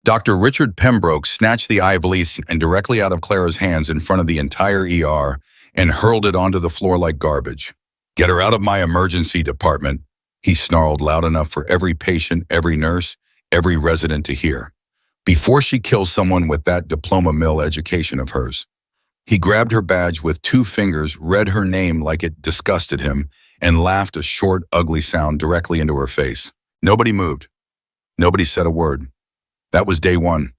Dr. Richard Pembroke snatched the eye of Elise and directly out of Clara's hands in front of the entire ER and hurled it onto the floor like garbage. "Get her out of my emergency department," he snarled loud enough for every patient, every nurse, every resident to hear. "Before she kills someone with that diploma mill education of hers." He grabbed her badge with 2 fingers, read her name like it disgusted him, and laughed a short, ugly sound directly into her face. Nobody moved. Nobody said a word. That was day 1.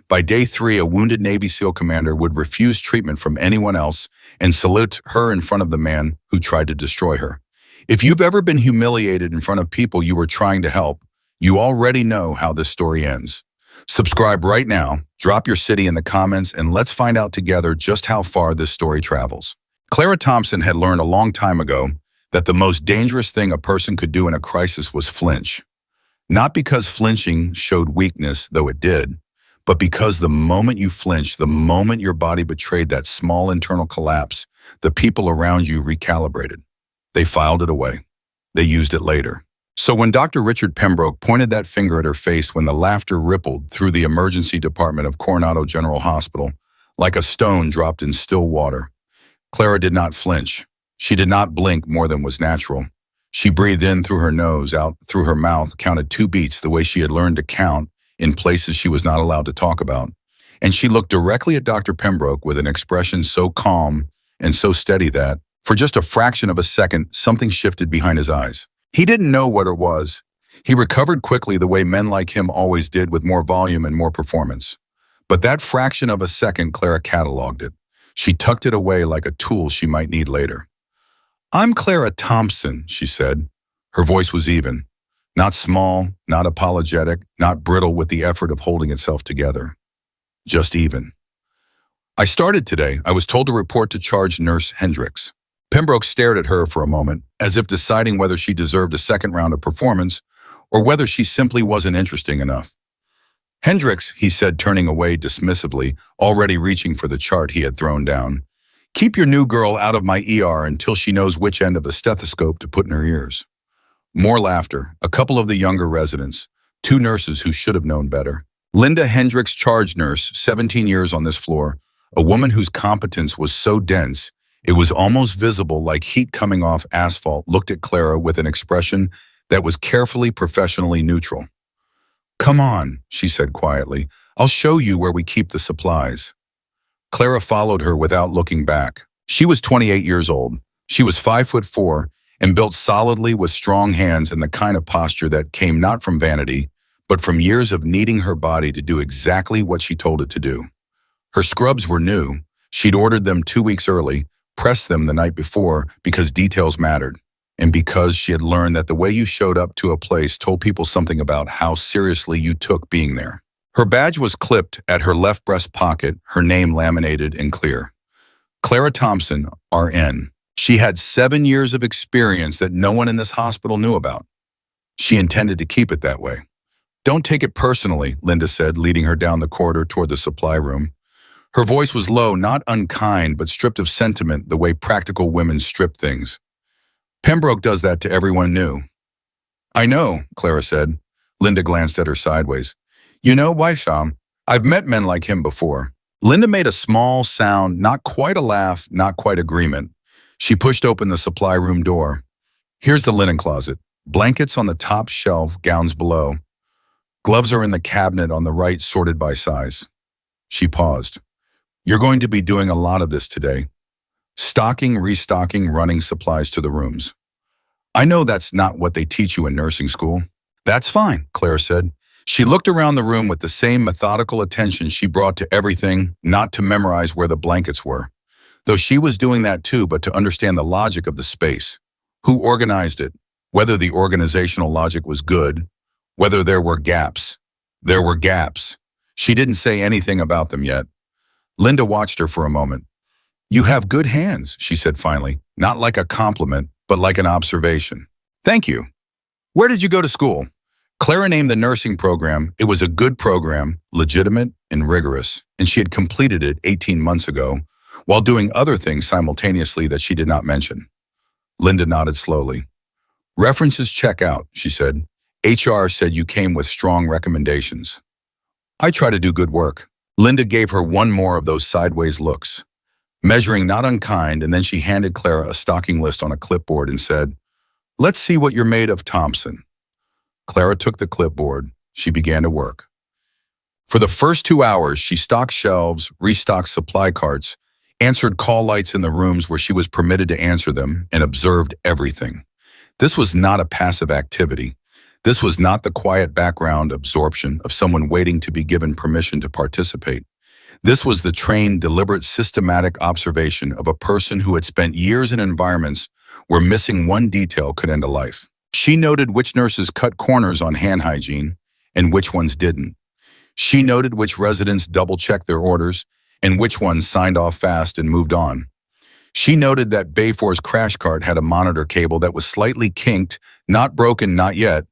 By day 3, a wounded Navy SEAL commander would refuse treatment from anyone else and salute her in front of the man who tried to destroy her. If you've ever been humiliated in front of people you were trying to help, you already know how this story ends. Subscribe right now, drop your city in the comments, and let's find out together just how far this story travels. Clara Thompson had learned a long time ago that the most dangerous thing a person could do in a crisis was flinch. Not because flinching showed weakness, though it did, but because the moment you flinched, the moment your body betrayed that small internal collapse, the people around you recalibrated. They filed it away. They used it later. So when Dr. Richard Pembroke pointed that finger at her face when the laughter rippled through the emergency department of Coronado General Hospital, like a stone dropped in still water, Clara did not flinch. She did not blink more than was natural. She breathed in through her nose, out through her mouth, counted 2 beats the way she had learned to count in places she was not allowed to talk about. And she looked directly at Dr. Pembroke with an expression so calm and so steady that, for just a fraction of a second, something shifted behind his eyes. He didn't know what it was. He recovered quickly the way men like him always did, with more volume and more performance. But that fraction of a second, Clara cataloged it. She tucked it away like a tool she might need later. "I'm Clara Thompson," she said. Her voice was even. Not small, not apologetic, not brittle with the effort of holding itself together. Just even. "I started today. I was told to report to Charge Nurse Hendricks." Pembroke stared at her for a moment, as if deciding whether she deserved a second round of performance or whether she simply wasn't interesting enough. "Hendricks," he said, turning away dismissively, already reaching for the chart he had thrown down. "Keep your new girl out of my ER until she knows which end of a stethoscope to put in her ears." More laughter, a couple of the younger residents, 2 nurses who should have known better. Linda Hendricks, charge nurse, 17 years on this floor, a woman whose competence was so dense it was almost visible like heat coming off asphalt, looked at Clara with an expression that was carefully professionally neutral. "Come on," she said quietly. "I'll show you where we keep the supplies." Clara followed her without looking back. She was 28 years old. She was 5'4" and built solidly with strong hands and the kind of posture that came not from vanity, but from years of kneading her body to do exactly what she told it to do. Her scrubs were new. She'd ordered them 2 weeks early, pressed them the night before because details mattered, and because she had learned that the way you showed up to a place told people something about how seriously you took being there. Her badge was clipped at her left breast pocket, her name laminated and clear. Clara Thompson, RN. She had 7 years of experience that no one in this hospital knew about. She intended to keep it that way. "Don't take it personally," Linda said, leading her down the corridor toward the supply room. Her voice was low, not unkind, but stripped of sentiment the way practical women strip things. "Pembroke does that to everyone new." "I know," Clara said. Linda glanced at her sideways. "You know, Waisham, I've met men like him before." Linda made a small sound, not quite a laugh, not quite agreement. She pushed open the supply room door. "Here's the linen closet. Blankets on the top shelf, gowns below. Gloves are in the cabinet on the right, sorted by size." She paused. "You're going to be doing a lot of this today. Stocking, restocking, running supplies to the rooms. I know that's not what they teach you in nursing school." "That's fine," Claire said. She looked around the room with the same methodical attention she brought to everything, not to memorize where the blankets were. Though she was doing that too, but to understand the logic of the space. Who organized it? Whether the organizational logic was good. Whether there were gaps. There were gaps. She didn't say anything about them yet. Linda watched her for a moment. "You have good hands," she said finally, not like a compliment, but like an observation. "Thank you. Where did you go to school?" Clara named the nursing program. It was a good program, legitimate and rigorous, and she had completed it 18 months ago, while doing other things simultaneously that she did not mention. Linda nodded slowly. "References check out," she said. "HR said you came with strong recommendations." I try to do good work. Linda gave her one more of those sideways looks, measuring not unkind, and then she handed Clara a stocking list on a clipboard and said, "Let's see what you're made of, Thompson." Clara took the clipboard. She began to work. For the first 2 hours, she stocked shelves, restocked supply carts, answered call lights in the rooms where she was permitted to answer them, and observed everything. This was not a passive activity. This was not the quiet background absorption of someone waiting to be given permission to participate. This was the trained, deliberate, systematic observation of a person who had spent years in environments where missing one detail could end a life. She noted which nurses cut corners on hand hygiene and which ones didn't. She noted which residents double-checked their orders and which ones signed off fast and moved on. She noted that Bayfor's crash cart had a monitor cable that was slightly kinked, not broken, not yet,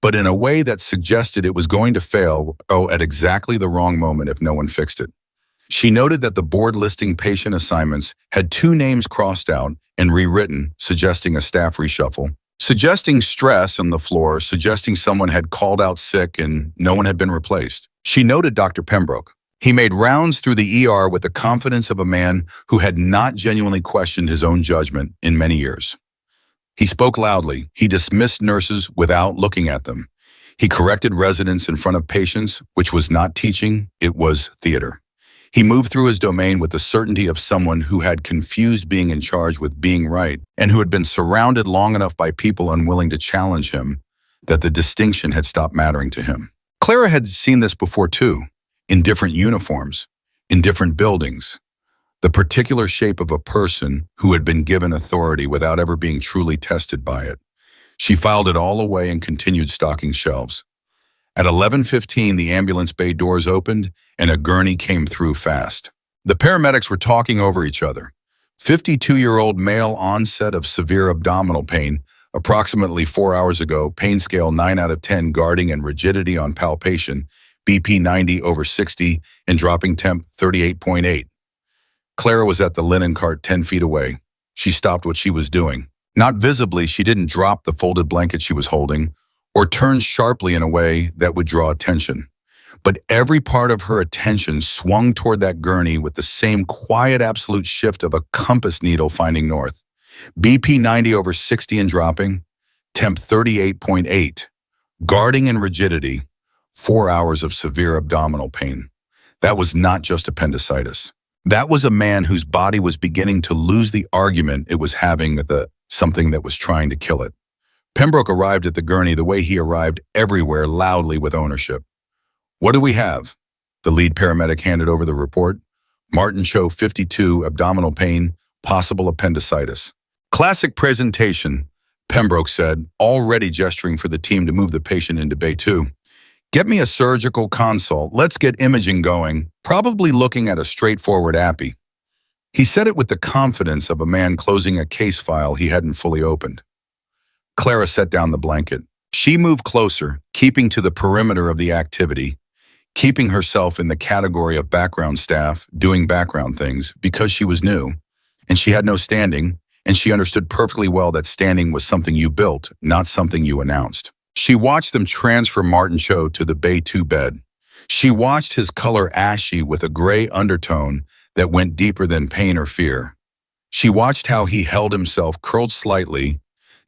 but in a way that suggested it was going to fail at exactly the wrong moment if no one fixed it. She noted that the board listing patient assignments had 2 names crossed out and rewritten, suggesting a staff reshuffle, suggesting stress on the floor, suggesting someone had called out sick and no one had been replaced. She noted Dr. Pembroke. He made rounds through the ER with the confidence of a man who had not genuinely questioned his own judgment in many years. He spoke loudly. He dismissed nurses without looking at them. He corrected residents in front of patients, which was not teaching, it was theater. He moved through his domain with the certainty of someone who had confused being in charge with being right, and who had been surrounded long enough by people unwilling to challenge him that the distinction had stopped mattering to him. Clara had seen this before too, in different uniforms, in different buildings. The particular shape of a person who had been given authority without ever being truly tested by it. She filed it all away and continued stocking shelves. At 11:15, the ambulance bay doors opened and a gurney came through fast. The paramedics were talking over each other. 52-year-old male onset of severe abdominal pain, approximately 4 hours ago, pain scale 9 out of 10, guarding and rigidity on palpation, BP 90/60, and dropping temp 38.8. Clara was at the linen cart 10 feet away. She stopped what she was doing. Not visibly, she didn't drop the folded blanket she was holding or turn sharply in a way that would draw attention. But every part of her attention swung toward that gurney with the same quiet, absolute shift of a compass needle finding north. BP 90/60 and dropping, temp 38.8, guarding and rigidity, 4 hours of severe abdominal pain. That was not just appendicitis. That was a man whose body was beginning to lose the argument it was having with something that was trying to kill it. Pembroke arrived at the gurney the way he arrived everywhere, loudly with ownership. "What do we have?" The lead paramedic handed over the report. "Martin Cho, 52, abdominal pain, possible appendicitis." "Classic presentation," Pembroke said, already gesturing for the team to move the patient into Bay 2. "Get me a surgical consult. Let's get imaging going, probably looking at a straightforward appy." He said it with the confidence of a man closing a case file he hadn't fully opened. Clara set down the blanket. She moved closer, keeping to the perimeter of the activity, keeping herself in the category of background staff, doing background things, because she was new, and she had no standing, and she understood perfectly well that standing was something you built, not something you announced. She watched them transfer Martin Cho to the Bay 2 bed. She watched his color ashy with a gray undertone that went deeper than pain or fear. She watched how he held himself curled slightly,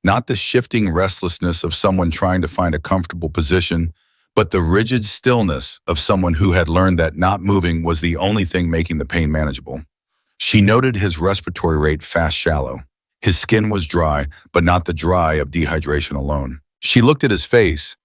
not the shifting restlessness of someone trying to find a comfortable position, but the rigid stillness of someone who had learned that not moving was the only thing making the pain manageable. She noted his respiratory rate fast shallow. His skin was dry, but not the dry of dehydration alone. She looked at his face.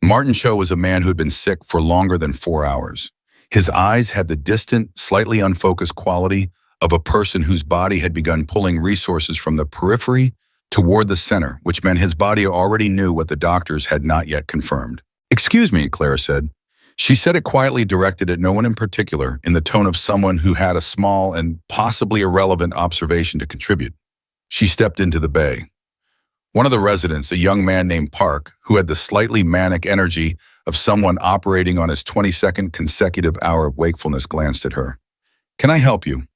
Martin Cho was a man who had been sick for longer than 4 hours. His eyes had the distant, slightly unfocused quality of a person whose body had begun pulling resources from the periphery toward the center, which meant his body already knew what the doctors had not yet confirmed. "Excuse me," Clara said. She said it quietly, directed at no one in particular, in the tone of someone who had a small and possibly irrelevant observation to contribute. She stepped into the bay. One of the residents, a young man named Park, who had the slightly manic energy of someone operating on his 22nd consecutive hour of wakefulness, glanced at her. "Can I help you?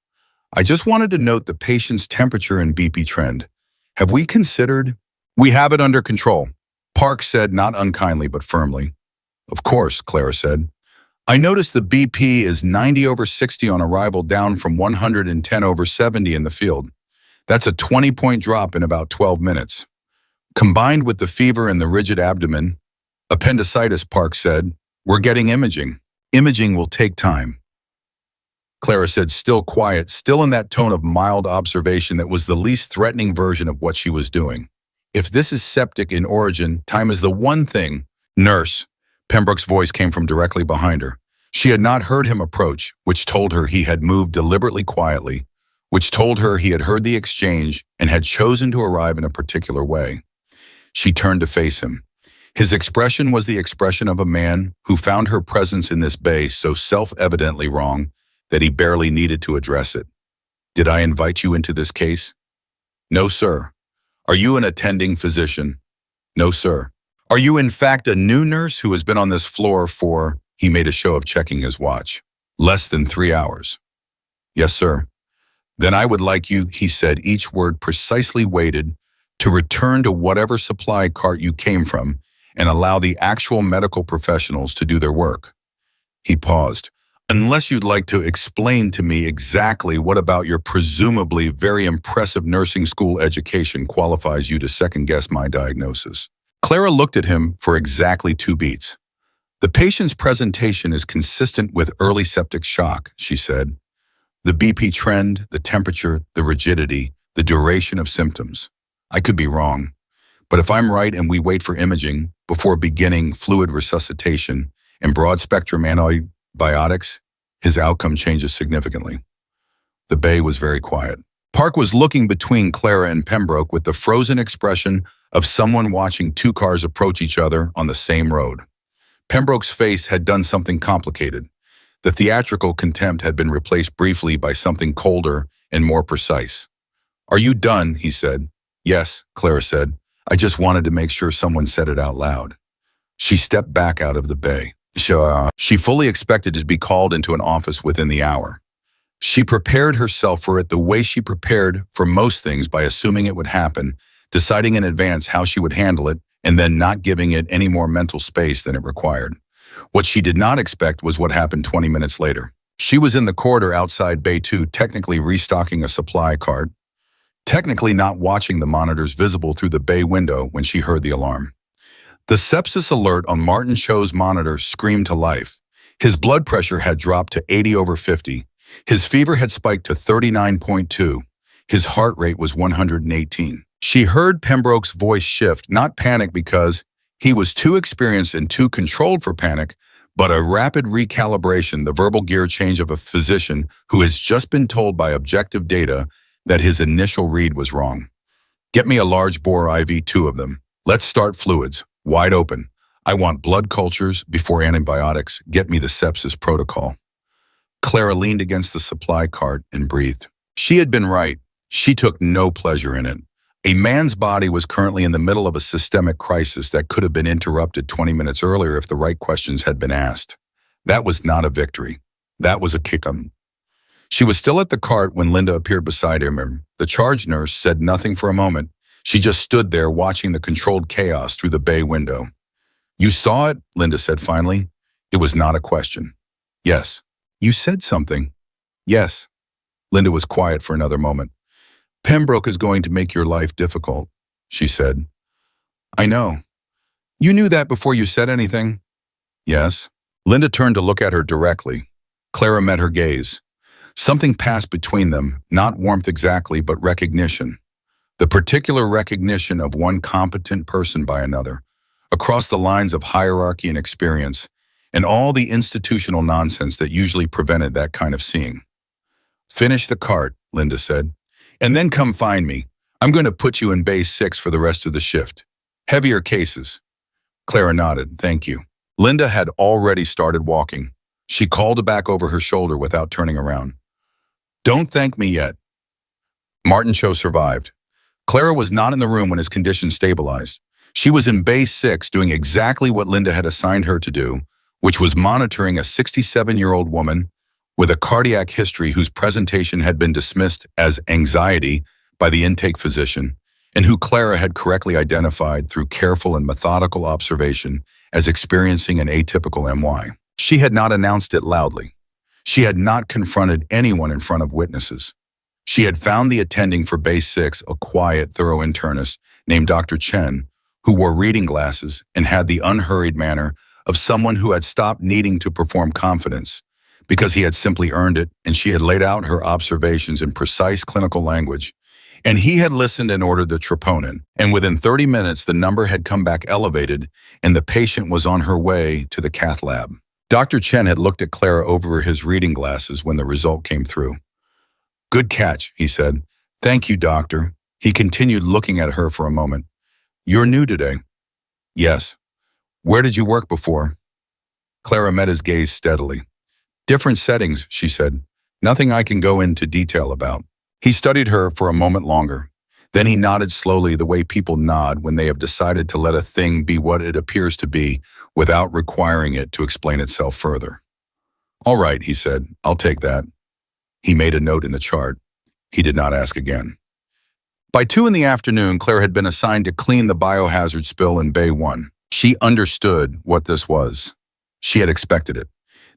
I just wanted to note the patient's temperature and BP trend. Have we considered—" "We have it under control," Park said, not unkindly but firmly. "Of course," Clara said. I noticed the BP is 90 over 60 on arrival, down from 110 over 70 in the field. That's a 20-point drop in about 12 minutes. Combined with the fever and the rigid abdomen, appendicitis, Park said, we're getting imaging. Imaging will take time. Clara said, still quiet, still in that tone of mild observation that was the least threatening version of what she was doing. If this is septic in origin, time is the one thing. Nurse. Pembroke's voice came from directly behind her. She had not heard him approach, which told her he had moved deliberately quietly, which told her he had heard the exchange and had chosen to arrive in a particular way. She turned to face him. His expression was the expression of a man who found her presence in this bay so self-evidently wrong that he barely needed to address it. Did I invite you into this case? No, sir. Are you an attending physician? No, sir. Are you in fact a new nurse who has been on this floor for, he made a show of checking his watch, less than 3 hours? Yes, sir. Then I would like you, he said, each word precisely weighted, to return to whatever supply cart you came from and allow the actual medical professionals to do their work. He paused. Unless you'd like to explain to me exactly what about your presumably very impressive nursing school education qualifies you to second-guess my diagnosis. Clara looked at him for exactly 2 beats. The patient's presentation is consistent with early septic shock, she said. The BP trend, the temperature, the rigidity, the duration of symptoms. I could be wrong, but if I'm right and we wait for imaging before beginning fluid resuscitation and broad-spectrum antibiotics, his outcome changes significantly. The bay was very quiet. Park was looking between Clara and Pembroke with the frozen expression of someone watching 2 cars approach each other on the same road. Pembroke's face had done something complicated. The theatrical contempt had been replaced briefly by something colder and more precise. Are you done? He said. Yes, Clara said. I just wanted to make sure someone said it out loud. She stepped back out of the bay. She fully expected to be called into an office within the hour. She prepared herself for it the way she prepared for most things, by assuming it would happen, deciding in advance how she would handle it, and then not giving it any more mental space than it required. What she did not expect was what happened 20 minutes later. She was in the corridor outside Bay 2, technically restocking a supply cart, technically not watching the monitors visible through the bay window when she heard the alarm. The sepsis alert on Martin Cho's monitor screamed to life. His blood pressure had dropped to 80 over 50. His fever had spiked to 39.2. His heart rate was 118. She heard Pembroke's voice shift, not panic because he was too experienced and too controlled for panic, but a rapid recalibration, the verbal gear change of a physician who has just been told by objective data that his initial read was wrong. Get me a large bore IV, 2 of them. Let's start fluids, wide open. I want blood cultures before antibiotics. Get me the sepsis protocol. Clara leaned against the supply cart and breathed. She had been right. She took no pleasure in it. A man's body was currently in the middle of a systemic crisis that could have been interrupted 20 minutes earlier if the right questions had been asked. That was not a victory. That was a kick-em. She was still at the cart when Linda appeared beside him. The charge nurse said nothing for a moment. She just stood there watching the controlled chaos through the bay window. You saw it? Linda said finally. It was not a question. Yes. You said something. Yes. Linda was quiet for another moment. Pembroke is going to make your life difficult, she said. I know. You knew that before you said anything? Yes. Linda turned to look at her directly. Clara met her gaze. Something passed between them, not warmth exactly, but recognition. The particular recognition of one competent person by another, across the lines of hierarchy and experience, and all the institutional nonsense that usually prevented that kind of seeing. Finish the cart, Linda said, and then come find me. I'm going to put you in Bay 6 for the rest of the shift. Heavier cases. Clara nodded, thank you. Linda had already started walking. She called back over her shoulder without turning around. Don't thank me yet. Martin Cho survived. Clara was not in the room when his condition stabilized. She was in Bay 6 doing exactly what Linda had assigned her to do, which was monitoring a 67-year-old woman with a cardiac history whose presentation had been dismissed as anxiety by the intake physician, and who Clara had correctly identified through careful and methodical observation as experiencing an atypical MY. She had not announced it loudly. She had not confronted anyone in front of witnesses. She had found the attending for Base 6, a quiet, thorough internist named Dr. Chen, who wore reading glasses and had the unhurried manner of someone who had stopped needing to perform confidence because he had simply earned it, and she had laid out her observations in precise clinical language. And he had listened and ordered the troponin, and within 30 minutes the number had come back elevated and the patient was on her way to the cath lab. Dr. Chen had looked at Clara over his reading glasses when the result came through. "Good catch," he said. "Thank you, doctor." He continued looking at her for a moment. "You're new today?" "Yes." "Where did you work before?" Clara met his gaze steadily. "Different settings," she said. "Nothing I can go into detail about." He studied her for a moment longer. Then he nodded slowly, the way people nod when they have decided to let a thing be what it appears to be without requiring it to explain itself further. "All right," he said. "I'll take that." He made a note in the chart. He did not ask again. By 2 in the afternoon, Claire had been assigned to clean the biohazard spill in Bay 1. She understood what this was. She had expected it.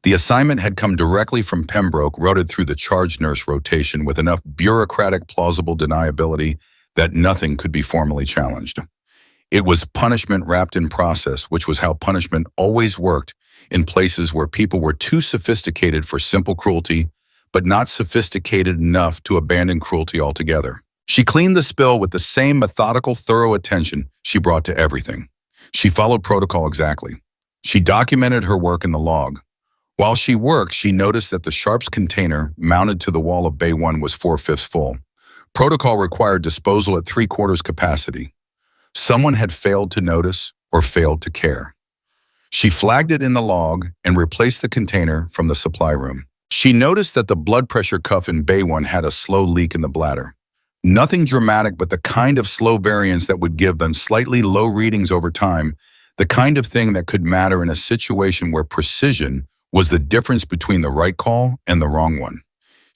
The assignment had come directly from Pembroke, routed through the charge nurse rotation with enough bureaucratic plausible deniability that nothing could be formally challenged. It was punishment wrapped in process, which was how punishment always worked in places where people were too sophisticated for simple cruelty, but not sophisticated enough to abandon cruelty altogether. She cleaned the spill with the same methodical, thorough attention she brought to everything. She followed protocol exactly. She documented her work in the log. While she worked, she noticed that the sharps container mounted to the wall of Bay 1 was 4/5 full. Protocol required disposal at 3/4 capacity. Someone had failed to notice or failed to care. She flagged it in the log and replaced the container from the supply room. She noticed that the blood pressure cuff in Bay 1 had a slow leak in the bladder. Nothing dramatic, but the kind of slow variance that would give them slightly low readings over time, the kind of thing that could matter in a situation where precision was the difference between the right call and the wrong one.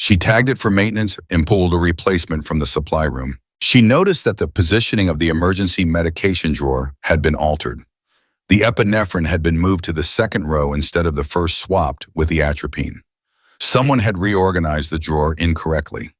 She tagged it for maintenance and pulled a replacement from the supply room. She noticed that the positioning of the emergency medication drawer had been altered. The epinephrine had been moved to the second row instead of the first, swapped with the atropine. Someone had reorganized the drawer incorrectly.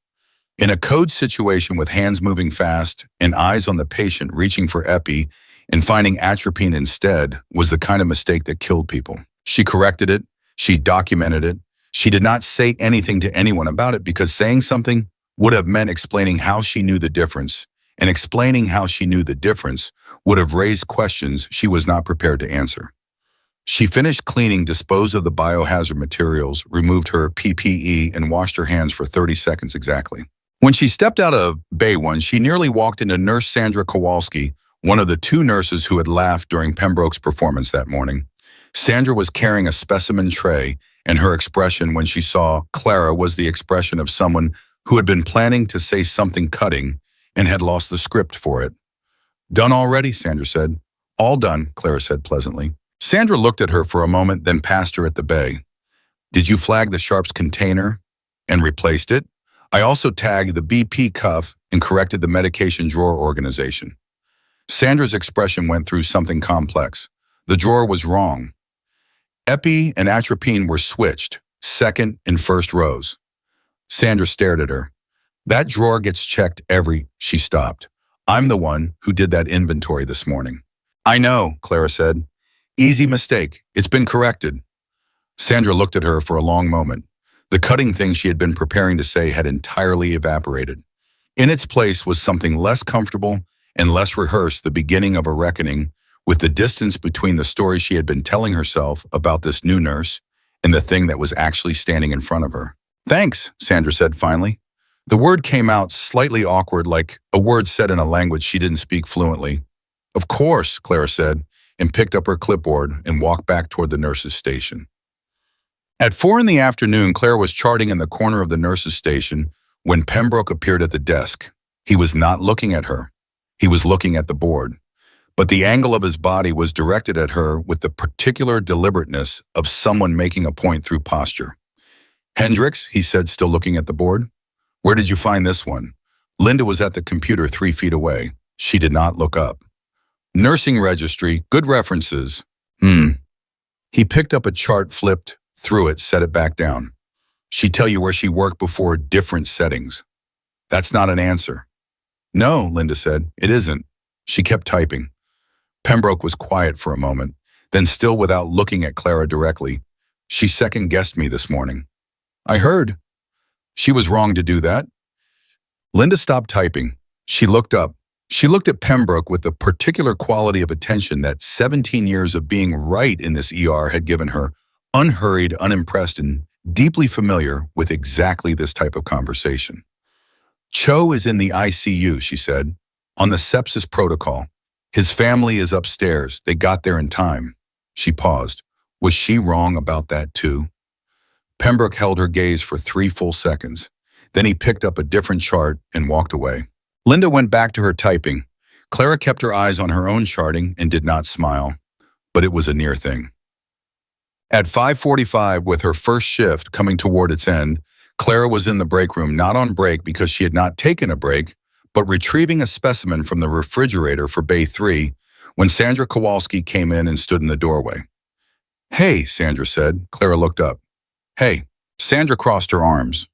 In a code situation with hands moving fast and eyes on the patient reaching for epi and finding atropine instead was the kind of mistake that killed people. She corrected it. She documented it. She did not say anything to anyone about it because saying something would have meant explaining how she knew the difference, and explaining how she knew the difference would have raised questions she was not prepared to answer. She finished cleaning, disposed of the biohazard materials, removed her PPE, and washed her hands for 30 seconds exactly. When she stepped out of Bay 1, she nearly walked into Nurse Sandra Kowalski, one of the 2 nurses who had laughed during Pembroke's performance that morning. Sandra was carrying a specimen tray, and her expression when she saw Clara was the expression of someone who had been planning to say something cutting and had lost the script for it. "Done already?" Sandra said. "All done," Clara said pleasantly. Sandra looked at her for a moment, then passed her at the bay. "Did you flag the sharps container and replaced it?" "I also tagged the BP cuff and corrected the medication drawer organization." Sandra's expression went through something complex. The drawer was wrong. Epi and atropine were switched, second and first rows. Sandra stared at her. "That drawer gets checked She stopped. "I'm the one who did that inventory this morning." "I know," Clara said. "Easy mistake. It's been corrected." Sandra looked at her for a long moment. The cutting thing she had been preparing to say had entirely evaporated. In its place was something less comfortable and less rehearsed, the beginning of a reckoning with the distance between the story she had been telling herself about this new nurse and the thing that was actually standing in front of her. "Thanks," Sandra said finally. The word came out slightly awkward, like a word said in a language she didn't speak fluently. "Of course," Clara said, and picked up her clipboard and walked back toward the nurse's station. At 4 in the afternoon, Claire was charting in the corner of the nurse's station when Pembroke appeared at the desk. He was not looking at her. He was looking at the board. But the angle of his body was directed at her with the particular deliberateness of someone making a point through posture. "Hendricks," he said, still looking at the board. "Where did you find this one?" Linda was at the computer 3 feet away. She did not look up. "Nursing registry, good references." He picked up a chart, flipped through it, set it back down. She'd tell you where she worked before, different settings. That's not an answer. No, Linda said, it isn't. She kept typing. Pembroke was quiet for a moment, then still without looking at Clara directly. She second-guessed me this morning. I heard. She was wrong to do that. Linda stopped typing. She looked up. She looked at Pembroke with the particular quality of attention that 17 years of being right in this ER had given her, unhurried, unimpressed, and deeply familiar with exactly this type of conversation. Cho is in the ICU, she said, on the sepsis protocol. His family is upstairs. They got there in time. She paused. Was she wrong about that too? Pembroke held her gaze for 3 full seconds. Then he picked up a different chart and walked away. Linda went back to her typing. Clara kept her eyes on her own charting and did not smile, but it was a near thing. At 5:45, with her first shift coming toward its end, Clara was in the break room, not on break because she had not taken a break, but retrieving a specimen from the refrigerator for Bay 3 when Sandra Kowalski came in and stood in the doorway. Hey, Sandra said. Clara looked up. Hey. Sandra crossed her arms.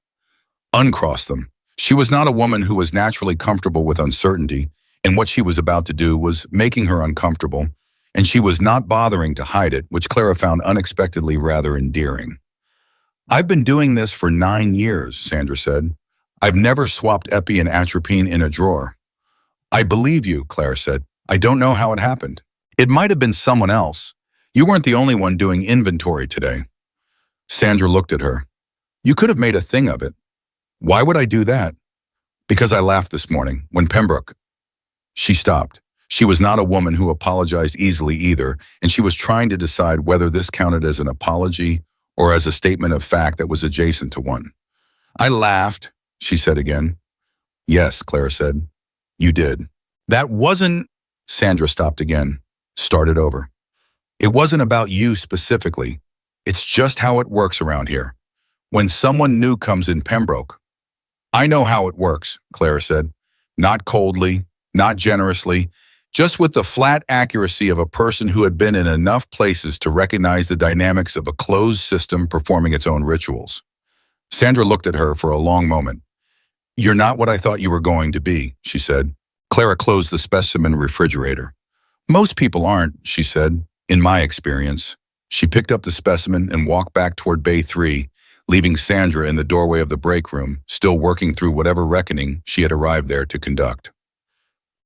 Uncrossed them. She was not a woman who was naturally comfortable with uncertainty, and what she was about to do was making her uncomfortable, and she was not bothering to hide it, which Clara found unexpectedly rather endearing. I've been doing this for 9 years, Sandra said. I've never swapped epi and atropine in a drawer. I believe you, Clara said. I don't know how it happened. It might have been someone else. You weren't the only one doing inventory today. Sandra looked at her. You could have made a thing of it. Why would I do that? Because I laughed this morning when Pembroke. She stopped. She was not a woman who apologized easily either, and she was trying to decide whether this counted as an apology or as a statement of fact that was adjacent to one. I laughed, she said again. Yes, Clara said. You did. That wasn't... Sandra stopped again, started over. It wasn't about you specifically. It's just how it works around here. When someone new comes in, Pembroke. I know how it works, Clara said. Not coldly, not generously, just with the flat accuracy of a person who had been in enough places to recognize the dynamics of a closed system performing its own rituals. Sandra looked at her for a long moment. You're not what I thought you were going to be, she said. Clara closed the specimen refrigerator. Most people aren't, she said, in my experience. She picked up the specimen and walked back toward Bay 3, leaving Sandra in the doorway of the break room, still working through whatever reckoning she had arrived there to conduct.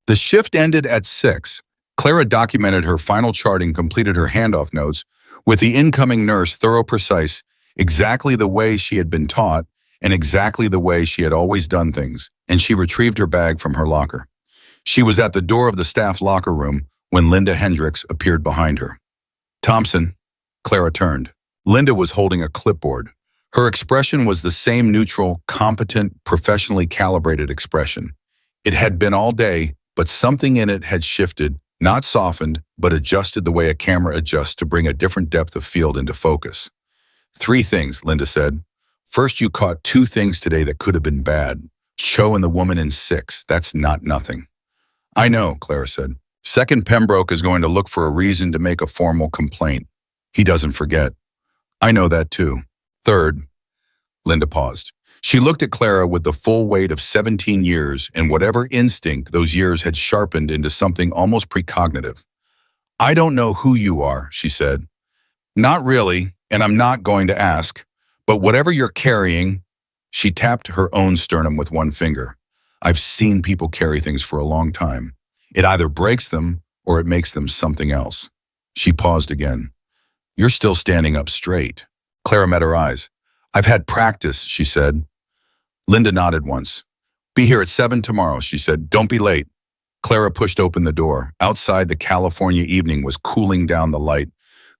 The shift ended at 6. Clara documented her final charting, completed her handoff notes, with the incoming nurse thorough, precise, exactly the way she had been taught and exactly the way she had always done things, and she retrieved her bag from her locker. She was at the door of the staff locker room when Linda Hendricks appeared behind her. Thompson. Clara turned. Linda was holding a clipboard. Her expression was the same neutral, competent, professionally calibrated expression. It had been all day, but something in it had shifted, not softened, but adjusted the way a camera adjusts to bring a different depth of field into focus. 3 things, Linda said. First, you caught 2 things today that could have been bad. Cho and the woman in 6. That's not nothing. I know, Clara said. Second, Pembroke is going to look for a reason to make a formal complaint. He doesn't forget. I know that too. Third, Linda paused. She looked at Clara with the full weight of 17 years and whatever instinct those years had sharpened into something almost precognitive. I don't know who you are, she said. Not really, and I'm not going to ask, but whatever you're carrying, she tapped her own sternum with one finger. I've seen people carry things for a long time. It either breaks them or it makes them something else. She paused again. You're still standing up straight. Clara met her eyes. I've had practice, she said. Linda nodded once. Be here at 7 tomorrow, she said. Don't be late. Clara pushed open the door. Outside, the California evening was cooling down the light,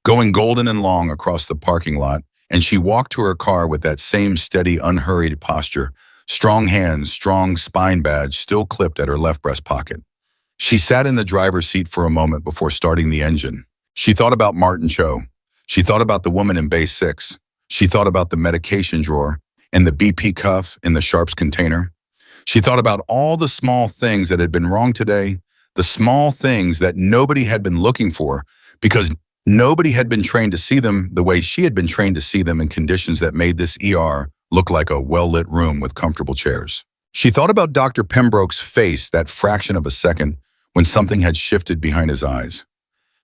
going golden and long across the parking lot, and she walked to her car with that same steady, unhurried posture, strong hands, strong spine badge still clipped at her left breast pocket. She sat in the driver's seat for a moment before starting the engine. She thought about Martin Cho. She thought about the woman in Bay 6. She thought about the medication drawer and the BP cuff in the Sharps container. She thought about all the small things that had been wrong today, the small things that nobody had been looking for because Nobody had been trained to see them the way she had been trained to see them in conditions that made this ER look like a well-lit room with comfortable chairs. She thought about Dr. Pembroke's face that fraction of a second when something had shifted behind his eyes.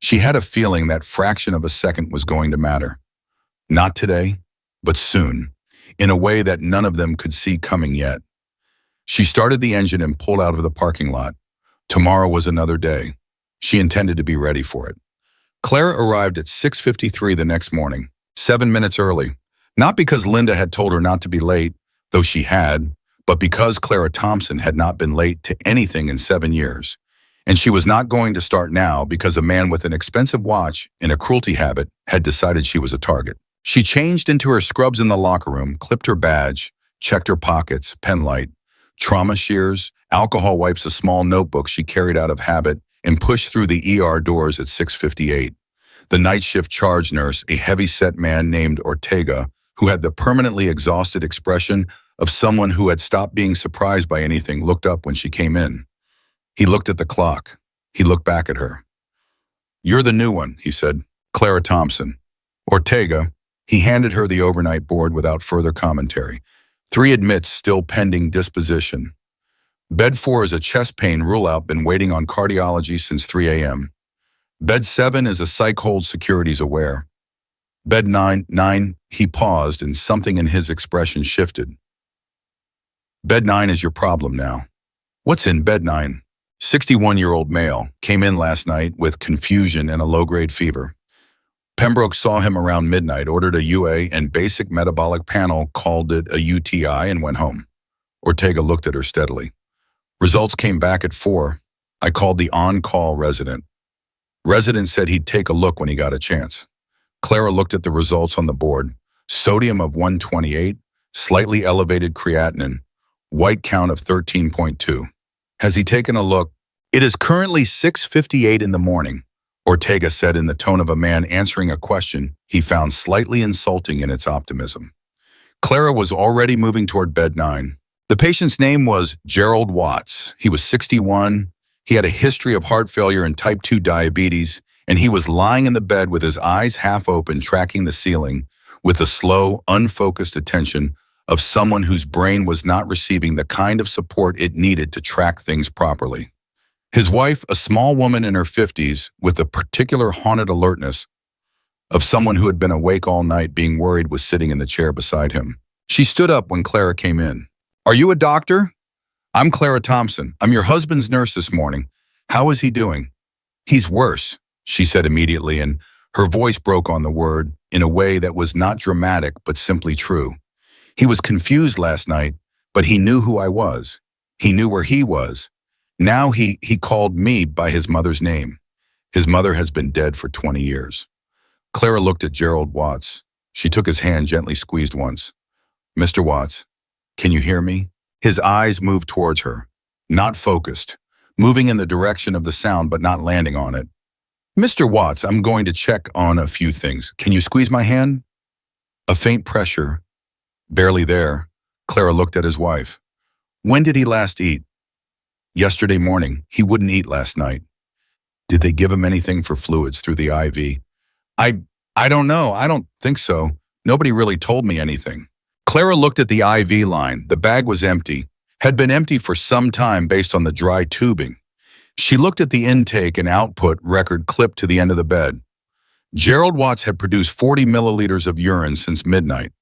She had a feeling that fraction of a second was going to matter. Not today, but soon, in a way that none of them could see coming yet. She started the engine and pulled out of the parking lot. Tomorrow was another day. She intended to be ready for it. Clara arrived at 6:53 the next morning, 7 minutes early. Not because Linda had told her not to be late, though she had, but because Clara Thompson had not been late to anything in 7 years. And she was not going to start now because a man with an expensive watch and a cruelty habit had decided she was a target. She changed into her scrubs in the locker room, clipped her badge, checked her pockets, pen light, trauma shears, alcohol wipes, a small notebook she carried out of habit, and pushed through the ER doors at 6:58. The night shift charge nurse, a heavy-set man named Ortega, who had the permanently exhausted expression of someone who had stopped being surprised by anything, looked up when she came in. He looked at the clock. He looked back at her. "You're the new one," he said. "Clara Thompson." Ortega, he handed her the overnight board without further commentary. 3 admits still pending disposition. Bed 4 is a chest pain rule-out, been waiting on cardiology since 3 a.m. Bed 7 is a psych hold, securities aware. Bed 9, he paused and something in his expression shifted. Bed 9 is your problem now. What's in bed 9? 61-year-old male, came in last night with confusion and a low-grade fever. Pembroke saw him around midnight, ordered a UA and basic metabolic panel, called it a UTI, and went home. Ortega looked at her steadily. Results came back at 4. I called the on-call resident. Resident said he'd take a look when he got a chance. Clara looked at the results on the board. Sodium of 128, slightly elevated creatinine, white count of 13.2. Has he taken a look? It is currently 6:58 in the morning, Ortega said in the tone of a man answering a question he found slightly insulting in its optimism. Clara was already moving toward bed 9. The patient's name was Gerald Watts. He was 61. He had a history of heart failure and type 2 diabetes, and he was lying in the bed with his eyes half open, tracking the ceiling with the slow, unfocused attention of someone whose brain was not receiving the kind of support it needed to track things properly. His wife, a small woman in her 50s, with the particular haunted alertness of someone who had been awake all night being worried, was sitting in the chair beside him. She stood up when Clara came in. "Are you a doctor?" "I'm Clara Thompson. I'm your husband's nurse this morning. How is he doing?" "He's worse," she said immediately, and her voice broke on the word in a way that was not dramatic but simply true. "He was confused last night, but he knew who I was. He knew where he was. Now he called me by his mother's name. His mother has been dead for 20 years. Clara looked at Gerald Watts. She took his hand, gently squeezed once. "Mr. Watts, can you hear me?" His eyes moved towards her, not focused, moving in the direction of the sound but not landing on it. "Mr. Watts, I'm going to check on a few things. Can you squeeze my hand?" A faint pressure. Barely there. Clara looked at his wife. "When did he last eat?" "Yesterday morning. He wouldn't eat last night." "Did they give him anything for fluids through the IV?" I don't know. I don't think so. Nobody really told me anything." Clara looked at the IV line. The bag was empty, had been empty for some time based on the dry tubing. She looked at the intake and output record clipped to the end of the bed. Gerald Watts had produced 40 milliliters of urine since midnight.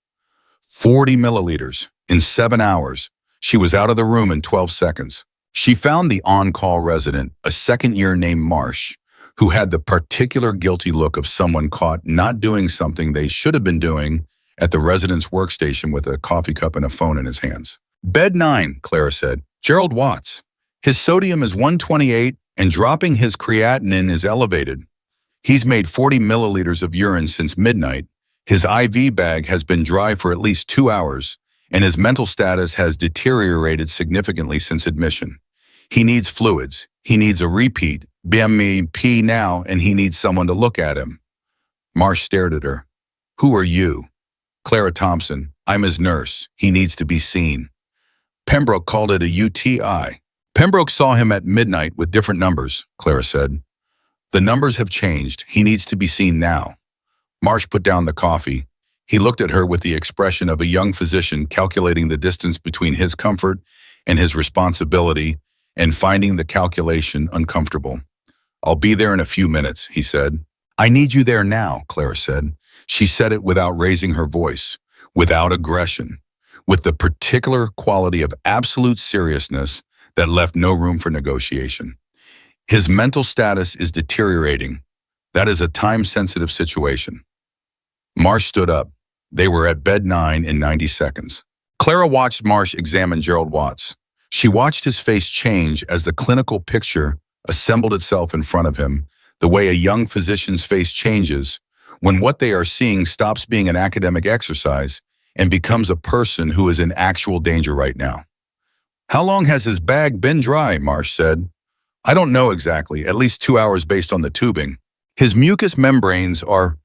40 milliliters in 7 hours. She was out of the room in 12 seconds. She found the on-call resident, a second-year named Marsh, who had the particular guilty look of someone caught not doing something they should have been doing at the resident's workstation with a coffee cup and a phone in his hands. "Bed 9, Clara said. "Gerald Watts. His sodium is 128 and dropping his creatinine is elevated. He's made 40 milliliters of urine since midnight. His IV bag has been dry for at least 2 hours, and his mental status has deteriorated significantly since admission. He needs fluids. He needs a repeat, BMP now, and he needs someone to look at him." Marsh stared at her. "Who are you?" "Clara Thompson. I'm his nurse. He needs to be seen." Pembroke called it a UTI. "Pembroke saw him at midnight with different numbers," Clara said. The numbers have changed. He needs to be seen now. Marsh put down the coffee. He looked at her with the expression of a young physician calculating the distance between his comfort and his responsibility and finding the calculation uncomfortable. "I'll be there in a few minutes," he said. "I need you there now," Clara said. She said it without raising her voice, without aggression, with the particular quality of absolute seriousness that left no room for negotiation. "His mental status is deteriorating. That is a time-sensitive situation." Marsh stood up. They were at bed 9 in 90 seconds. Clara watched Marsh examine Gerald Watts. She watched his face change as the clinical picture assembled itself in front of him, the way a young physician's face changes when what they are seeing stops being an academic exercise and becomes a person who is in actual danger right now. "How long has his bag been dry?" Marsh said. "I don't know exactly, at least 2 hours based on the tubing. His mucous membranes are—"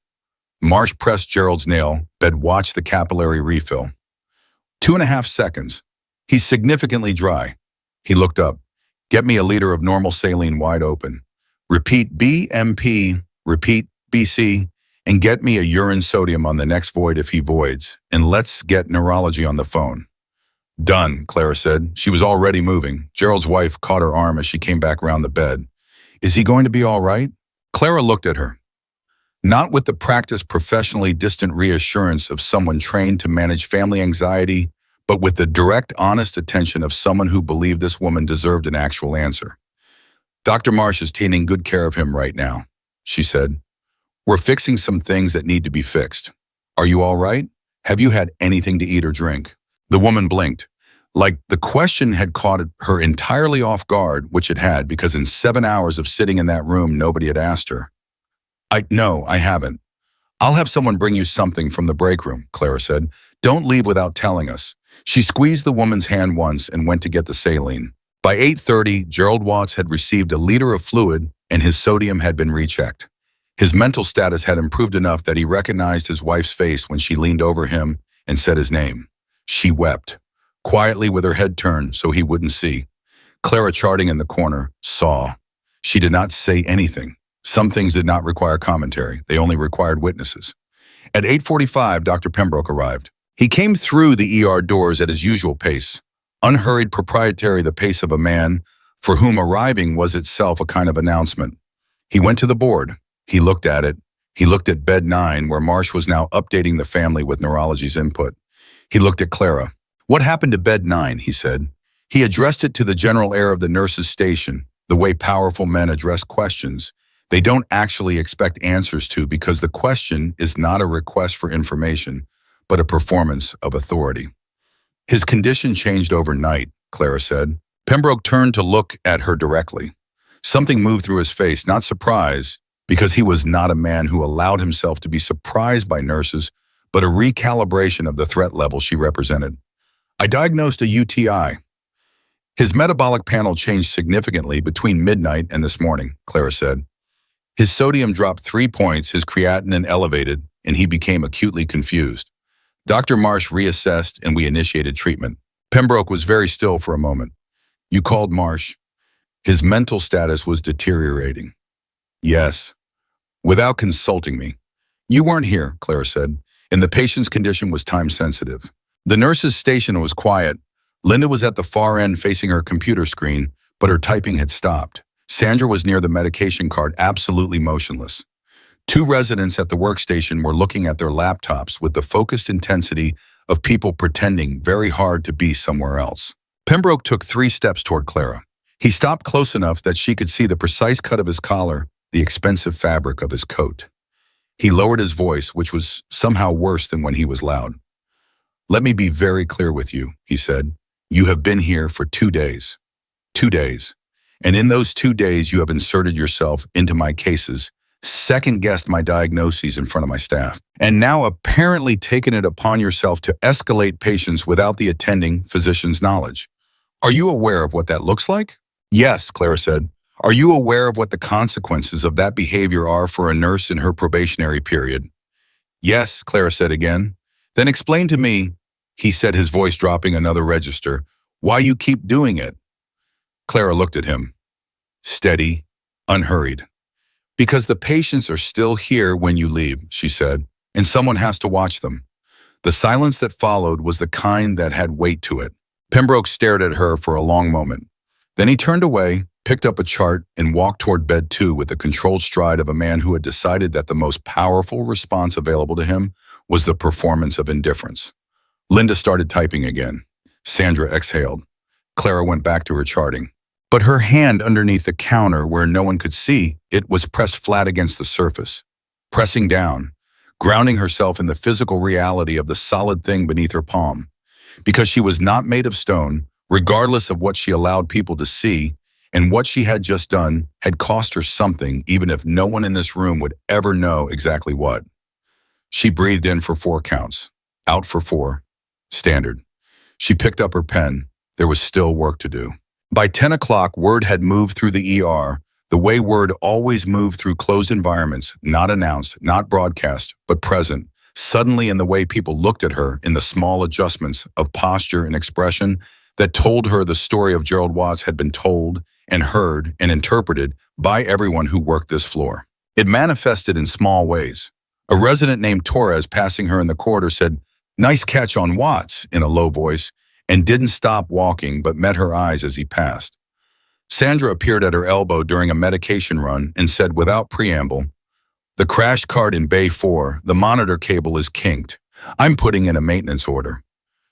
Marsh pressed Gerald's nail, but watched the capillary refill. 2.5 seconds. "He's significantly dry." He looked up. "Get me a liter of normal saline wide open. Repeat BMP, repeat BC, and get me a urine sodium on the next void if he voids, and let's get neurology on the phone." "Done," Clara said. She was already moving. Gerald's wife caught her arm as she came back round the bed. "Is he going to be all right?" Clara looked at her. Not with the practiced, professionally distant reassurance of someone trained to manage family anxiety, but with the direct, honest attention of someone who believed this woman deserved an actual answer. "Dr. Marsh is taking good care of him right now," she said. "We're fixing some things that need to be fixed. Are you all right? Have you had anything to eat or drink?" The woman blinked, like the question had caught her entirely off guard, which it had, because in 7 hours of sitting in that room, nobody had asked her. No, I haven't." "I'll have someone bring you something from the break room," Clara said. "Don't leave without telling us." She squeezed the woman's hand once and went to get the saline. By 8:30, Gerald Watts had received a liter of fluid and his sodium had been rechecked. His mental status had improved enough that he recognized his wife's face when she leaned over him and said his name. She wept, quietly with her head turned so he wouldn't see. Clara, charting in the corner, saw. She did not say anything. Some things did not require commentary. They only required witnesses. At 8:45, Dr. Pembroke arrived. He came through the ER doors at his usual pace, unhurried, proprietary, the pace of a man for whom arriving was itself a kind of announcement. He went to the board. He looked at it. He looked at bed 9, where Marsh was now updating the family with neurology's input. He looked at Clara. "What happened to bed 9?" he said. He addressed it to the general air of the nurse's station, the way powerful men address questions they don't actually expect answers to, because the question is not a request for information, but a performance of authority. "His condition changed overnight," Clara said. Pembroke turned to look at her directly. Something moved through his face, not surprise, because he was not a man who allowed himself to be surprised by nurses, but a recalibration of the threat level she represented. "I diagnosed a UTI. His metabolic panel changed significantly between midnight and this morning," Clara said. "His sodium dropped 3 points, his creatinine elevated, and he became acutely confused. Dr. Marsh reassessed and we initiated treatment." Pembroke was very still for a moment. "You called Marsh?" "His mental status was deteriorating." "Yes." "Without consulting me." "You weren't here," Clara said, "and the patient's condition was time-sensitive." The nurse's station was quiet. Linda was at the far end facing her computer screen, but her typing had stopped. Sandra was near the medication cart, absolutely motionless. 2 residents at the workstation were looking at their laptops with the focused intensity of people pretending very hard to be somewhere else. Pembroke took 3 steps toward Clara. He stopped close enough that she could see the precise cut of his collar, the expensive fabric of his coat. He lowered his voice, which was somehow worse than when he was loud. "Let me be very clear with you," he said. "You have been here for 2 days. 2 days. And in those 2 days, you have inserted yourself into my cases, second-guessed my diagnoses in front of my staff, and now apparently taken it upon yourself to escalate patients without the attending physician's knowledge. Are you aware of what that looks like?" "Yes," Clara said. "Are you aware of what the consequences of that behavior are for a nurse in her probationary period?" "Yes," Clara said again. "Then explain to me," he said, his voice dropping another register, "why you keep doing it." Clara looked at him, steady, unhurried. Because the patients are still here when you leave, she said, and someone has to watch them. The silence that followed was the kind that had weight to it. Pembroke stared at her for a long moment. Then he turned away, picked up a chart, and walked toward bed 2 with the controlled stride of a man who had decided that the most powerful response available to him was the performance of indifference. Linda started typing again. Sandra exhaled. Clara went back to her charting. But her hand underneath the counter where no one could see, it was pressed flat against the surface. Pressing down, grounding herself in the physical reality of the solid thing beneath her palm. Because she was not made of stone, regardless of what she allowed people to see, and what she had just done had cost her something, even if no one in this room would ever know exactly what. She breathed in for 4 counts, out for 4. Standard. She picked up her pen. There was still work to do. By 10 o'clock, word had moved through the ER, the way word always moved through closed environments, not announced, not broadcast, but present, suddenly in the way people looked at her, in the small adjustments of posture and expression that told her the story of Gerald Watts had been told and heard and interpreted by everyone who worked this floor. It manifested in small ways. A resident named Torres passing her in the corridor said, "Nice catch on Watts," in a low voice, and didn't stop walking but met her eyes as he passed. Sandra appeared at her elbow during a medication run and said without preamble, "The crash cart in Bay 4, the monitor cable is kinked. I'm putting in a maintenance order."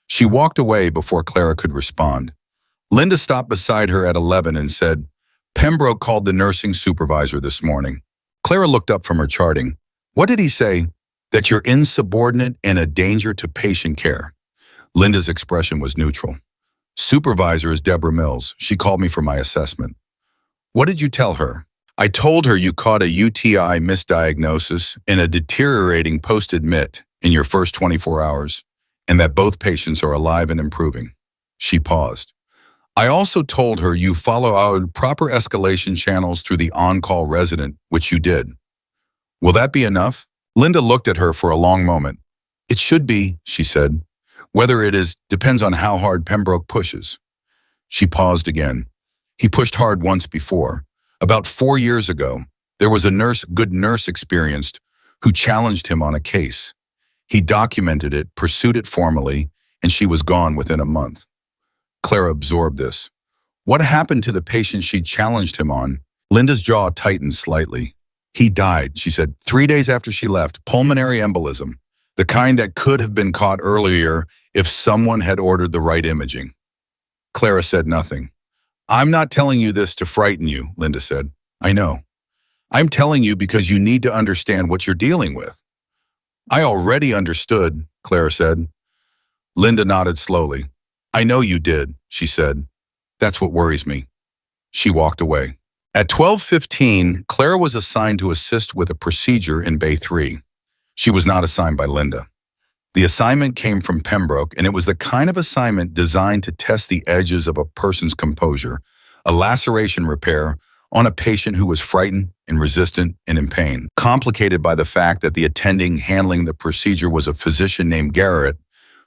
She walked away before Clara could respond. Linda stopped beside her at 11 and said, "Pembroke called the nursing supervisor this morning." Clara looked up from her charting. "What did he say?" "That you're insubordinate and a danger to patient care." Linda's expression was neutral. "Supervisor is Deborah Mills. She called me for my assessment." "What did you tell her?" "I told her you caught a UTI misdiagnosis and a deteriorating post-admit in your first 24 hours, and that both patients are alive and improving." She paused. "I also told her you follow our proper escalation channels through the on-call resident, which you did." "Will that be enough?" Linda looked at her for a long moment. "It should be," she said. "Whether it is depends on how hard Pembroke pushes." She paused again. "He pushed hard once before. About 4 years ago, there was a good nurse experienced, who challenged him on a case. He documented it, pursued it formally, and she was gone within a month." Clara absorbed this. "What happened to the patient she challenged him on?" Linda's jaw tightened slightly. "He died," she said, 3 days after she left, pulmonary embolism. The kind that could have been caught earlier if someone had ordered the right imaging. Clara said nothing. "I'm not telling you this to frighten you," Linda said. "I know. I'm telling you because you need to understand what you're dealing with." "I already understood," Clara said. Linda nodded slowly. "I know you did," she said. "That's what worries me." She walked away. At 12:15, Clara was assigned to assist with a procedure in Bay 3. She was not assigned by Linda. The assignment came from Pembroke, and it was the kind of assignment designed to test the edges of a person's composure, a laceration repair on a patient who was frightened and resistant and in pain, complicated by the fact that the attending handling the procedure was a physician named Garrett,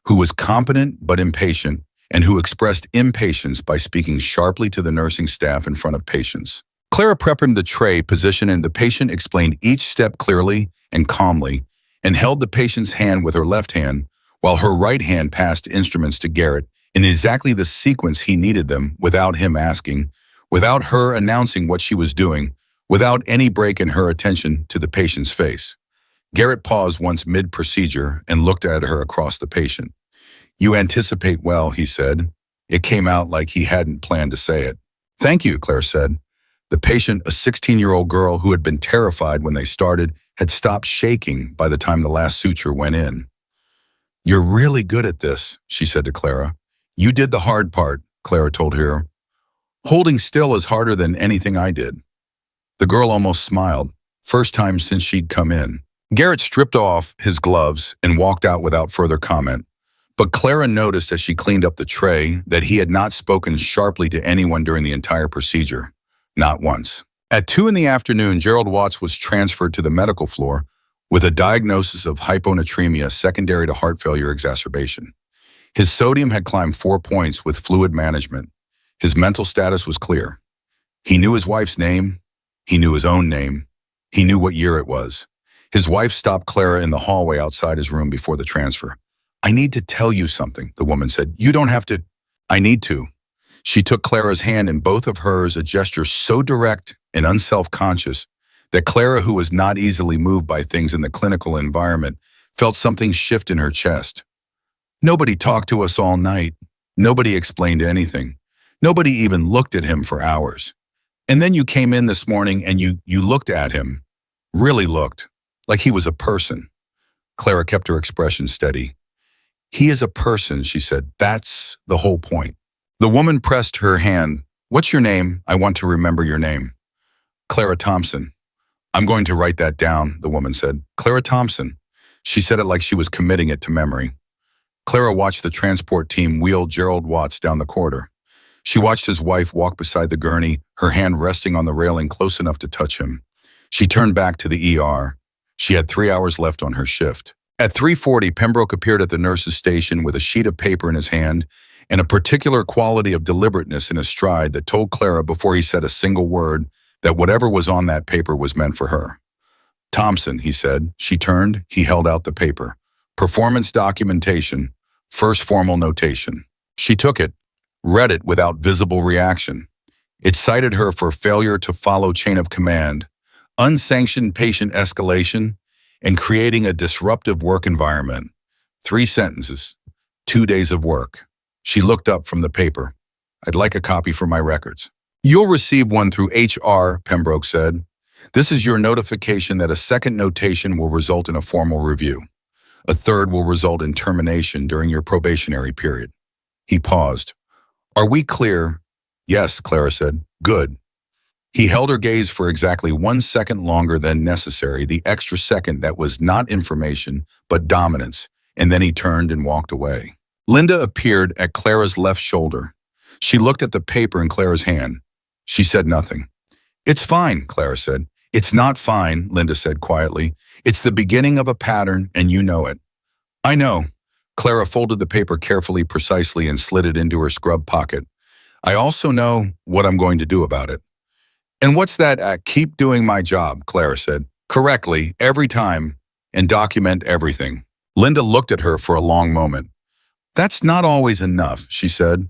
who was competent but impatient, and who expressed impatience by speaking sharply to the nursing staff in front of patients. Clara prepped the tray position, and the patient explained each step clearly and calmly, and held the patient's hand with her left hand, while her right hand passed instruments to Garrett in exactly the sequence he needed them, without him asking, without her announcing what she was doing, without any break in her attention to the patient's face. Garrett paused once mid-procedure and looked at her across the patient. "You anticipate well," he said. It came out like he hadn't planned to say it. "Thank you," Claire said. The patient, a 16-year-old girl who had been terrified when they started, had stopped shaking by the time the last suture went in. "You're really good at this," she said to Clara. "You did the hard part," Clara told her. "Holding still is harder than anything I did." The girl almost smiled, first time since she'd come in. Garrett stripped off his gloves and walked out without further comment. But Clara noticed as she cleaned up the tray that he had not spoken sharply to anyone during the entire procedure. Not once. At 2 in the afternoon, Gerald Watts was transferred to the medical floor with a diagnosis of hyponatremia secondary to heart failure exacerbation. His sodium had climbed 4 points with fluid management. His mental status was clear. He knew his wife's name. He knew his own name. He knew what year it was. His wife stopped Clara in the hallway outside his room before the transfer. "I need to tell you something," the woman said. "You don't have to." "I need to." She took Clara's hand in both of hers, a gesture so direct and unself-conscious that Clara, who was not easily moved by things in the clinical environment, felt something shift in her chest. Nobody talked to us all night. Nobody explained anything. Nobody even looked at him for hours. And then you came in this morning and you looked at him, really looked, like he was a person. Clara kept her expression steady. "He is a person," she said. "That's the whole point." The woman pressed her hand. "What's your name? I want to remember your name." "Clara Thompson." "I'm going to write that down," the woman said. "Clara Thompson." She said it like she was committing it to memory. Clara watched the transport team wheel Gerald Watts down the corridor. She watched his wife walk beside the gurney, her hand resting on the railing close enough to touch him. She turned back to the ER. She had 3 hours left on her shift. At 3:40, Pembroke appeared at the nurse's station with a sheet of paper in his hand and a particular quality of deliberateness in his stride that told Clara before he said a single word that whatever was on that paper was meant for her. "Thompson," he said. She turned. He held out the paper. "Performance documentation, first formal notation." She took it, read it without visible reaction. It cited her for failure to follow chain of command, unsanctioned patient escalation, and creating a disruptive work environment. 3 sentences, 2 days of work. She looked up from the paper. "I'd like a copy for my records." "You'll receive one through HR," Pembroke said. "This is your notification that a second notation will result in a formal review. A third will result in termination during your probationary period." He paused. "Are we clear?" "Yes," Clara said. "Good." He held her gaze for exactly 1 second longer than necessary, the extra second that was not information, but dominance, and then he turned and walked away. Linda appeared at Clara's left shoulder. She looked at the paper in Clara's hand. She said nothing. "It's fine," Clara said. "It's not fine," Linda said quietly. "It's the beginning of a pattern, and you know it." "I know." Clara folded the paper carefully, precisely, and slid it into her scrub pocket. "I also know what I'm going to do about it." "And what's that? Keep doing my job," Clara said. "Correctly, every time, and document everything." Linda looked at her for a long moment. "That's not always enough," she said.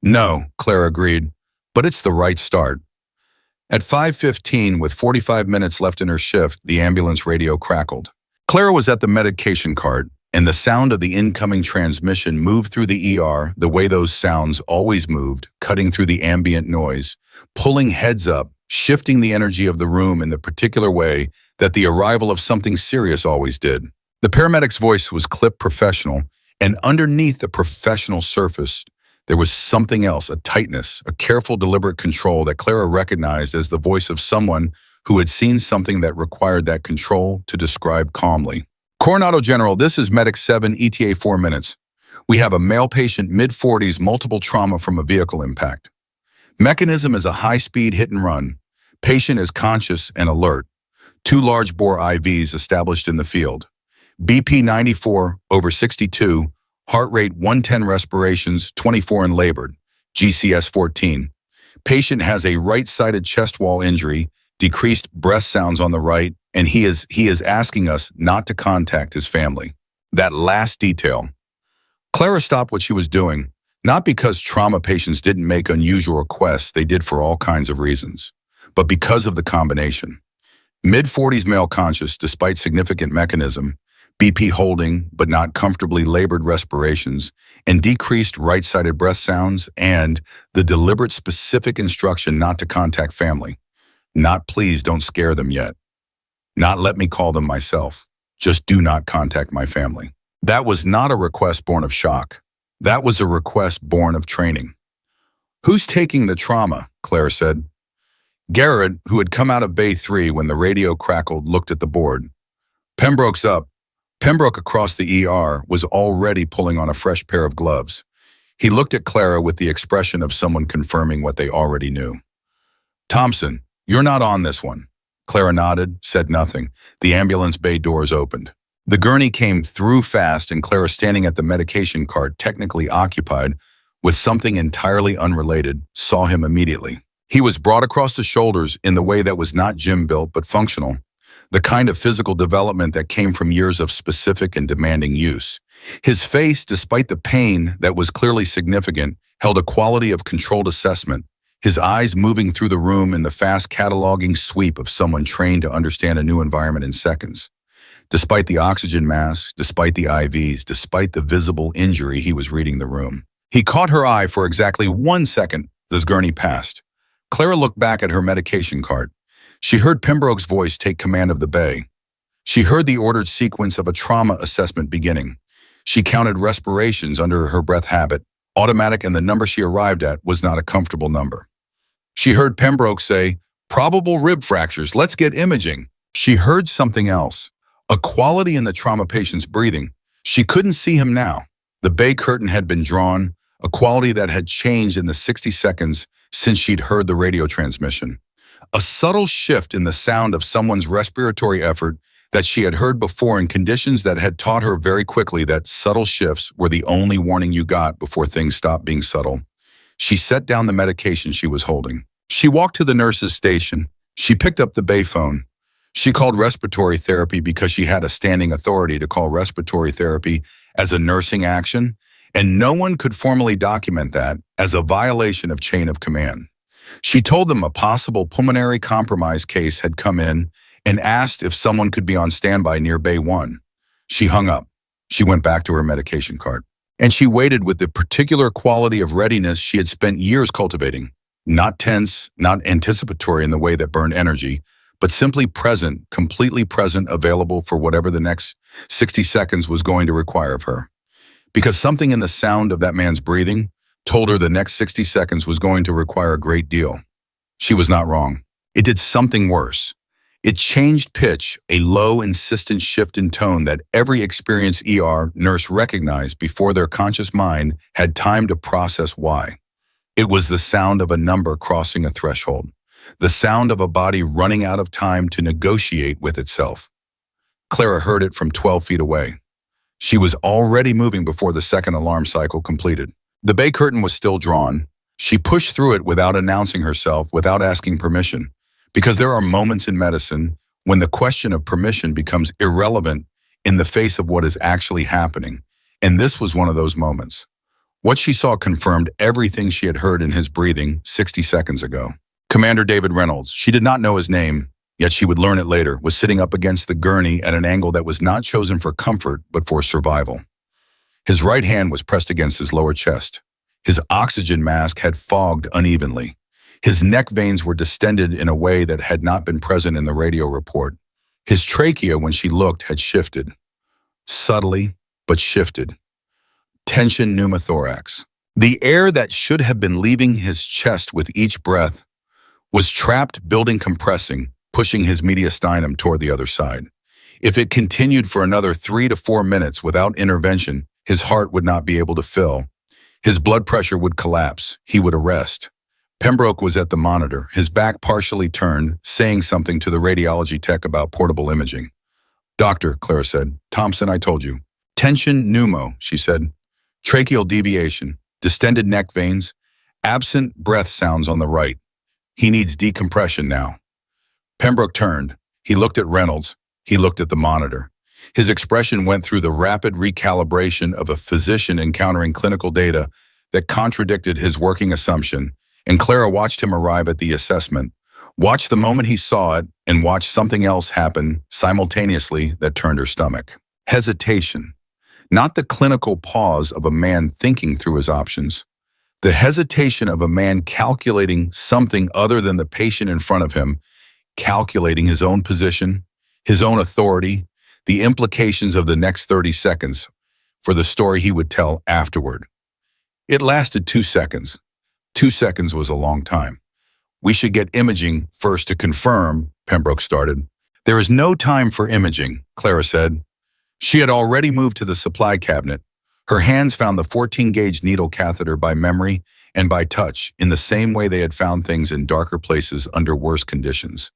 "No," Clara agreed, "but it's the right start." At 5:15, with 45 minutes left in her shift, the ambulance radio crackled. Clara was at the medication cart, and the sound of the incoming transmission moved through the ER the way those sounds always moved, cutting through the ambient noise, pulling heads up, shifting the energy of the room in the particular way that the arrival of something serious always did. The paramedic's voice was clipped professional, and underneath the professional surface, there was something else, a tightness, a careful, deliberate control that Clara recognized as the voice of someone who had seen something that required that control to describe calmly. "Coronado General, this is Medic 7, ETA 4 minutes. We have a male patient, mid-40s, multiple trauma from a vehicle impact. Mechanism is a high-speed hit and run. Patient is conscious and alert. 2 large bore IVs established in the field. BP 94 over 62, heart rate 110 respirations, 24 and labored, GCS 14. Patient has a right-sided chest wall injury, decreased breath sounds on the right, and he is asking us not to contact his family." That last detail. Clara stopped what she was doing, not because trauma patients didn't make unusual requests, they did for all kinds of reasons, but because of the combination. Mid-40s male conscious despite significant mechanism, BP holding but not comfortably labored respirations, and decreased right-sided breath sounds, and the deliberate specific instruction not to contact family. Not "please don't scare them yet." Not "let me call them myself." Just "do not contact my family." That was not a request born of shock. That was a request born of training. "Who's taking the trauma?" Clara said. Garrett, who had come out of Bay 3 when the radio crackled, looked at the board. "Pembroke's up." Pembroke across the ER was already pulling on a fresh pair of gloves. He looked at Clara with the expression of someone confirming what they already knew. "Thompson, you're not on this one." Clara nodded, said nothing. The ambulance bay doors opened. The gurney came through fast, and Clara, standing at the medication cart, technically occupied with something entirely unrelated, saw him immediately. He was broad across the shoulders in the way that was not gym-built but functional. the kind of physical development that came from years of specific and demanding use. His face, despite the pain that was clearly significant, held a quality of controlled assessment, his eyes moving through the room in the fast cataloging sweep of someone trained to understand a new environment in seconds. Despite the oxygen mask, despite the IVs, despite the visible injury, he was reading the room. He caught her eye for exactly 1 second as gurney passed. Clara looked back at her medication cart. She heard Pembroke's voice take command of the bay. She heard the ordered sequence of a trauma assessment beginning. She counted respirations under her breath habit, automatic, and the number she arrived at was not a comfortable number. She heard Pembroke say, "Probable rib fractures, let's get imaging." She heard something else, a quality in the trauma patient's breathing. She couldn't see him now. The bay curtain had been drawn, a quality that had changed in the 60 seconds since she'd heard the radio transmission. A subtle shift in the sound of someone's respiratory effort that she had heard before in conditions that had taught her very quickly that subtle shifts were the only warning you got before things stopped being subtle. She set down the medication she was holding. She walked to the nurse's station. She picked up the bay phone. She called respiratory therapy because she had a standing authority to call respiratory therapy as a nursing action, and no one could formally document that as a violation of chain of command. She told them a possible pulmonary compromise case had come in and asked if someone could be on standby near Bay 1. She hung up. She went back to her medication cart. And she waited with the particular quality of readiness she had spent years cultivating. Not tense, not anticipatory in the way that burned energy, but simply present, completely present, available for whatever the next 60 seconds was going to require of her. Because something in the sound of that man's breathing told her the next 60 seconds was going to require a great deal. She was not wrong. It did something worse. It changed pitch, a low, insistent shift in tone that every experienced ER nurse recognized before their conscious mind had time to process why. It was the sound of a number crossing a threshold, the sound of a body running out of time to negotiate with itself. Clara heard it from 12 feet away. She was already moving before the second alarm cycle completed. The bay curtain was still drawn. She pushed through it without announcing herself, without asking permission. Because there are moments in medicine when the question of permission becomes irrelevant in the face of what is actually happening. And this was one of those moments. What she saw confirmed everything she had heard in his breathing 60 seconds ago. Commander David Reynolds, she did not know his name, yet she would learn it later, was sitting up against the gurney at an angle that was not chosen for comfort, but for survival. His right hand was pressed against his lower chest. His oxygen mask had fogged unevenly. His neck veins were distended in a way that had not been present in the radio report. His trachea, when she looked, had shifted. Subtly, but shifted. Tension pneumothorax. The air that should have been leaving his chest with each breath was trapped, building, compressing, pushing his mediastinum toward the other side. If it continued for another 3 to 4 minutes without intervention, his heart would not be able to fill. His blood pressure would collapse. He would arrest. Pembroke was at the monitor, his back partially turned, saying something to the radiology tech about portable imaging. "Doctor," Clara said. "Thompson, I told you." "Tension pneumo," she said. "Tracheal deviation, distended neck veins, absent breath sounds on the right. He needs decompression now." Pembroke turned. He looked at Reynolds. He looked at the monitor. His expression went through the rapid recalibration of a physician encountering clinical data that contradicted his working assumption, and Clara watched him arrive at the assessment, watched the moment he saw it, and watched something else happen simultaneously that turned her stomach. Hesitation. Not the clinical pause of a man thinking through his options. The hesitation of a man calculating something other than the patient in front of him, calculating his own position, his own authority, the implications of the next 30 seconds for the story he would tell afterward. It lasted 2 seconds. 2 seconds was a long time. "We should get imaging first to confirm," Pembroke started. "There is no time for imaging," Clara said. She had already moved to the supply cabinet. Her hands found the 14-gauge needle catheter by memory and by touch, in the same way they had found things in darker places under worse conditions.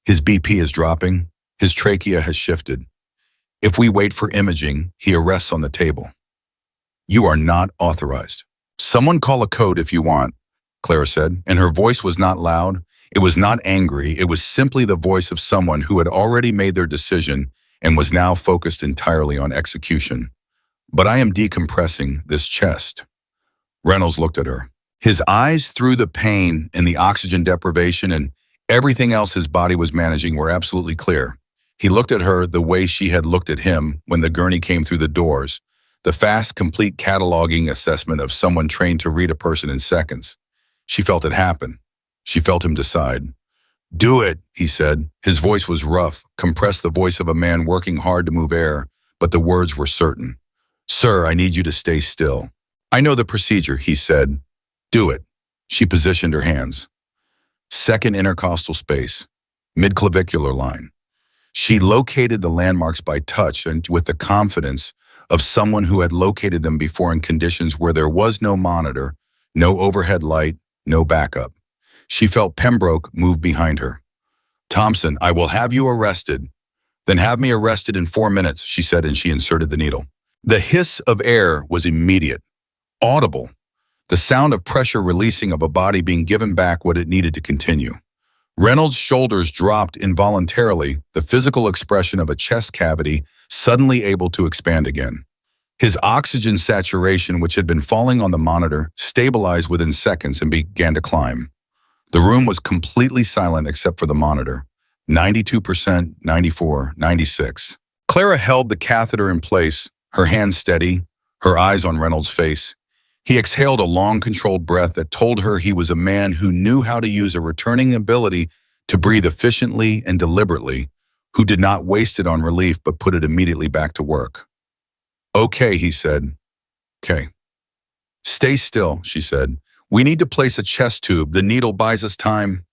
His BP is dropping. His trachea has shifted. If we wait for imaging, he arrests on the table. "You are not authorized." "Someone call a code if you want," Clara said, and her voice was not loud. It was not angry, it was simply the voice of someone who had already made their decision and was now focused entirely on execution. But I am decompressing this chest. Reynolds looked at her. His eyes, through the pain and the oxygen deprivation and everything else his body was managing, were absolutely clear. He looked at her the way she had looked at him when the gurney came through the doors, the fast, complete cataloging assessment of someone trained to read a person in seconds. She felt it happen. She felt him decide. "Do it," he said. His voice was rough, compressed, the voice of a man working hard to move air, but the words were certain. "Sir, I need you to stay still." "I know the procedure," he said. "Do it." She positioned her hands. Second intercostal space, midclavicular line. She located the landmarks by touch and with the confidence of someone who had located them before in conditions where there was no monitor, no overhead light, no backup. She felt Pembroke move behind her. "Thompson, I will have you arrested." "Then have me arrested in 4 minutes," she said, and she inserted the needle. The hiss of air was immediate, audible, the sound of pressure releasing of a body being given back what it needed to continue. Reynolds' shoulders dropped involuntarily, the physical expression of a chest cavity suddenly able to expand again. His oxygen saturation, which had been falling on the monitor, stabilized within seconds and began to climb. The room was completely silent except for the monitor. 92%, 94, 96. Clara held the catheter in place, her hands steady, her eyes on Reynolds' face. He exhaled a long, controlled breath that told her he was a man who knew how to use a returning ability to breathe efficiently and deliberately, who did not waste it on relief but put it immediately back to work. "Okay," he said. "Okay." "Stay still," she said. "We need to place a chest tube. The needle buys us time."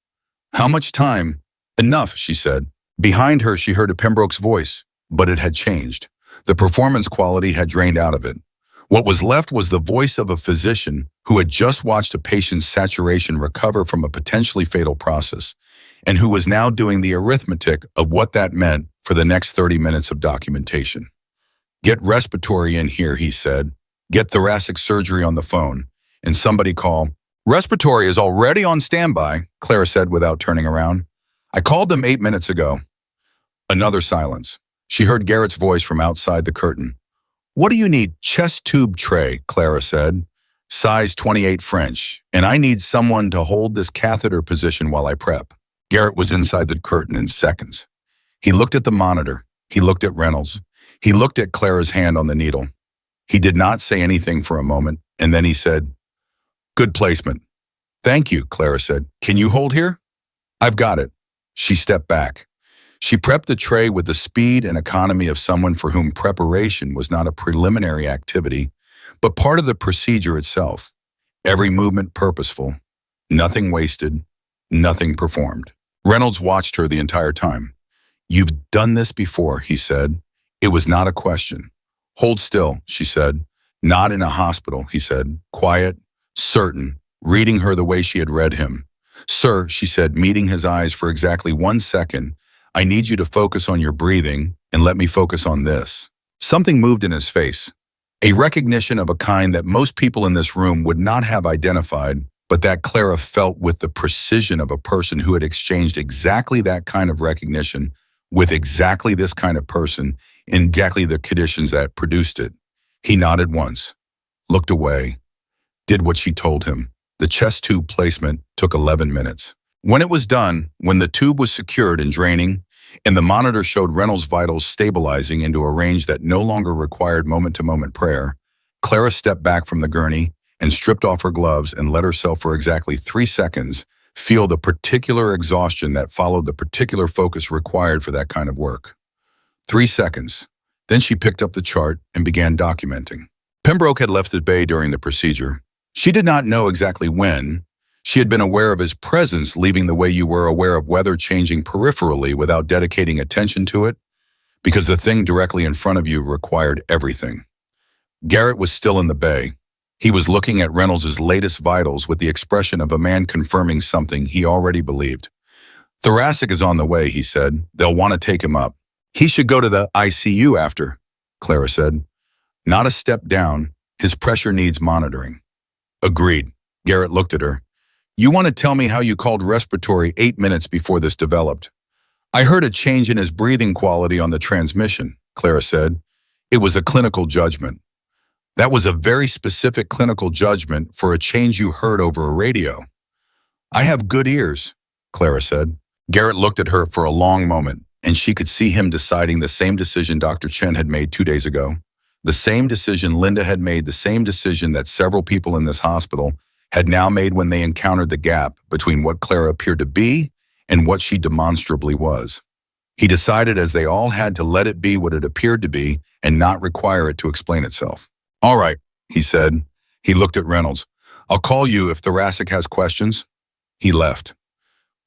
"How much time?" "Enough," she said. Behind her, she heard a Pembroke's voice, but it had changed. The performance quality had drained out of it. What was left was the voice of a physician who had just watched a patient's saturation recover from a potentially fatal process, and who was now doing the arithmetic of what that meant for the next 30 minutes of documentation. "Get respiratory in here," he said. "Get thoracic surgery on the phone." And somebody call. "Respiratory is already on standby," Clara said without turning around. "I called them 8 minutes ago." Another silence. She heard Garrett's voice from outside the curtain. "What do you need?" "Chest tube tray," Clara said. "Size 28 French, and I need someone to hold this catheter position while I prep." Garrett was inside the curtain in seconds. He looked at the monitor. He looked at Reynolds. He looked at Clara's hand on the needle. He did not say anything for a moment, and then he said, "Good placement." "Thank you," Clara said. "Can you hold here?" "I've got it." She stepped back. She prepped the tray with the speed and economy of someone for whom preparation was not a preliminary activity, but part of the procedure itself. Every movement purposeful, nothing wasted, nothing performed. Reynolds watched her the entire time. "You've done this before," he said. It was not a question. "Hold still," she said. "Not in a hospital," he said. Quiet, certain, reading her the way she had read him. "Sir," she said, meeting his eyes for exactly 1 second, "I need you to focus on your breathing and let me focus on this." Something moved in his face, a recognition of a kind that most people in this room would not have identified, but that Clara felt with the precision of a person who had exchanged exactly that kind of recognition with exactly this kind of person in exactly the conditions that produced it. He nodded once, looked away, did what she told him. The chest tube placement took 11 minutes. When it was done, when the tube was secured and draining, and the monitor showed Reynolds' vitals stabilizing into a range that no longer required moment-to-moment prayer, Clara stepped back from the gurney and stripped off her gloves and let herself for exactly 3 seconds feel the particular exhaustion that followed the particular focus required for that kind of work. 3 seconds. Then she picked up the chart and began documenting. Pembroke had left the bay during the procedure. She did not know exactly when. She had been aware of his presence, leaving the way you were aware of weather changing peripherally without dedicating attention to it, because the thing directly in front of you required everything. Garrett was still in the bay. He was looking at Reynolds' latest vitals with the expression of a man confirming something he already believed. "Thoracic is on the way," he said. "They'll want to take him up." "He should go to the ICU after," Clara said. "Not a step down. His pressure needs monitoring." "Agreed." Garrett looked at her. You want to tell me how you called respiratory 8 minutes before this developed? I heard a change in his breathing quality on the transmission, Clara said. It was a clinical judgment. That was a very specific clinical judgment for a change you heard over a radio. I have good ears, Clara said. Garrett looked at her for a long moment, and she could see him deciding the same decision Dr. Chen had made 2 days ago. The same decision Linda had made, the same decision that several people in this hospital had now made when they encountered the gap between what Clara appeared to be and what she demonstrably was. He decided as they all had to let it be what it appeared to be and not require it to explain itself. All right, he said. He looked at Reynolds. I'll call you if Thoracic has questions. He left.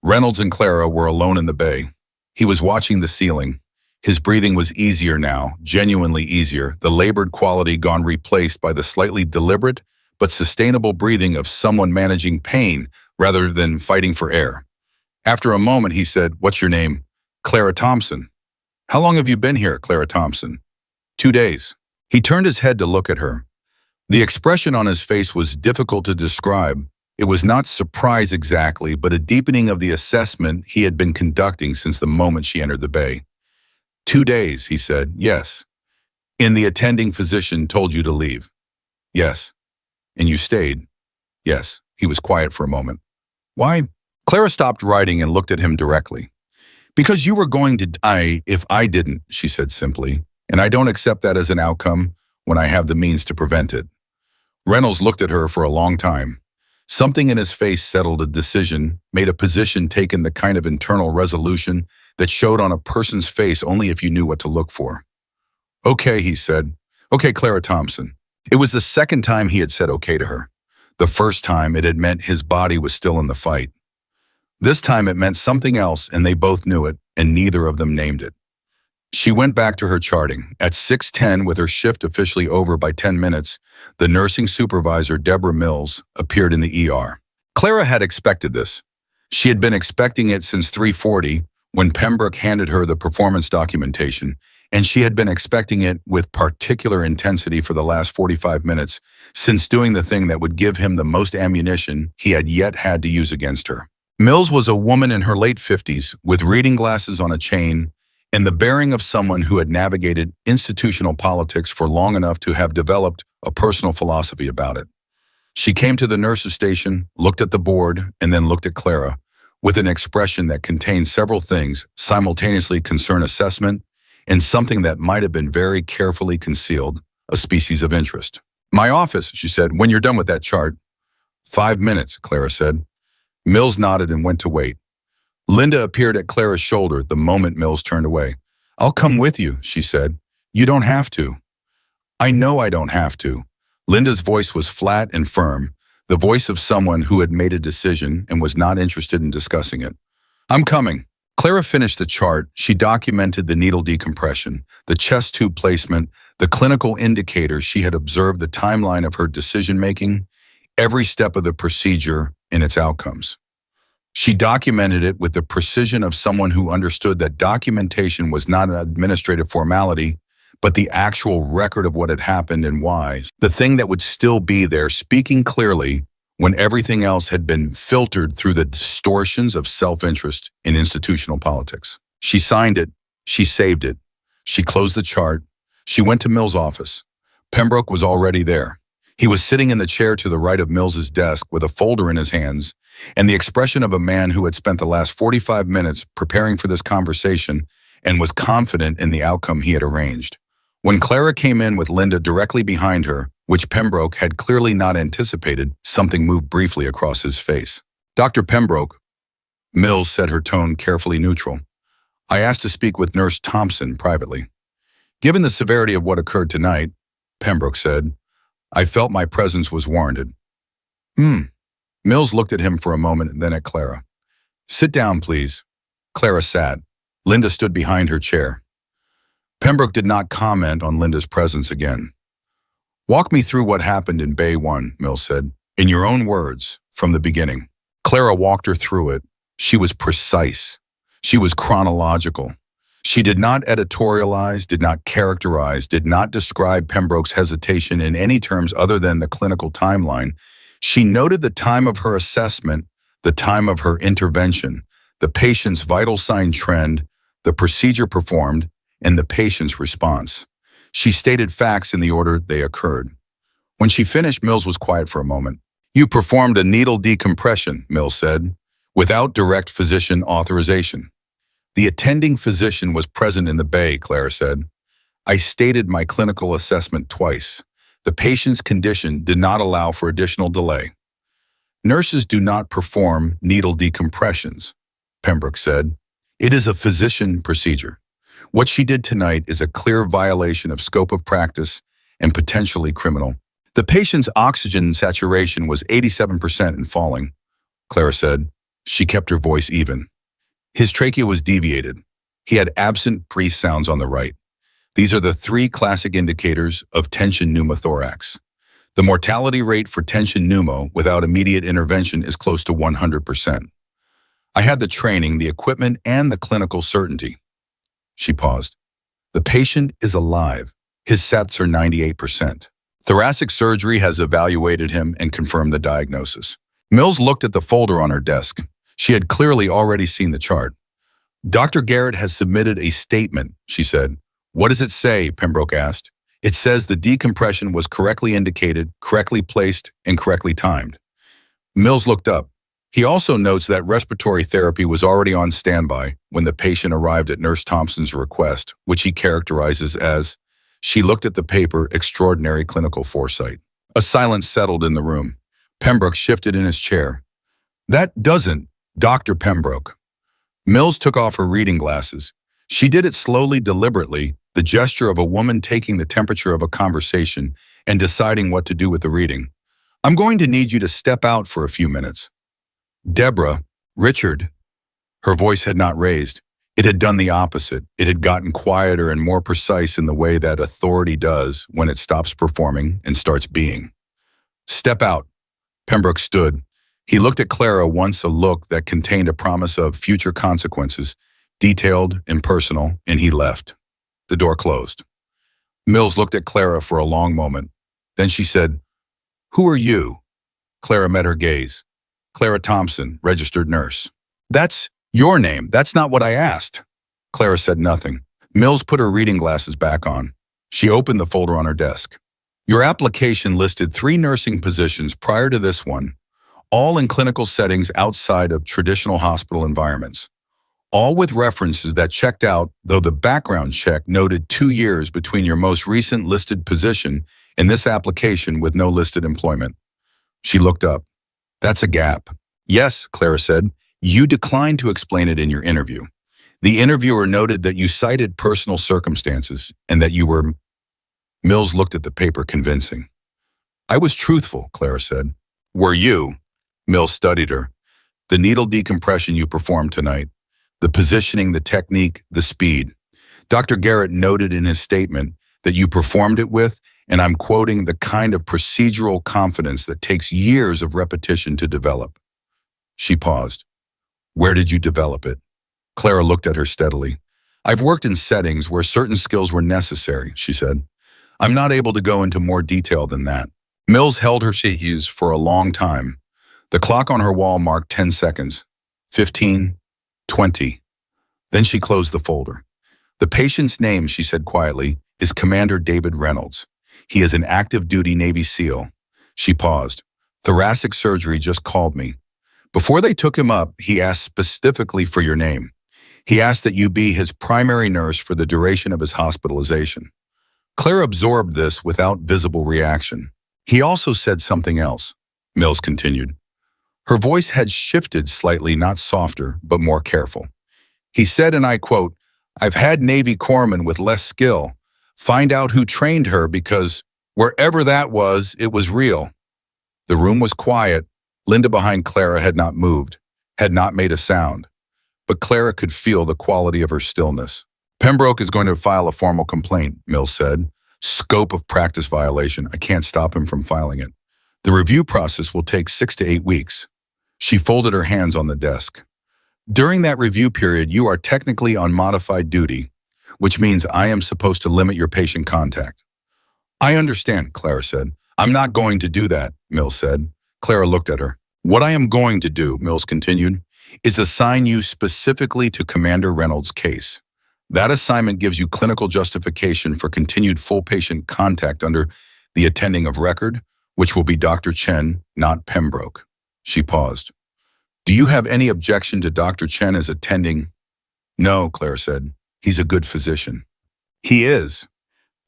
Reynolds and Clara were alone in the bay. He was watching the ceiling. His breathing was easier now, genuinely easier, the labored quality gone replaced by the slightly deliberate but sustainable breathing of someone managing pain rather than fighting for air. After a moment, he said, "What's your name?" "Clara Thompson." "How long have you been here, Clara Thompson?" 2 days. He turned his head to look at her. The expression on his face was difficult to describe. It was not surprise exactly, but a deepening of the assessment he had been conducting since the moment she entered the bay. 2 days, he said. "Yes." "And the attending physician told you to leave?" "Yes." "And you stayed?" "Yes." He was quiet for a moment. "Why?" Clara stopped writing and looked at him directly. "Because you were going to die if I didn't," she said simply, "and I don't accept that as an outcome when I have the means to prevent it." Reynolds looked at her for a long time. Something in his face settled a decision, made a position taken, the kind of internal resolution that showed on a person's face only if you knew what to look for. "Okay," he said. "Okay, Clara Thompson." It was the second time he had said okay to her. The first time it had meant his body was still in the fight. This time it meant something else, and they both knew it, and neither of them named it. She went back to her charting. At 6:10, with her shift officially over by 10 minutes, the nursing supervisor, Deborah Mills, appeared in the ER. Clara had expected this. She had been expecting it since 3:40, when Pembroke handed her the performance documentation, and she had been expecting it with particular intensity for the last 45 minutes, since doing the thing that would give him the most ammunition he had yet had to use against her. Mills was a woman in her late 50s, with reading glasses on a chain, and the bearing of someone who had navigated institutional politics for long enough to have developed a personal philosophy about it. She came to the nurse's station, looked at the board, and then looked at Clara, with an expression that contained several things, simultaneously concern assessment, and something that might have been very carefully concealed, a species of interest. "My office," she said, "when you're done with that chart." 5 minutes, Clara said. Mills nodded and went to wait. Linda appeared at Clara's shoulder the moment Mills turned away. "I'll come with you," she said. "You don't have to." "I know I don't have to." Linda's voice was flat and firm, the voice of someone who had made a decision and was not interested in discussing it. "I'm coming." Clara finished the chart. She documented the needle decompression, the chest tube placement, the clinical indicators she had observed, the timeline of her decision-making, every step of the procedure and its outcomes. She documented it with the precision of someone who understood that documentation was not an administrative formality, but the actual record of what had happened and why, the thing that would still be there, speaking clearly when everything else had been filtered through the distortions of self-interest in institutional politics. She signed it. She saved it. She closed the chart. She went to Mills' office. Pembroke was already there. He was sitting in the chair to the right of Mills's desk with a folder in his hands, and the expression of a man who had spent the last 45 minutes preparing for this conversation and was confident in the outcome he had arranged. When Clara came in with Linda directly behind her, which Pembroke had clearly not anticipated, something moved briefly across his face. "Dr. Pembroke," Mills said, her tone carefully neutral. "I asked to speak with Nurse Thompson privately." "Given the severity of what occurred tonight," Pembroke said, "I felt my presence was warranted." Mills looked at him for a moment, then at Clara. "Sit down, please." Clara sat. Linda stood behind her chair. Pembroke did not comment on Linda's presence again. "Walk me through what happened in Bay 1, Mills said. "In your own words, from the beginning." Clara walked her through it. She was precise. She was chronological. She did not editorialize, did not characterize, did not describe Pembroke's hesitation in any terms other than the clinical timeline. She noted the time of her assessment, the time of her intervention, the patient's vital sign trend, the procedure performed, and the patient's response. She stated facts in the order they occurred. When she finished, Mills was quiet for a moment. "You performed a needle decompression," Mills said, "without direct physician authorization." "The attending physician was present in the bay," Clara said. "I stated my clinical assessment twice. The patient's condition did not allow for additional delay." "Nurses do not perform needle decompressions," Pembroke said. "It is a physician procedure. What she did tonight is a clear violation of scope of practice and potentially criminal." "The patient's oxygen saturation was 87% and falling," Clara said. She kept her voice even. "His trachea was deviated. He had absent breath sounds on the right. These are the three classic indicators of tension pneumothorax. The mortality rate for tension pneumo without immediate intervention is close to 100%. I had the training, the equipment, and the clinical certainty." She paused. "The patient is alive. His SATs are 98%. Thoracic surgery has evaluated him and confirmed the diagnosis." Mills looked at the folder on her desk. She had clearly already seen the chart. "Dr. Garrett has submitted a statement," she said. "What does it say?" Pembroke asked. "It says the decompression was correctly indicated, correctly placed, and correctly timed." Mills looked up. He also notes that respiratory therapy was already on standby when the patient arrived at Nurse Thompson's request, which he characterizes as, she looked at the paper, extraordinary clinical foresight. A silence settled in the room. Pembroke shifted in his chair. "That doesn't, Dr. Pembroke." Mills took off her reading glasses. She did it slowly, deliberately, the gesture of a woman taking the temperature of a conversation and deciding what to do with the reading. "I'm going to need you to step out for a few minutes." "Deborah, Richard." Her voice had not raised. It had done the opposite. It had gotten quieter and more precise in the way that authority does when it stops performing and starts being. "Step out." Pembroke stood. He looked at Clara once, a look that contained a promise of future consequences, detailed, impersonal, and he left. The door closed. Mills looked at Clara for a long moment. Then she said, "Who are you?" Clara met her gaze. "Clara Thompson, registered nurse." "That's your name. That's not what I asked." Clara said nothing. Mills put her reading glasses back on. She opened the folder on her desk. "Your application listed 3 nursing positions prior to this one, all in clinical settings outside of traditional hospital environments. All with references that checked out, though the background check noted 2 years between your most recent listed position and this application with no listed employment." She looked up. "That's a gap." "Yes," Clara said. "You declined to explain it in your interview. The interviewer noted that you cited personal circumstances and that you were—" Mills looked at the paper, convincing. "I was truthful," Clara said. "Were you?" Mills studied her. "The needle decompression you performed tonight, the positioning, the technique, the speed. Dr. Garrett noted in his statement that you performed it with, and I'm quoting, the kind of procedural confidence that takes years of repetition to develop." She paused. "Where did you develop it?" Clara looked at her steadily. "I've worked in settings where certain skills were necessary," she said. "I'm not able to go into more detail than that." Mills held her sinews for a long time. The clock on her wall marked 10 seconds. 15. 20. Then she closed the folder. "The patient's name," she said quietly, "is Commander David Reynolds. He is an active duty Navy SEAL." She paused. "Thoracic surgery just called me. Before they took him up, he asked specifically for your name. He asked that you be his primary nurse for the duration of his hospitalization." Clara absorbed this without visible reaction. "He also said something else," Mills continued. Her voice had shifted slightly, not softer, but more careful. "He said, and I quote, 'I've had Navy corpsmen with less skill. Find out who trained her because wherever that was, it was real.'" The room was quiet. Linda behind Clara had not moved, had not made a sound. But Clara could feel the quality of her stillness. "Pembroke is going to file a formal complaint," Mills said. "Scope of practice violation. I can't stop him from filing it. The review process will take 6 to 8 weeks. She folded her hands on the desk. "During that review period, you are technically on modified duty, which means I am supposed to limit your patient contact." "I understand," Clara said. "I'm not going to do that," Mills said. Clara looked at her. What I am going to do, Mills continued, is assign you specifically to Commander Reynolds' case. That assignment gives you clinical justification for continued full patient contact under the attending of record, which will be Dr. Chen, not Pembroke. She paused. Do you have any objection to Dr. Chen as attending? No, Claire said. He's a good physician. He is.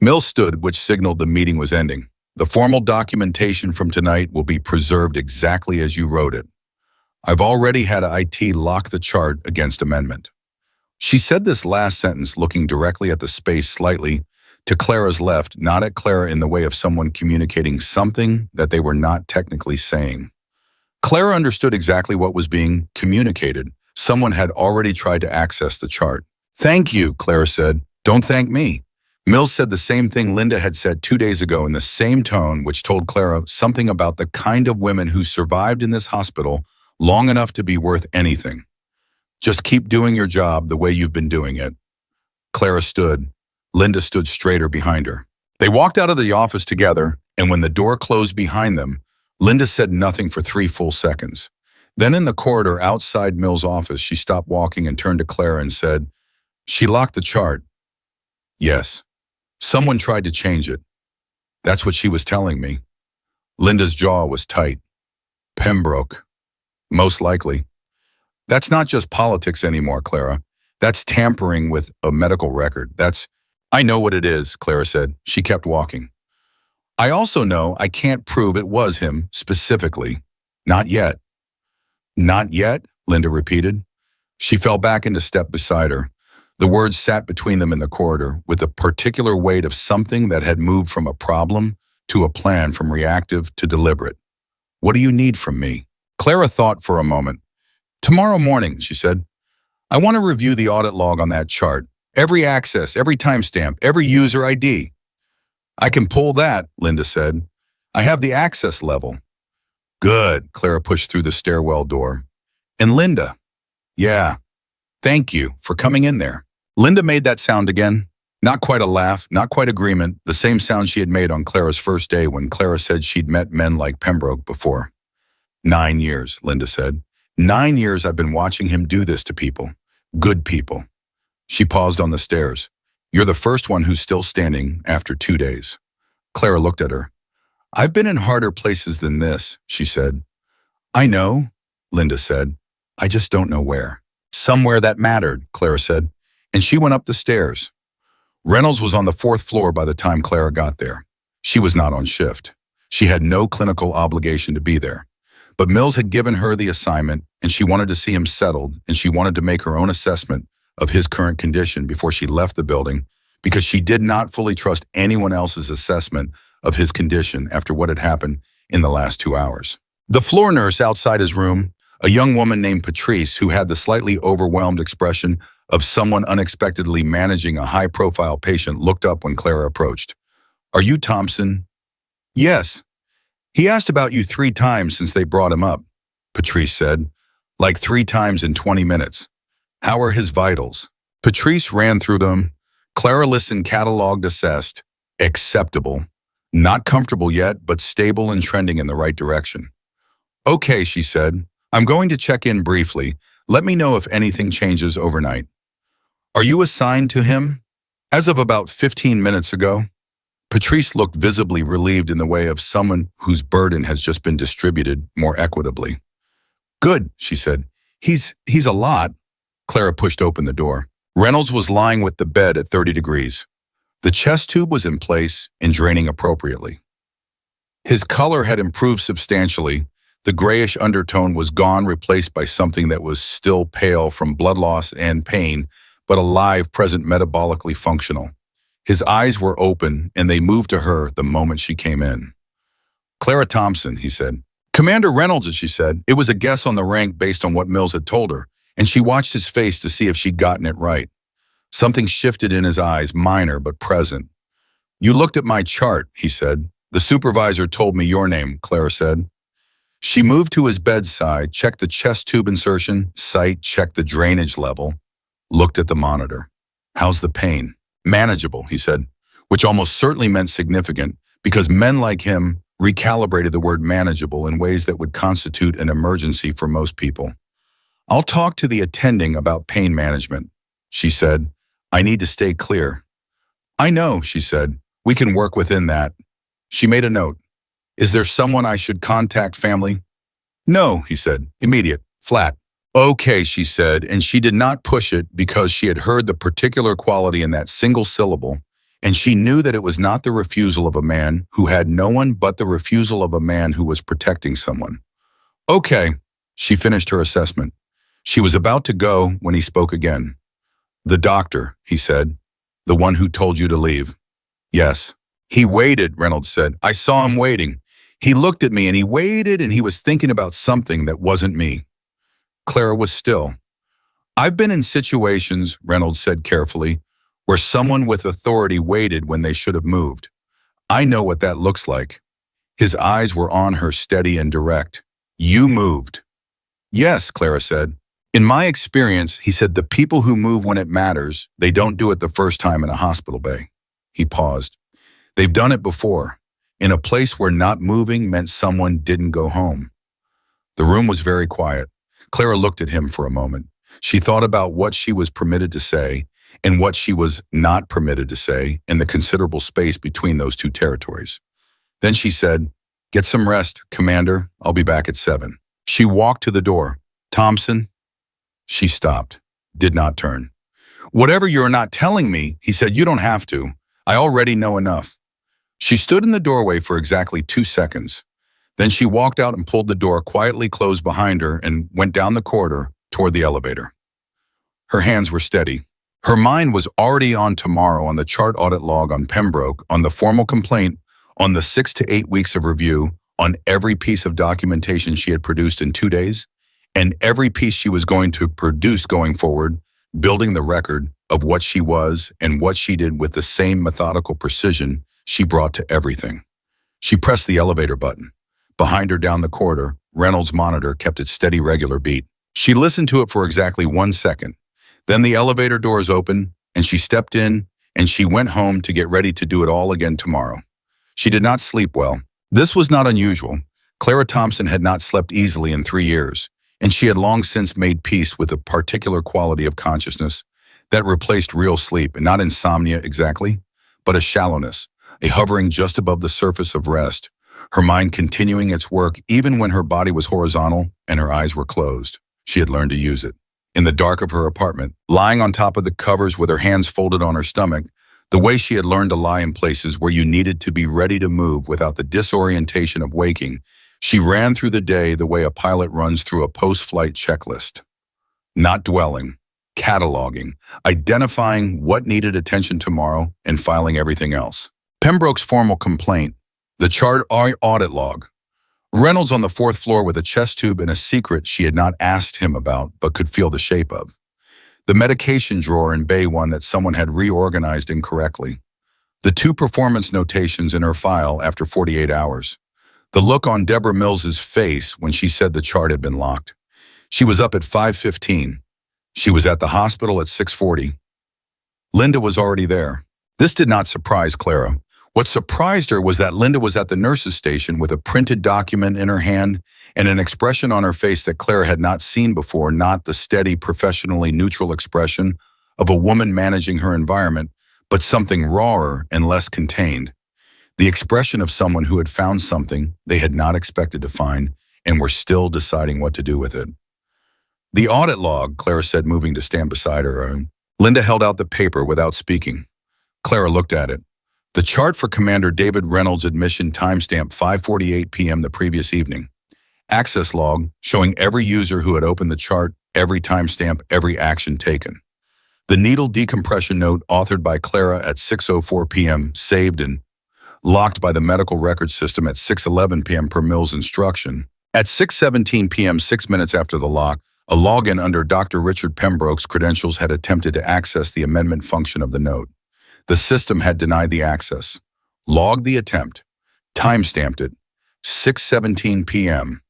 Mills stood, which signaled the meeting was ending. The formal documentation from tonight will be preserved exactly as you wrote it. I've already had IT lock the chart against amendment. She said this last sentence looking directly at the space slightly to Clara's left, not at Clara in the way of someone communicating something that they were not technically saying. Clara understood exactly what was being communicated. Someone had already tried to access the chart. Thank you, Clara said. Don't thank me. Mills said the same thing Linda had said 2 days ago in the same tone, which told Clara something about the kind of women who survived in this hospital long enough to be worth anything. Just keep doing your job the way you've been doing it. Clara stood. Linda stood straighter behind her. They walked out of the office together, and when the door closed behind them, Linda said nothing for 3 full seconds. Then in the corridor outside Mills' office, she stopped walking and turned to Clara and said, "She locked the chart." "Yes. Someone tried to change it. That's what she was telling me." Linda's jaw was tight. "Pembroke. Most likely." "That's not just politics anymore, Clara. That's tampering with a medical record. I know what it is," Clara said. She kept walking. "I also know I can't prove it was him, specifically. Not yet." "Not yet?" Linda repeated. She fell back into step beside her. The words sat between them in the corridor, with the particular weight of something that had moved from a problem to a plan, from reactive to deliberate. "What do you need from me?" Clara thought for a moment. "Tomorrow morning," she said. "I want to review the audit log on that chart. Every access, every timestamp, every user ID." "I can pull that," Linda said. "I have the access level." "Good," Clara pushed through the stairwell door. "And Linda?" "Yeah. Thank you for coming in there." Linda made that sound again. Not quite a laugh, not quite agreement, the same sound she had made on Clara's first day when Clara said she'd met men like Pembroke before. 9 years, Linda said. 9 years I've been watching him do this to people. Good people. She paused on the stairs. "You're the first one who's still standing after 2 days." Clara looked at her. "I've been in harder places than this," she said. "I know," Linda said. "I just don't know where." "Somewhere that mattered," Clara said, and she went up the stairs. Reynolds was on the 4th floor by the time Clara got there. She was not on shift. She had no clinical obligation to be there. But Mills had given her the assignment, and she wanted to see him settled, and she wanted to make her own assessment of his current condition before she left the building, because she did not fully trust anyone else's assessment of his condition after what had happened in the last 2 hours. The floor nurse outside his room, a young woman named Patrice, who had the slightly overwhelmed expression of someone unexpectedly managing a high-profile patient, looked up when Clara approached. "Are you Thompson?" "Yes. He asked about you 3 times since they brought him up," Patrice said. "Like 3 times in 20 minutes. How are his vitals?" Patrice ran through them. Clara listened, cataloged, assessed. Acceptable. Not comfortable yet, but stable and trending in the right direction. "Okay," she said. "I'm going to check in briefly. Let me know if anything changes overnight." "Are you assigned to him?" "As of about 15 minutes ago." Patrice looked visibly relieved in the way of someone whose burden has just been distributed more equitably. "Good," she said. He's a lot." Clara pushed open the door. Reynolds was lying with the bed at 30 degrees. The chest tube was in place and draining appropriately. His color had improved substantially. The grayish undertone was gone, replaced by something that was still pale from blood loss and pain, but alive, present, metabolically functional. His eyes were open, and they moved to her the moment she came in. "Clara Thompson," he said. "Commander Reynolds," she said. It was a guess on the rank based on what Mills had told her, and she watched his face to see if she'd gotten it right. Something shifted in his eyes, minor but present. "You looked at my chart," he said. "The supervisor told me your name," Clara said. She moved to his bedside, checked the chest tube insertion, site, checked the drainage level, looked at the monitor. "How's the pain?" "Manageable," he said, which almost certainly meant significant, because men like him recalibrated the word manageable in ways that would constitute an emergency for most people. I'll talk to the attending about pain management, she said. I need to stay clear. I know, she said. We can work within that. She made a note. Is there someone I should contact, family? No, he said. Immediate. Flat. Okay, she said, and she did not push it because she had heard the particular quality in that single syllable, and she knew that it was not the refusal of a man who had no one but the refusal of a man who was protecting someone. Okay, she finished her assessment. She was about to go when he spoke again. The doctor, he said. The one who told you to leave. Yes. He waited, Reynolds said. I saw him waiting. He looked at me and he waited and he was thinking about something that wasn't me. Clara was still. I've been in situations, Reynolds said carefully, where someone with authority waited when they should have moved. I know what that looks like. His eyes were on her, steady and direct. You moved. Yes, Clara said. In my experience, he said, the people who move when it matters, they don't do it the first time in a hospital bay. He paused. They've done it before, in a place where not moving meant someone didn't go home. The room was very quiet. Clara looked at him for a moment. She thought about what she was permitted to say and what she was not permitted to say in the considerable space between those two territories. Then she said, get some rest, Commander. I'll be back at 7. She walked to the door. Thompson? She stopped, did not turn. Whatever you're not telling me, he said, you don't have to. I already know enough. She stood in the doorway for exactly 2 seconds. Then she walked out and pulled the door quietly closed behind her and went down the corridor toward the elevator. Her hands were steady. Her mind was already on tomorrow, on the chart audit log on Pembroke, on the formal complaint, on the 6 to 8 weeks of review, on every piece of documentation she had produced in 2 days, and every piece she was going to produce going forward, building the record of what she was and what she did with the same methodical precision she brought to everything. She pressed the elevator button. Behind her down the corridor, Reynolds' monitor kept its steady, regular beat. She listened to it for exactly 1 second. Then the elevator doors opened, and she stepped in, and she went home to get ready to do it all again tomorrow. She did not sleep well. This was not unusual. Clara Thompson had not slept easily in 3 years, and she had long since made peace with a particular quality of consciousness that replaced real sleep, and not insomnia exactly, but a shallowness, a hovering just above the surface of rest, her mind continuing its work even when her body was horizontal and her eyes were closed. She had learned to use it. In the dark of her apartment, lying on top of the covers with her hands folded on her stomach, the way she had learned to lie in places where you needed to be ready to move without the disorientation of waking, she ran through the day the way a pilot runs through a post-flight checklist. Not dwelling, cataloging, identifying what needed attention tomorrow, and filing everything else. Pembroke's formal complaint, the chart audit log. Reynolds on the 4th floor with a chest tube and a secret she had not asked him about but could feel the shape of. The medication drawer in Bay 1 that someone had reorganized incorrectly. The 2 performance notations in her file after 48 hours. The look on Deborah Mills's face when she said the chart had been locked. She was up at 5:15. She was at the hospital at 6:40. Linda was already there. This did not surprise Clara. What surprised her was that Linda was at the nurse's station with a printed document in her hand and an expression on her face that Clara had not seen before, not the steady, professionally neutral expression of a woman managing her environment, but something rawer and less contained. The expression of someone who had found something they had not expected to find and were still deciding what to do with it. The audit log, Clara said, moving to stand beside her. Linda held out the paper without speaking. Clara looked at it. The chart for Commander David Reynolds' admission timestamp 5:48 p.m. the previous evening. Access log showing every user who had opened the chart, every timestamp, every action taken. The needle decompression note authored by Clara at 6:04 p.m. saved and locked by the medical record system at 6:11 p.m. per Mill's instruction. At 6:17 p.m., 6 minutes after the lock, a login under Dr. Richard Pembroke's credentials had attempted to access the amendment function of the note. The system had denied the access, logged the attempt, timestamped it, 6:17 p.m.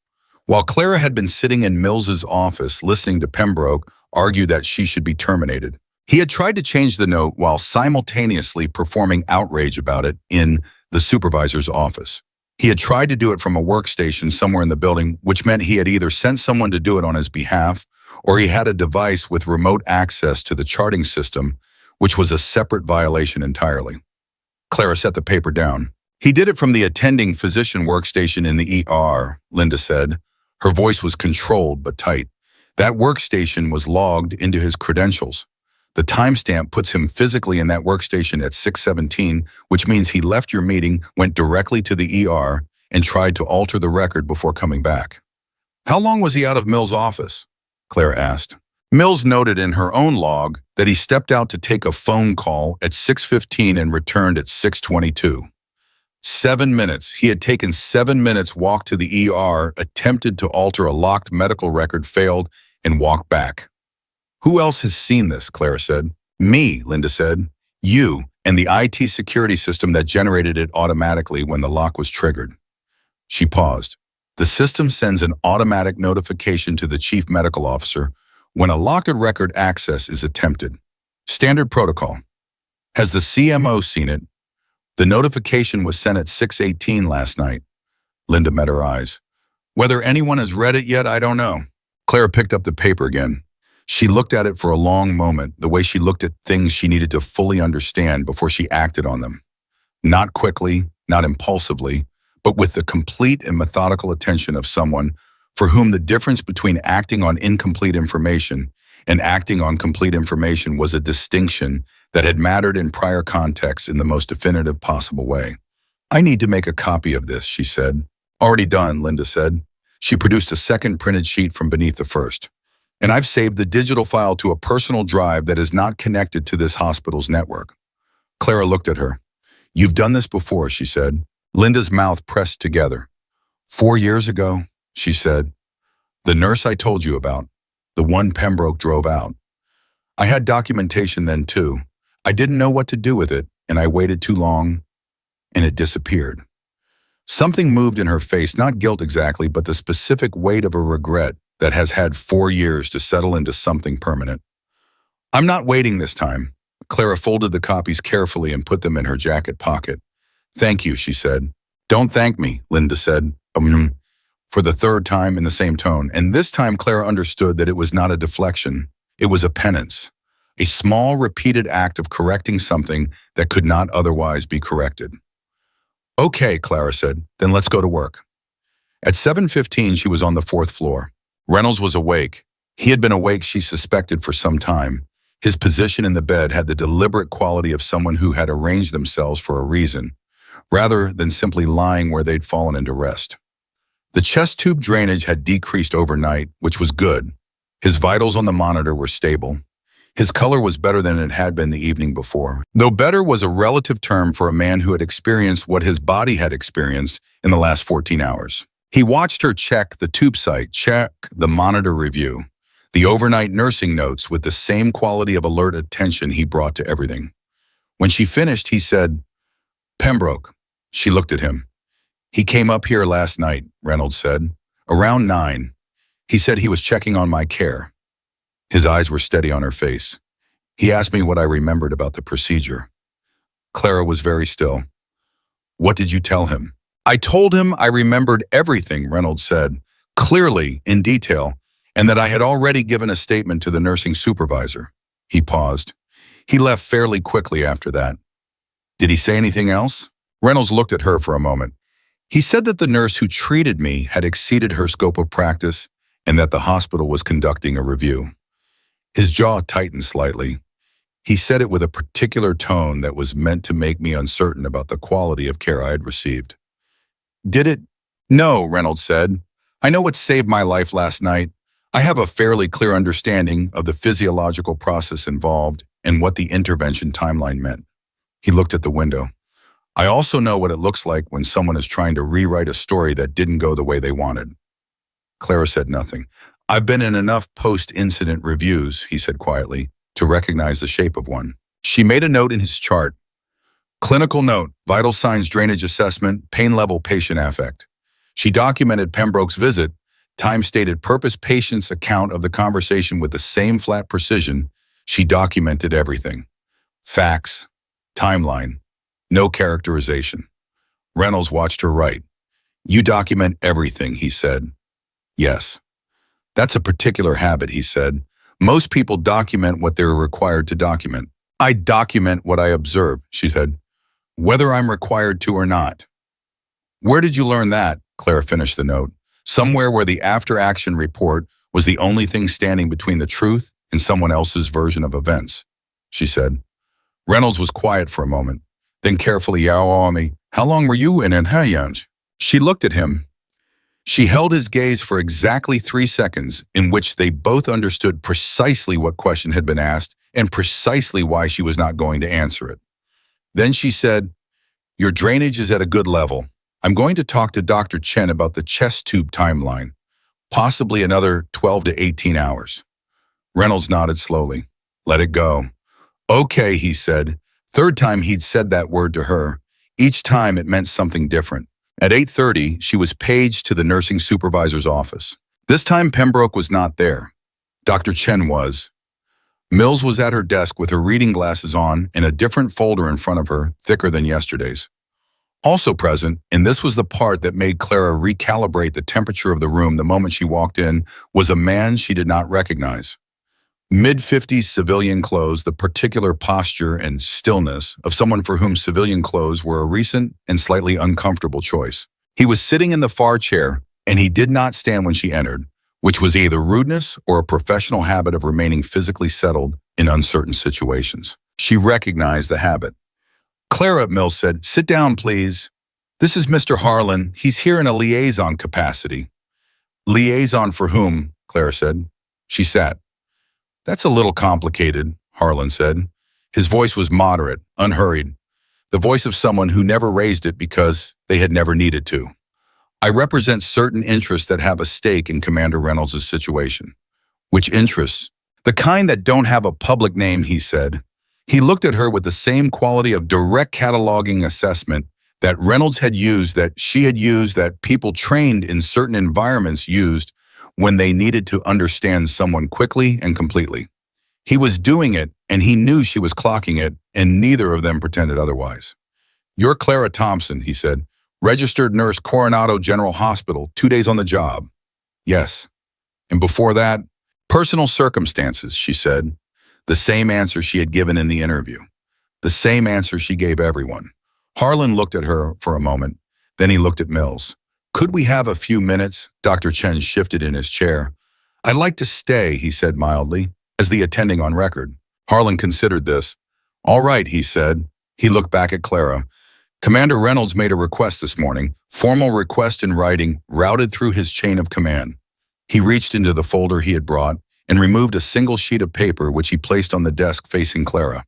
While Clara had been sitting in Mills's office listening to Pembroke argue that she should be terminated. He had tried to change the note while simultaneously performing outrage about it in the supervisor's office. He had tried to do it from a workstation somewhere in the building, which meant he had either sent someone to do it on his behalf, or he had a device with remote access to the charting system, which was a separate violation entirely. Clara set the paper down. He did it from the attending physician workstation in the ER, Linda said. Her voice was controlled but tight. That workstation was logged into his credentials. The timestamp puts him physically in that workstation at 6:17, which means he left your meeting, went directly to the ER, and tried to alter the record before coming back. How long was he out of Mill's office? Clara asked. Mills noted in her own log that he stepped out to take a phone call at 6:15 and returned at 6:22. 7 minutes. He had taken 7 minutes walk to the ER, attempted to alter a locked medical record, failed, and walked back. Who else has seen this? Clara said. Me, Linda said. You, and the IT security system that generated it automatically when the lock was triggered. She paused. The system sends an automatic notification to the chief medical officer when a locked record access is attempted. Standard protocol. Has the CMO seen it? The notification was sent at 6:18 last night. Linda met her eyes. Whether anyone has read it yet, I don't know. Clara picked up the paper again. She looked at it for a long moment, the way she looked at things she needed to fully understand before she acted on them. Not quickly, not impulsively, but with the complete and methodical attention of someone for whom the difference between acting on incomplete information and acting on complete information was a distinction that had mattered in prior contexts in the most definitive possible way. I need to make a copy of this, she said. Already done, Linda said. She produced a second printed sheet from beneath the first. And I've saved the digital file to a personal drive that is not connected to this hospital's network. Clara looked at her. You've done this before, she said. Linda's mouth pressed together. 4 years ago, she said. The nurse I told you about, the one Pembroke drove out. I had documentation then too. I didn't know what to do with it, and I waited too long, and it disappeared. Something moved in her face, not guilt exactly, but the specific weight of a regret that has had 4 years to settle into something permanent. I'm not waiting this time. Clara folded the copies carefully and put them in her jacket pocket. Thank you, she said. Don't thank me, Linda said, for the third time in the same tone, and this time Clara understood that it was not a deflection. It was a penance, a small, repeated act of correcting something that could not otherwise be corrected. Okay, Clara said, then let's go to work. At 7:15, she was on the 4th floor. Reynolds was awake. He had been awake, she suspected, for some time. His position in the bed had the deliberate quality of someone who had arranged themselves for a reason, rather than simply lying where they'd fallen into rest. The chest tube drainage had decreased overnight, which was good. His vitals on the monitor were stable. His color was better than it had been the evening before, though better was a relative term for a man who had experienced what his body had experienced in the last 14 hours. He watched her check the tube site, check the monitor review, the overnight nursing notes with the same quality of alert attention he brought to everything. When she finished, he said, Pembroke. She looked at him. He came up here last night, Reynolds said. Around 9. He said he was checking on my care. His eyes were steady on her face. He asked me what I remembered about the procedure. Clara was very still. What did you tell him? I told him I remembered everything, Reynolds said, clearly, in detail, and that I had already given a statement to the nursing supervisor. He paused. He left fairly quickly after that. Did he say anything else? Reynolds looked at her for a moment. He said that the nurse who treated me had exceeded her scope of practice and that the hospital was conducting a review. His jaw tightened slightly. He said it with a particular tone that was meant to make me uncertain about the quality of care I had received. Did it? No, Reynolds said. I know what saved my life last night. I have a fairly clear understanding of the physiological process involved and what the intervention timeline meant. He looked at the window. I also know what it looks like when someone is trying to rewrite a story that didn't go the way they wanted. Clara said nothing. I've been in enough post-incident reviews, he said quietly, to recognize the shape of one. She made a note in his chart. Clinical note, vital signs drainage assessment, pain level patient affect. She documented Pembroke's visit, time-stated purpose patient's account of the conversation with the same flat precision. She documented everything. Facts, timeline, no characterization. Reynolds watched her write. You document everything, he said. Yes. That's a particular habit, he said. Most people document what they're required to document. I document what I observe, she said, whether I'm required to or not. Where did you learn that? Clara finished the note. Somewhere where the after-action report was the only thing standing between the truth and someone else's version of events, she said. Reynolds was quiet for a moment, then carefully yawned me. How long were you in Hayans? She looked at him. She held his gaze for exactly 3 seconds, in which they both understood precisely what question had been asked and precisely why she was not going to answer it. Then she said, your drainage is at a good level. I'm going to talk to Dr. Chen about the chest tube timeline, possibly another 12 to 18 hours. Reynolds nodded slowly. Let it go. Okay, he said. Third time he'd said that word to her. Each time it meant something different. At 8:30, she was paged to the nursing supervisor's office. This time Pembroke was not there. Dr. Chen was. Mills was at her desk with her reading glasses on and a different folder in front of her, thicker than yesterday's. Also present, and this was the part that made Clara recalibrate the temperature of the room the moment she walked in, was a man she did not recognize. Mid-50s civilian clothes, the particular posture and stillness of someone for whom civilian clothes were a recent and slightly uncomfortable choice. He was sitting in the far chair, and he did not stand when she entered, which was either rudeness or a professional habit of remaining physically settled in uncertain situations. She recognized the habit. Clara, Mills said, sit down, please. This is Mr. Harlan. He's here in a liaison capacity. Liaison for whom? Clara said. She sat. That's a little complicated, Harlan said. His voice was moderate, unhurried, the voice of someone who never raised it because they had never needed to. I represent certain interests that have a stake in Commander Reynolds' situation. Which interests? The kind that don't have a public name, he said. He looked at her with the same quality of direct cataloging assessment that Reynolds had used, that she had used, that people trained in certain environments used when they needed to understand someone quickly and completely. He was doing it, and he knew she was clocking it, and neither of them pretended otherwise. You're Clara Thompson, he said. Registered nurse, Coronado General Hospital, 2 days on the job. Yes. And before that, personal circumstances, she said. The same answer she had given in the interview. The same answer she gave everyone. Harlan looked at her for a moment. Then he looked at Mills. Could we have a few minutes? Dr. Chen shifted in his chair. I'd like to stay, he said mildly, as the attending on record. Harlan considered this. All right, he said. He looked back at Clara. Commander Reynolds made a request this morning, formal request in writing, routed through his chain of command. He reached into the folder he had brought and removed a single sheet of paper which he placed on the desk facing Clara.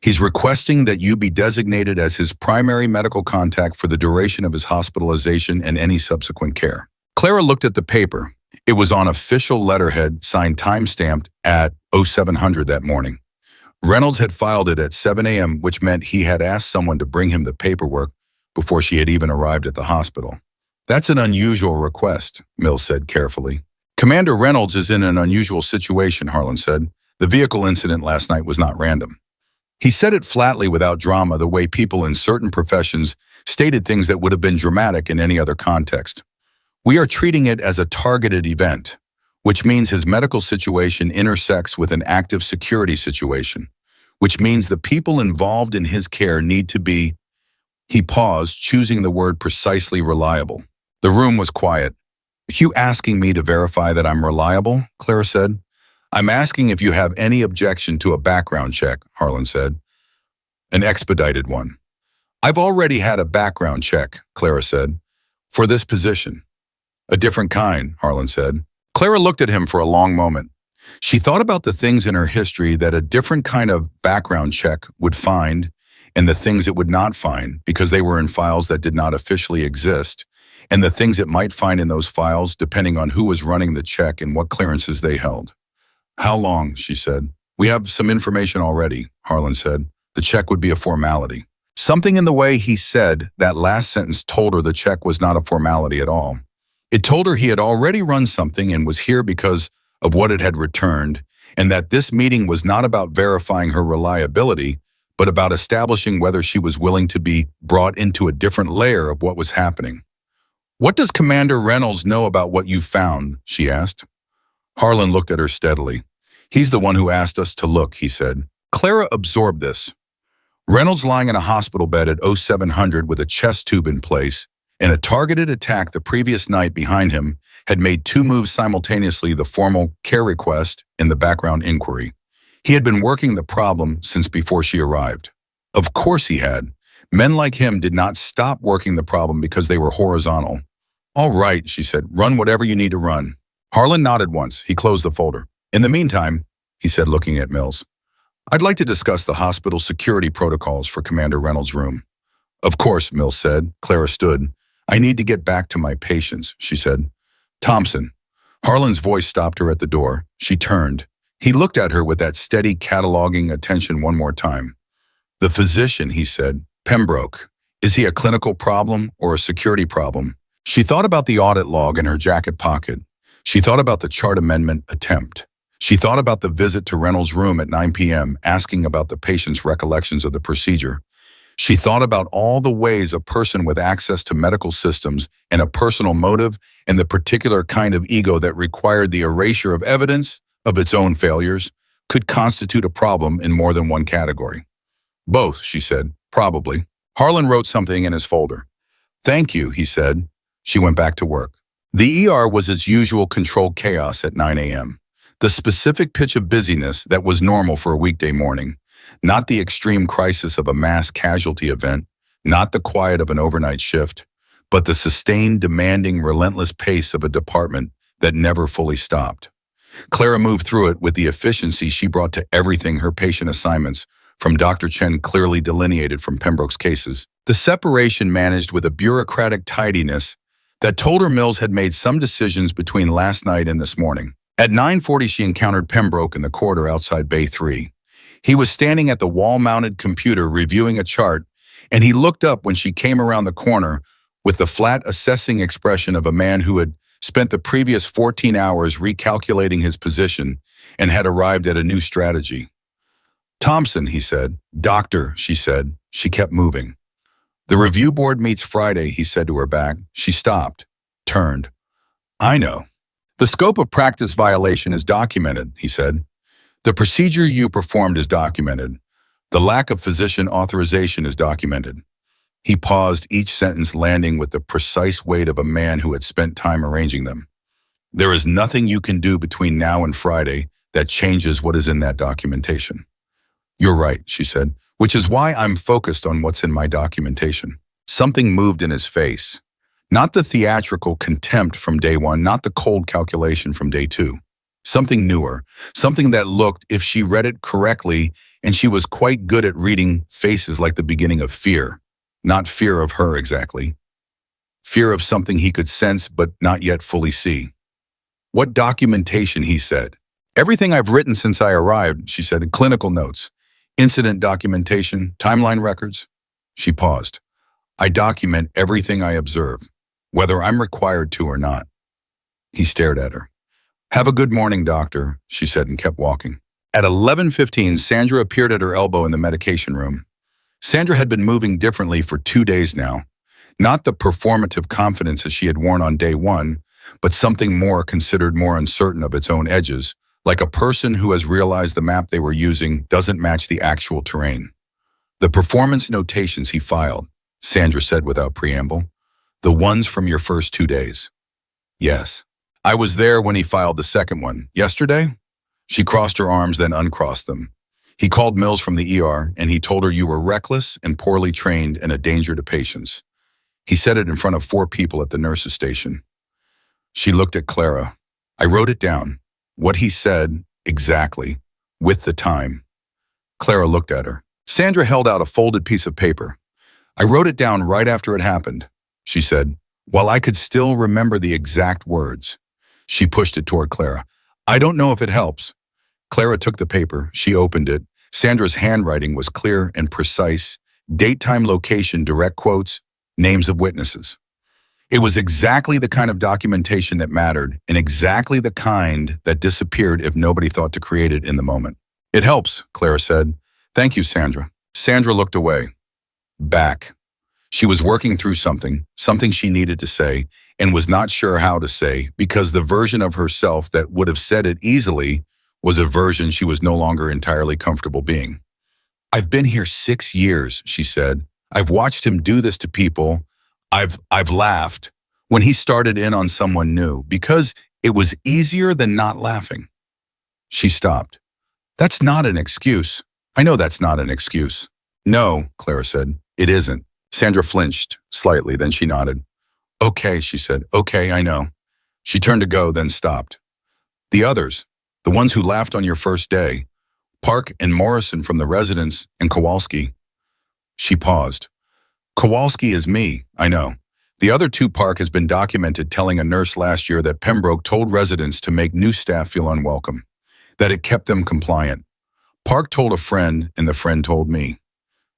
He's requesting that you be designated as his primary medical contact for the duration of his hospitalization and any subsequent care. Clara looked at the paper. It was on official letterhead, signed time-stamped at 0700 that morning. Reynolds had filed it at 7 a.m., which meant he had asked someone to bring him the paperwork before she had even arrived at the hospital. That's an unusual request, Mills said carefully. Commander Reynolds is in an unusual situation, Harlan said. The vehicle incident last night was not random. He said it flatly without drama, the way people in certain professions stated things that would have been dramatic in any other context. We are treating it as a targeted event, which means his medical situation intersects with an active security situation, which means the people involved in his care need to be, he paused, choosing the word precisely, reliable. The room was quiet. Are you asking me to verify that I'm reliable? Clara said. I'm asking if you have any objection to a background check, Harlan said. An expedited one. I've already had a background check, Clara said, for this position. A different kind, Harlan said. Clara looked at him for a long moment. She thought about the things in her history that a different kind of background check would find and the things it would not find because they were in files that did not officially exist, and the things it might find in those files depending on who was running the check and what clearances they held. How long, she said. We have some information already, Harlan said. The check would be a formality. Something in the way he said that last sentence told her the check was not a formality at all. It told her he had already run something and was here because of what it had returned, and that this meeting was not about verifying her reliability, but about establishing whether she was willing to be brought into a different layer of what was happening. What does Commander Reynolds know about what you found? She asked. Harlan looked at her steadily. He's the one who asked us to look, he said. Clara absorbed this. Reynolds lying in a hospital bed at 0700 with a chest tube in place, and a targeted attack the previous night behind him had made two moves simultaneously: the formal care request and the background inquiry. He had been working the problem since before she arrived. Of course he had. Men like him did not stop working the problem because they were horizontal. All right, she said, run whatever you need to run. Harlan nodded once. He closed the folder. In the meantime, he said, looking at Mills, I'd like to discuss the hospital security protocols for Commander Reynolds' room. Of course, Mills said. Clara stood. I need to get back to my patients, she said. Thompson. Harlan's voice stopped her at the door. She turned. He looked at her with that steady cataloging attention one more time. The physician, he said. Pembroke. Is he a clinical problem or a security problem? She thought about the audit log in her jacket pocket. She thought about the chart amendment attempt. She thought about the visit to Reynolds' room at 9 p.m., asking about the patient's recollections of the procedure. She thought about all the ways a person with access to medical systems and a personal motive and the particular kind of ego that required the erasure of evidence of its own failures could constitute a problem in more than one category. Both, she said, probably. Harlan wrote something in his folder. Thank you, he said. She went back to work. The ER was its usual controlled chaos at 9 a.m. The specific pitch of busyness that was normal for a weekday morning, not the extreme crisis of a mass casualty event, not the quiet of an overnight shift, but the sustained, demanding, relentless pace of a department that never fully stopped. Clara moved through it with the efficiency she brought to everything her patient assignments, from Dr. Chen clearly delineated from Pembroke's cases. The separation managed with a bureaucratic tidiness that told her Mills had made some decisions between last night and this morning. At 9:40, she encountered Pembroke in the corridor outside Bay 3. He was standing at the wall-mounted computer reviewing a chart, and he looked up when she came around the corner with the flat, assessing expression of a man who had spent the previous 14 hours recalculating his position and had arrived at a new strategy. Thompson, he said. Doctor, she said. She kept moving. The review board meets Friday, he said to her back. She stopped, turned. I know. The scope of practice violation is documented, he said. The procedure you performed is documented. The lack of physician authorization is documented. He paused, each sentence landing with the precise weight of a man who had spent time arranging them. There is nothing you can do between now and Friday that changes what is in that documentation. You're right, she said, which is why I'm focused on what's in my documentation. Something moved in his face. Not the theatrical contempt from day one, not the cold calculation from day two. Something newer, something that looked, if she read it correctly, and she was quite good at reading faces, like the beginning of fear. Not fear of her exactly. Fear of something he could sense but not yet fully see. What documentation, he said. Everything I've written since I arrived, she said, in clinical notes. Incident documentation, timeline records. She paused. I document everything I observe, whether I'm required to or not. He stared at her. Have a good morning, doctor, she said, and kept walking. At 11:15, Sandra appeared at her elbow in the medication room. Sandra had been moving differently for 2 days now. Not the performative confidence as she had worn on day one, but something more, considered more uncertain of its own edges, like a person who has realized the map they were using doesn't match the actual terrain. The performance notations he filed, Sandra said without preamble. The ones from your first 2 days. Yes. I was there when he filed the second one. Yesterday? She crossed her arms, then uncrossed them. He called Mills from the ER, and he told her you were reckless and poorly trained and a danger to patients. He said it in front of 4 people at the nurse's station. She looked at Clara. I wrote it down. What he said, exactly, with the time. Clara looked at her. Sandra held out a folded piece of paper. I wrote it down right after it happened, she said, while I could still remember the exact words. She pushed it toward Clara. I don't know if it helps. Clara took the paper. She opened it. Sandra's handwriting was clear and precise. Date, time, location, direct quotes, names of witnesses. It was exactly the kind of documentation that mattered, and exactly the kind that disappeared if nobody thought to create it in the moment. It helps, Clara said. Thank you, Sandra. Sandra looked away. Back. She was working through something she needed to say, and was not sure how to say because the version of herself that would have said it easily was a version she was no longer entirely comfortable being. I've been here 6 years, she said. I've watched him do this to people. I've laughed when he started in on someone new because it was easier than not laughing. She stopped. That's not an excuse. I know that's not an excuse. No, Clara said. It isn't. Sandra flinched slightly, then she nodded. Okay, she said. Okay, I know. She turned to go, then stopped. The others, the ones who laughed on your first day, Park and Morrison from the residence, and Kowalski. She paused. Kowalski is me, I know. The other two, Park has been documented telling a nurse last year that Pembroke told residents to make new staff feel unwelcome, that it kept them compliant. Park told a friend, and the friend told me.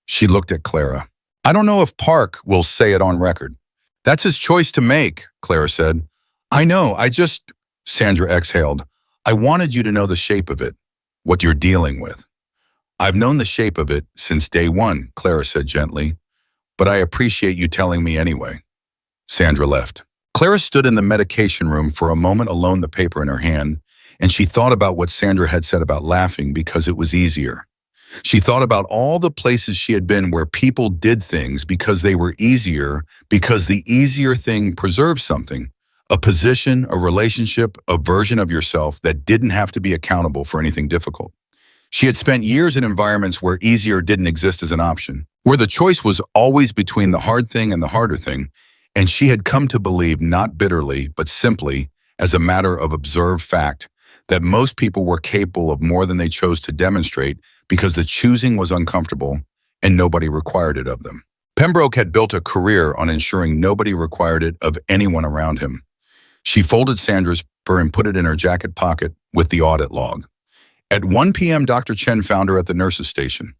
She looked at Clara. I don't know if Park will say it on record. That's his choice to make, Clara said. I know, Sandra exhaled. I wanted you to know the shape of it, what you're dealing with. I've known the shape of it since day one, Clara said gently, but I appreciate you telling me anyway. Sandra left. Clara stood in the medication room for a moment alone, the paper in her hand, and she thought about what Sandra had said about laughing because it was easier. She thought about all the places she had been where people did things because they were easier, because the easier thing preserved something, a position, a relationship, a version of yourself that didn't have to be accountable for anything difficult. She had spent years in environments where easier didn't exist as an option, where the choice was always between the hard thing and the harder thing, and she had come to believe, not bitterly, but simply as a matter of observed fact, that most people were capable of more than they chose to demonstrate because the choosing was uncomfortable and nobody required it of them. Pembroke had built a career on ensuring nobody required it of anyone around him. She folded Sandra's paper and put it in her jacket pocket with the audit log. At 1 p.m., Dr. Chen found her at the nurse's station.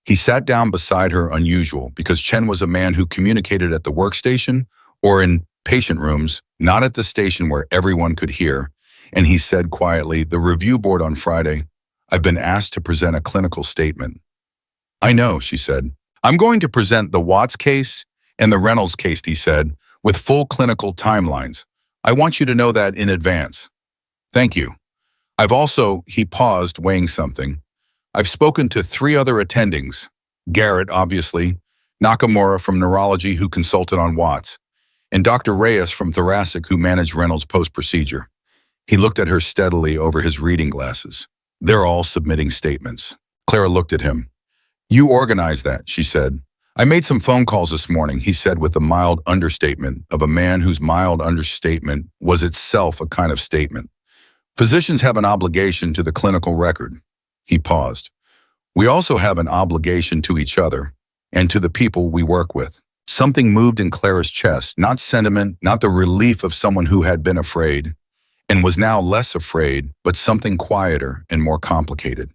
He sat down beside her, unusual, because Chen was a man who communicated at the workstation or in patient rooms, not at the station where everyone could hear. And he said quietly, the review board on Friday, I've been asked to present a clinical statement. I know, she said. I'm going to present the Watts case and the Reynolds case, he said, with full clinical timelines. I want you to know that in advance. Thank you. He paused, weighing something. I've spoken to 3 other attendings. Garrett, obviously, Nakamura from neurology who consulted on Watts, and Dr. Reyes from thoracic who managed Reynolds post-procedure. He looked at her steadily over his reading glasses. They're all submitting statements. Clara looked at him. You organized that, she said. I made some phone calls this morning, he said with a mild understatement of a man whose mild understatement was itself a kind of statement. Physicians have an obligation to the clinical record. He paused. We also have an obligation to each other and to the people we work with. Something moved in Clara's chest, not sentiment, not the relief of someone who had been afraid and was now less afraid, but something quieter and more complicated.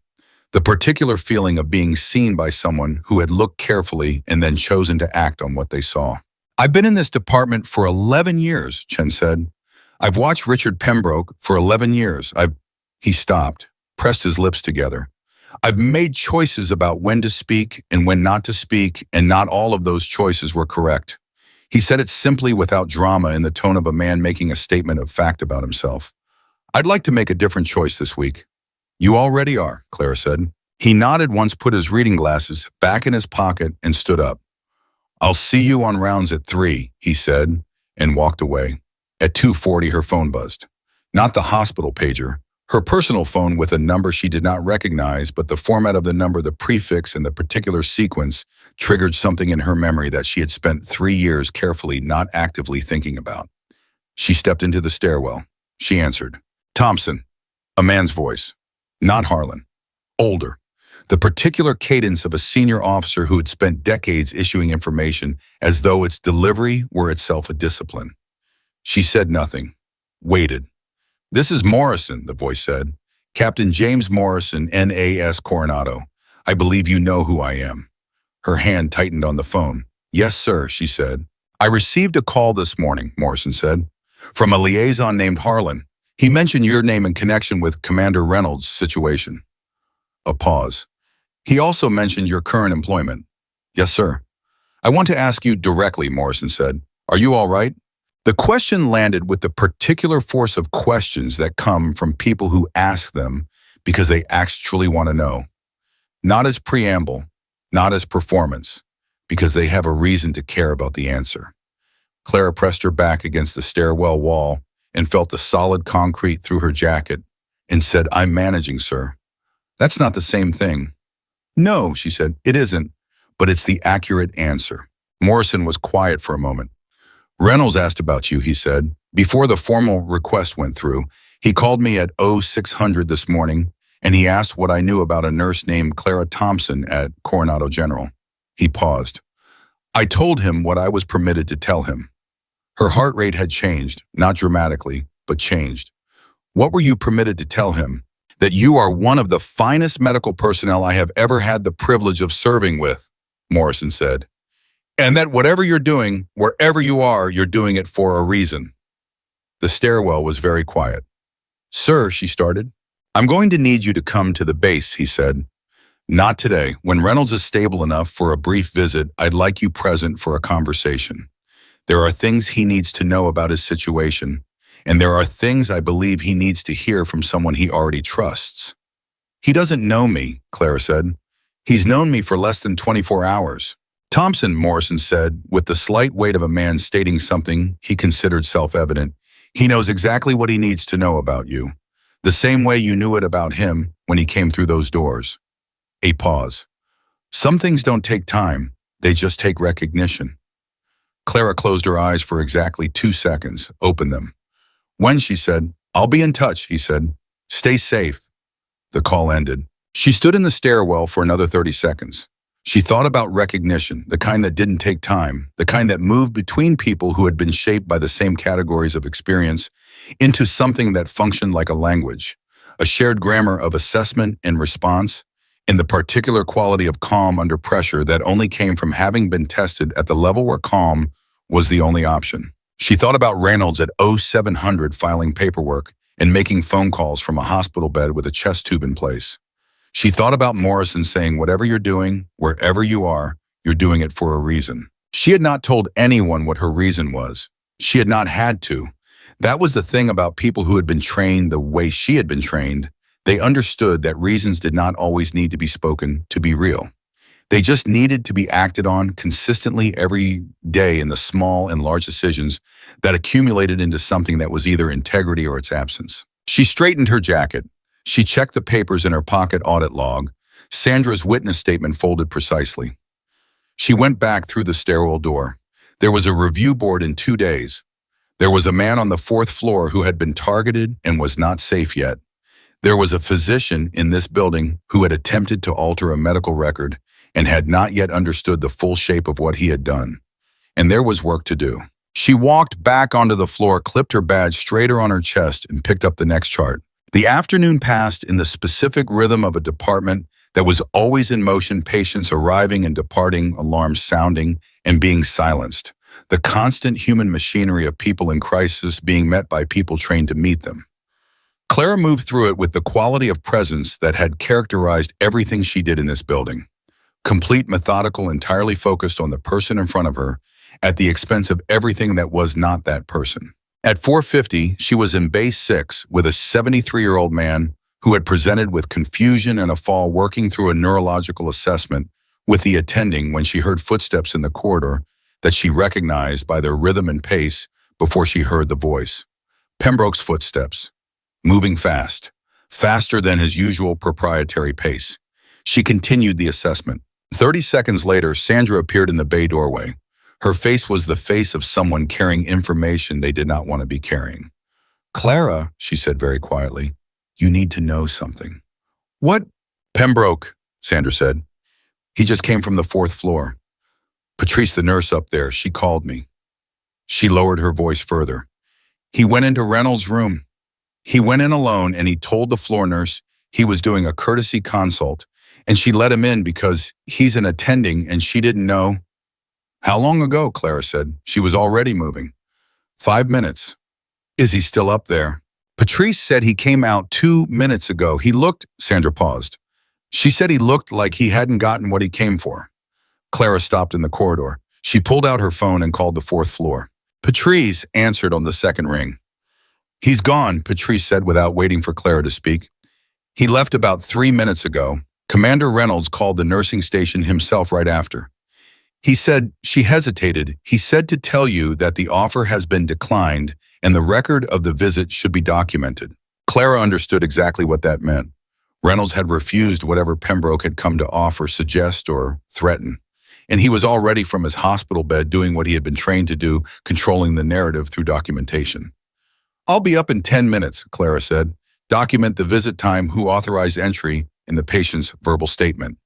The particular feeling of being seen by someone who had looked carefully and then chosen to act on what they saw. I've been in this department for 11 years, Chen said. I've watched Richard Pembroke for 11 years. He stopped, pressed his lips together. I've made choices about when to speak and when not to speak, and not all of those choices were correct. He said it simply without drama in the tone of a man making a statement of fact about himself. I'd like to make a different choice this week. You already are, Clara said. He nodded once, put his reading glasses back in his pocket, and stood up. I'll see you on rounds at 3, he said, and walked away. At 2:40, her phone buzzed. Not the hospital pager, her personal phone with a number she did not recognize, but the format of the number, the prefix, and the particular sequence triggered something in her memory that she had spent 3 years carefully, not actively thinking about. She stepped into the stairwell. She answered. Thompson, a man's voice. Not Harlan. Older. The particular cadence of a senior officer who had spent decades issuing information as though its delivery were itself a discipline. She said nothing. Waited. This is Morrison, the voice said. Captain James Morrison, NAS Coronado. I believe you know who I am. Her hand tightened on the phone. Yes, sir, she said. I received a call this morning, Morrison said, from a liaison named Harlan. He mentioned your name in connection with Commander Reynolds' situation. A pause. He also mentioned your current employment. Yes, sir. I want to ask you directly, Morrison said. Are you all right? The question landed with the particular force of questions that come from people who ask them because they actually want to know. Not as preamble, not as performance, because they have a reason to care about the answer. Clara pressed her back against the stairwell wall and felt the solid concrete through her jacket and said, I'm managing, sir. That's not the same thing. No, she said, it isn't, but it's the accurate answer. Morrison was quiet for a moment. Reynolds asked about you, he said. Before the formal request went through, he called me at 0600 this morning, and he asked what I knew about a nurse named Clara Thompson at Coronado General. He paused. I told him what I was permitted to tell him. Her heart rate had changed, not dramatically, but changed. What were you permitted to tell him? That you are one of the finest medical personnel I have ever had the privilege of serving with, Morrison said. And that whatever you're doing, wherever you are, you're doing it for a reason. The stairwell was very quiet. Sir, she started. I'm going to need you to come to the base, he said. Not today. When Reynolds is stable enough for a brief visit, I'd like you present for a conversation. There are things he needs to know about his situation, and there are things I believe he needs to hear from someone he already trusts. He doesn't know me, Clara said. He's known me for less than 24 hours. Thompson, Morrison said, with the slight weight of a man stating something he considered self-evident. He knows exactly what he needs to know about you, the same way you knew it about him when he came through those doors. A pause. Some things don't take time, they just take recognition. Clara closed her eyes for exactly 2 seconds, opened them. When, she said, I'll be in touch, he said. Stay safe. The call ended. She stood in the stairwell for another 30 seconds. She thought about recognition, the kind that didn't take time, the kind that moved between people who had been shaped by the same categories of experience into something that functioned like a language, a shared grammar of assessment and response, in the particular quality of calm under pressure that only came from having been tested at the level where calm was the only option. She thought about Reynolds at 0700 filing paperwork and making phone calls from a hospital bed with a chest tube in place. She thought about Morrison saying, whatever you're doing, wherever you are, you're doing it for a reason. She had not told anyone what her reason was. She had not had to. That was the thing about people who had been trained the way she had been trained. They understood that reasons did not always need to be spoken to be real. They just needed to be acted on consistently every day in the small and large decisions that accumulated into something that was either integrity or its absence. She straightened her jacket. She checked the papers in her pocket audit log, Sandra's witness statement folded precisely. She went back through the stairwell door. There was a review board in 2 days. There was a man on the 4th floor who had been targeted and was not safe yet. There was a physician in this building who had attempted to alter a medical record and had not yet understood the full shape of what he had done. And there was work to do. She walked back onto the floor, clipped her badge straighter on her chest, and picked up the next chart. The afternoon passed in the specific rhythm of a department that was always in motion, patients arriving and departing, alarms sounding and being silenced. The constant human machinery of people in crisis being met by people trained to meet them. Clara moved through it with the quality of presence that had characterized everything she did in this building. Complete, methodical, entirely focused on the person in front of her at the expense of everything that was not that person. At 4:50, she was in base 6 with a 73-year-old man who had presented with confusion and a fall working through a neurological assessment with the attending when she heard footsteps in the corridor that she recognized by their rhythm and pace before she heard the voice. Pembroke's footsteps, moving fast, faster than his usual proprietary pace. She continued the assessment. 30 seconds later, Sandra appeared in the bay doorway. Her face was the face of someone carrying information they did not want to be carrying. Clara, she said very quietly, you need to know something. What? Pembroke, Sandra said. He just came from the 4th floor. Patrice, the nurse up there, she called me. She lowered her voice further. He went into Reynolds' room. He went in alone and he told the floor nurse he was doing a courtesy consult, and she let him in because he's an attending and she didn't know. How long ago? Clara said. She was already moving. 5 minutes. Is he still up there? Patrice said he came out 2 minutes ago. He looked, Sandra paused. She said he looked like he hadn't gotten what he came for. Clara stopped in the corridor. She pulled out her phone and called the fourth floor. Patrice answered on the second ring. He's gone, Patrice said without waiting for Clara to speak. He left about 3 minutes ago. Commander Reynolds called the nursing station himself right after. He said, she hesitated. He said to tell you that the offer has been declined and the record of the visit should be documented. Clara understood exactly what that meant. Reynolds had refused whatever Pembroke had come to offer, suggest, or threaten. And he was already from his hospital bed doing what he had been trained to do, controlling the narrative through documentation. I'll be up in 10 minutes, Clara said. Document the visit time, who authorized entry in the patient's verbal statement.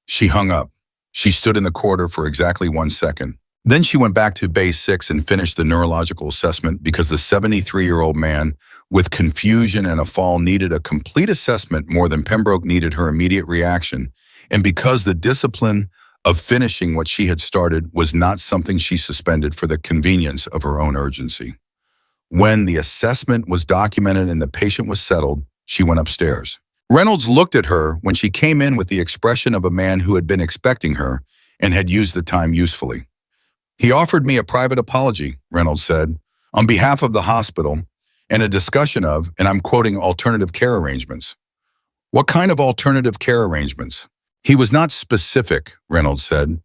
She hung up. She stood in the corridor for exactly 1 second. Then she went back to base 6 and finished the neurological assessment because the 73-year-old man with confusion and a fall needed a complete assessment more than Pembroke needed her immediate reaction, and because the discipline of finishing what she had started was not something she suspended for the convenience of her own urgency. When the assessment was documented and the patient was settled, she went upstairs. Reynolds looked at her when she came in with the expression of a man who had been expecting her and had used the time usefully. He offered me a private apology, Reynolds said, on behalf of the hospital, and a discussion of, and I'm quoting, alternative care arrangements. What kind of alternative care arrangements? He was not specific, Reynolds said.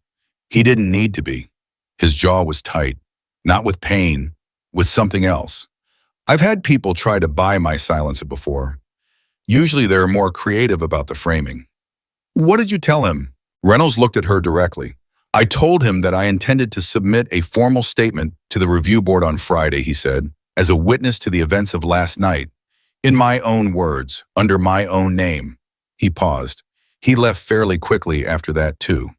He didn't need to be. His jaw was tight, not with pain, with something else. I've had people try to buy my silence before. Usually they're more creative about the framing. What did you tell him? Reynolds looked at her directly. I told him that I intended to submit a formal statement to the review board on Friday, he said, as a witness to the events of last night. In my own words, under my own name. He paused. He left fairly quickly after that, too.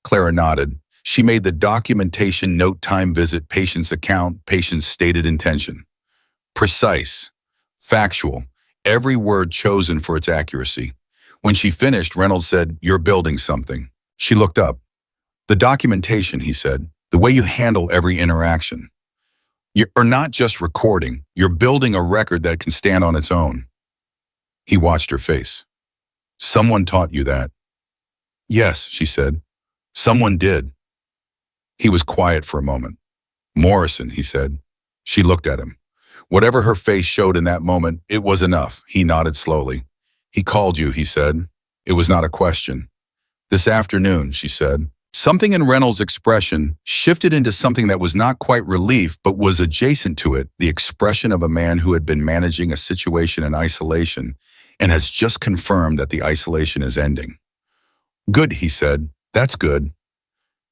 Clara nodded. She made the documentation note time visit, patient's account, patient's stated intention. Precise, factual, every word chosen for its accuracy. When she finished, Reynolds said, "You're building something." She looked up. The documentation, he said, the way you handle every interaction. You're not just recording, you're building a record that can stand on its own. He watched her face. Someone taught you that? Yes, she said. Someone did. He was quiet for a moment. Morrison, he said. She looked at him. Whatever her face showed in that moment, it was enough. He nodded slowly. He called you, he said. It was not a question. This afternoon, she said. Something in Reynolds' expression shifted into something that was not quite relief, but was adjacent to it, the expression of a man who had been managing a situation in isolation and has just confirmed that the isolation is ending. Good, he said. That's good.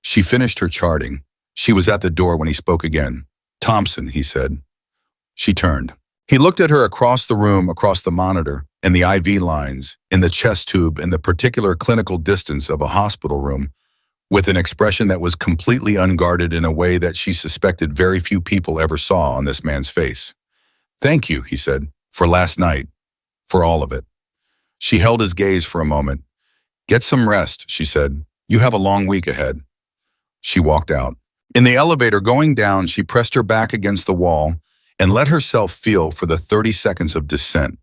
She finished her charting. She was at the door when he spoke again. Thompson, he said. She turned. He looked at her across the room, across the monitor, in the IV lines, in the chest tube, in the particular clinical distance of a hospital room, with an expression that was completely unguarded in a way that she suspected very few people ever saw on this man's face. Thank you, he said, for last night, for all of it. She held his gaze for a moment. Get some rest, she said. You have a long week ahead. She walked out. In the elevator going down, she pressed her back against the wall and let herself feel for the 30 seconds of descent.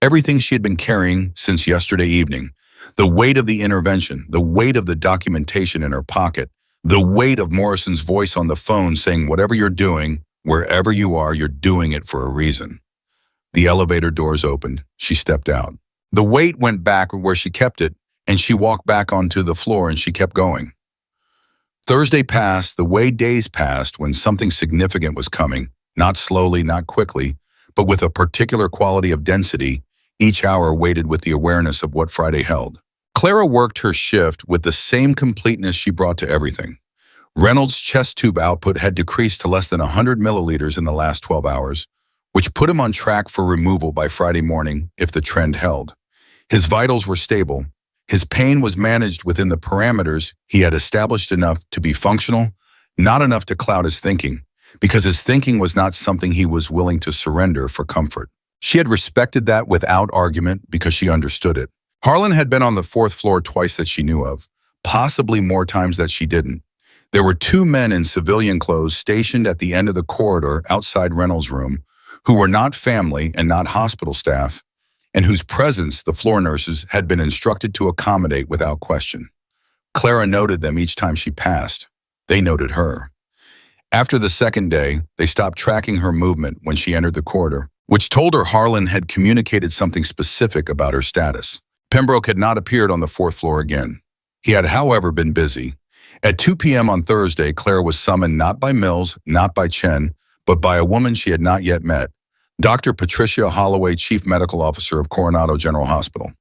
Everything she had been carrying since yesterday evening, the weight of the intervention, the weight of the documentation in her pocket, the weight of Morrison's voice on the phone saying whatever you're doing, wherever you are, you're doing it for a reason. The elevator doors opened. She stepped out. The weight went back where she kept it, and she walked back onto the floor and she kept going. Thursday passed the way days passed when something significant was coming, not slowly, not quickly, but with a particular quality of density. Each hour waited with the awareness of what Friday held. Clara worked her shift with the same completeness she brought to everything. Reynolds' chest tube output had decreased to less than 100 milliliters in the last 12 hours, which put him on track for removal by Friday morning if the trend held. His vitals were stable. His pain was managed within the parameters he had established, enough to be functional, not enough to cloud his thinking, because his thinking was not something he was willing to surrender for comfort. She had respected that without argument because she understood it. Harlan had been on the 4th floor twice that she knew of, possibly more times that she didn't. There were 2 men in civilian clothes stationed at the end of the corridor outside Reynolds' room who were not family and not hospital staff, and whose presence the floor nurses had been instructed to accommodate without question. Clara noted them each time she passed. They noted her. After the second day, they stopped tracking her movement when she entered the corridor, which told her Harlan had communicated something specific about her status. Pembroke had not appeared on the fourth floor again. He had, however, been busy. At 2 p.m. on Thursday, Clara was summoned not by Mills, not by Chen, but by a woman she had not yet met, Dr. Patricia Holloway, Chief Medical Officer of Coronado General Hospital.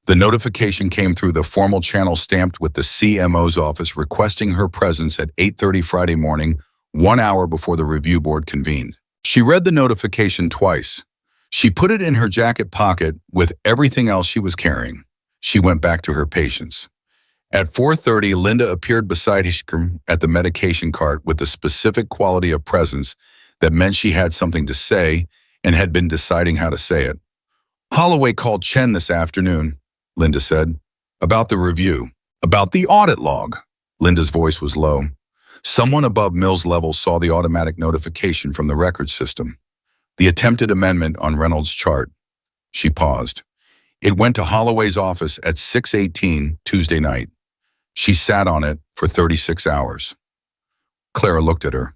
The notification came through the formal channel stamped with the CMO's office requesting her presence at 8:30 Friday morning, 1 hour before the review board convened. She read the notification twice. She put it in her jacket pocket with everything else she was carrying. She went back to her patients. At 4:30, Linda appeared beside him at the medication cart with the specific quality of presence that meant she had something to say and had been deciding how to say it. Holloway called Chen this afternoon, Linda said, about the review, about the audit log. Linda's voice was low. Someone above Mills' level saw the automatic notification from the record system. The attempted amendment on Reynolds' chart. She paused. It went to Holloway's office at 6:18 Tuesday night. She sat on it for 36 hours. Clara looked at her.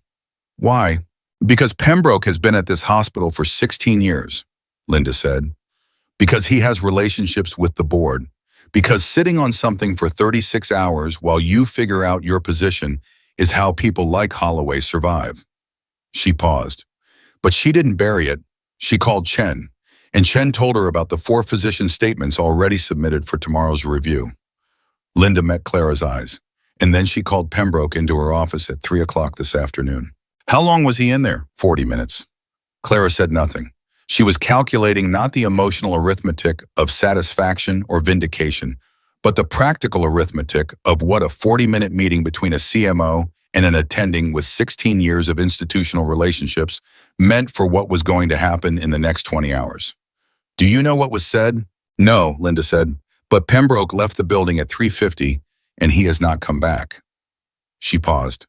Why? Because Pembroke has been at this hospital for 16 years, Linda said. Because he has relationships with the board. Because sitting on something for 36 hours while you figure out your position is how people like Holloway survive. She paused. But she didn't bury it. She called Chen, and Chen told her about the 4 physician statements already submitted for tomorrow's review. Linda met Clara's eyes, and then she called Pembroke into her office at 3 o'clock this afternoon. How long was he in there? 40 minutes. Clara said nothing. She was calculating not the emotional arithmetic of satisfaction or vindication, but the practical arithmetic of what a 40-minute meeting between a CMO and an attending with 16 years of institutional relationships meant for what was going to happen in the next 20 hours. Do you know what was said? No, Linda said, but Pembroke left the building at 3:50 and he has not come back. She paused.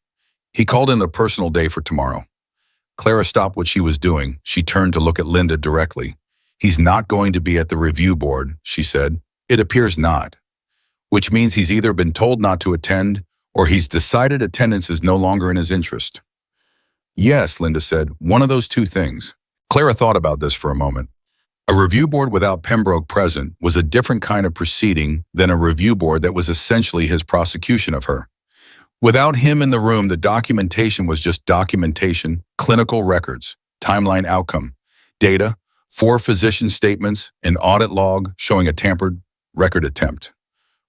He called in a personal day for tomorrow. Clara stopped what she was doing. She turned to look at Linda directly. He's not going to be at the review board, she said. It appears not. Which means he's either been told not to attend or he's decided attendance is no longer in his interest. Yes, Linda said, one of those two things. Clara thought about this for a moment. A review board without Pembroke present was a different kind of proceeding than a review board that was essentially his prosecution of her. Without him in the room, the documentation was just documentation, clinical records, timeline outcome, data, 4 physician statements, an audit log showing a tampered record attempt.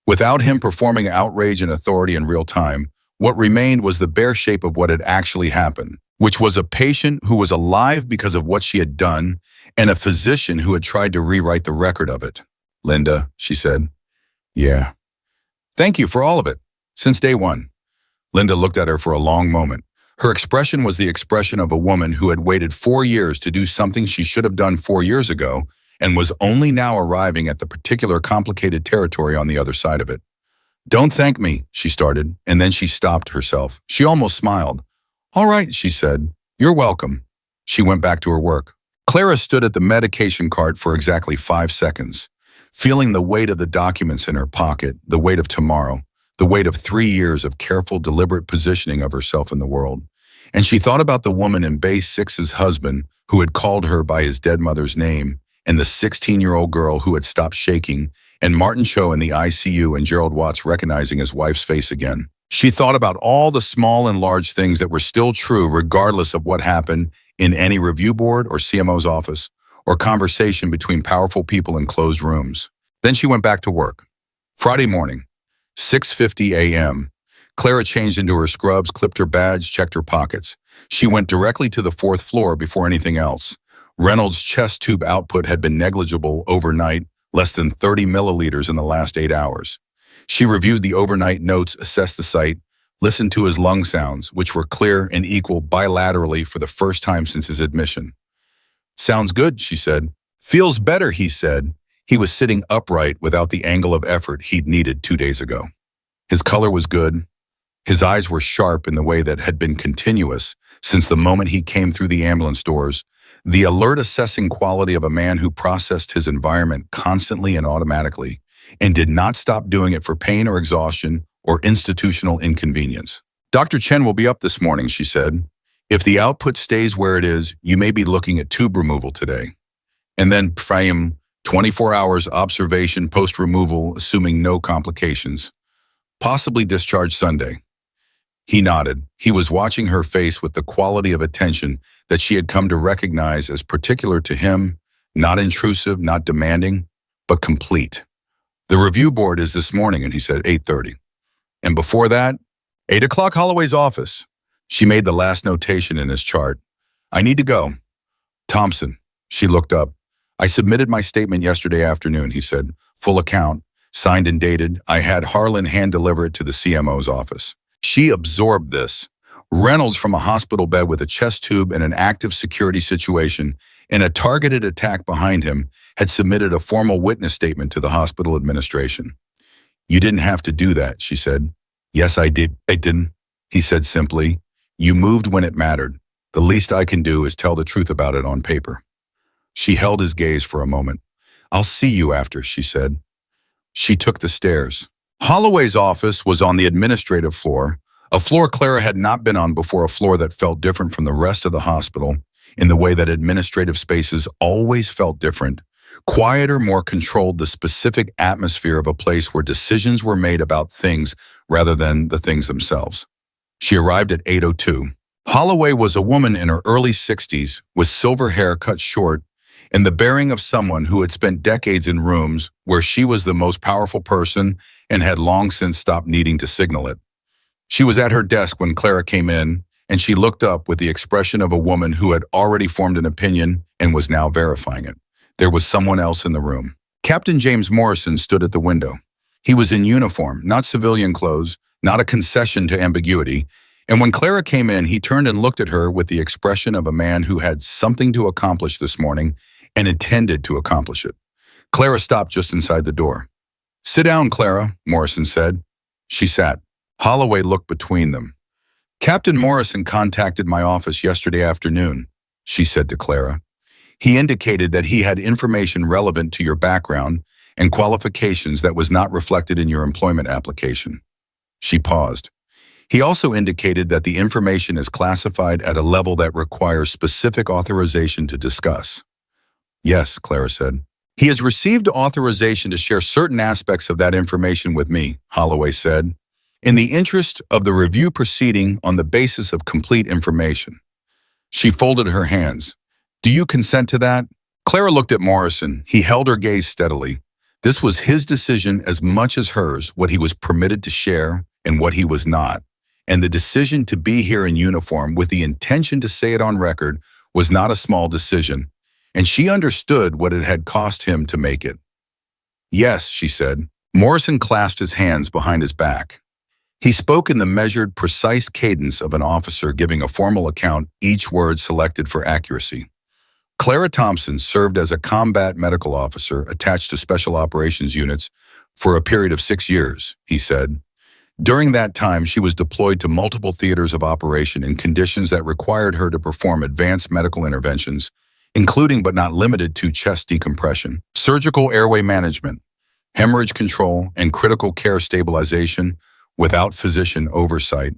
Without him performing outrage and authority in real time, what remained was the bare shape of what had actually happened, which was a patient who was alive because of what she had done and a physician who had tried to rewrite the record of it. Linda, she said. Yeah. Thank you for all of it, since day one. Linda looked at her for a long moment. Her expression was the expression of a woman who had waited 4 years to do something she should have done 4 years ago and was only now arriving at the particular complicated territory on the other side of it. Don't thank me, she started, and then she stopped herself. She almost smiled. All right, she said. You're welcome. She went back to her work. Clara stood at the medication cart for exactly 5 seconds, feeling the weight of the documents in her pocket, the weight of tomorrow, the weight of 3 years of careful, deliberate positioning of herself in the world. And she thought about the woman in Bay 6's husband who had called her by his dead mother's name, and the 16-year-old girl who had stopped shaking, and Martin Cho in the ICU and Gerald Watts recognizing his wife's face again. She thought about all the small and large things that were still true regardless of what happened in any review board or CMO's office or conversation between powerful people in closed rooms. Then she went back to work. Friday morning, 6:50 a.m. Clara changed into her scrubs, clipped her badge, checked her pockets. She went directly to the 4th floor before anything else. Reynolds' chest tube output had been negligible overnight, less than 30 milliliters in the last 8 hours. She reviewed the overnight notes, assessed the site, listened to his lung sounds, which were clear and equal bilaterally for the first time since his admission. Sounds good, she said. Feels better, he said. He was sitting upright without the angle of effort he'd needed 2 days ago. His color was good. His eyes were sharp in the way that had been continuous since the moment he came through the ambulance doors, the alert assessing quality of a man who processed his environment constantly and automatically, and did not stop doing it for pain or exhaustion or institutional inconvenience. Dr. Chen will be up this morning, she said. If the output stays where it is, you may be looking at tube removal today. And then frame 24 hours observation post-removal, assuming no complications. Possibly discharge Sunday. He nodded. He was watching her face with the quality of attention that she had come to recognize as particular to him, not intrusive, not demanding, but complete. The review board is this morning, and he said 8:30. And before that, 8 o'clock Holloway's office. She made the last notation in his chart. I need to go. Thompson. She looked up. I submitted my statement yesterday afternoon, he said. Full account, signed and dated. I had Harlan hand-deliver it to the CMO's office. She absorbed this. Reynolds, from a hospital bed with a chest tube and an active security situation and a targeted attack behind him, had submitted a formal witness statement to the hospital administration. You didn't have to do that, she said. Yes, I did. I didn't, he said simply. You moved when it mattered. The least I can do is tell the truth about it on paper. She held his gaze for a moment. I'll see you after, she said. She took the stairs. Holloway's office was on the administrative floor, a floor Clara had not been on before, a floor that felt different from the rest of the hospital in the way that administrative spaces always felt different, quieter, more controlled, the specific atmosphere of a place where decisions were made about things rather than the things themselves. She arrived at 8:02. Holloway was a woman in her early 60s with silver hair cut short and the bearing of someone who had spent decades in rooms where she was the most powerful person and had long since stopped needing to signal it. She was at her desk when Clara came in, and she looked up with the expression of a woman who had already formed an opinion and was now verifying it. There was someone else in the room. Captain James Morrison stood at the window. He was in uniform, not civilian clothes, not a concession to ambiguity, and when Clara came in, he turned and looked at her with the expression of a man who had something to accomplish this morning and intended to accomplish it. Clara stopped just inside the door. Sit down, Clara, Morrison said. She sat. Holloway looked between them. Captain Morrison contacted my office yesterday afternoon, she said to Clara. He indicated that he had information relevant to your background and qualifications that was not reflected in your employment application. She paused. He also indicated that the information is classified at a level that requires specific authorization to discuss. Yes, Clara said. He has received authorization to share certain aspects of that information with me, Holloway said, in the interest of the review proceeding on the basis of complete information. She folded her hands. Do you consent to that? Clara looked at Morrison. He held her gaze steadily. This was his decision as much as hers, what he was permitted to share and what he was not. And the decision to be here in uniform with the intention to say it on record was not a small decision, and she understood what it had cost him to make it. Yes, she said. Morrison clasped his hands behind his back. He spoke in the measured, precise cadence of an officer giving a formal account, each word selected for accuracy. Clara Thompson served as a combat medical officer attached to special operations units for a period of 6 years, he said. During that time, she was deployed to multiple theaters of operation in conditions that required her to perform advanced medical interventions, including but not limited to chest decompression, surgical airway management, hemorrhage control, and critical care stabilization without physician oversight,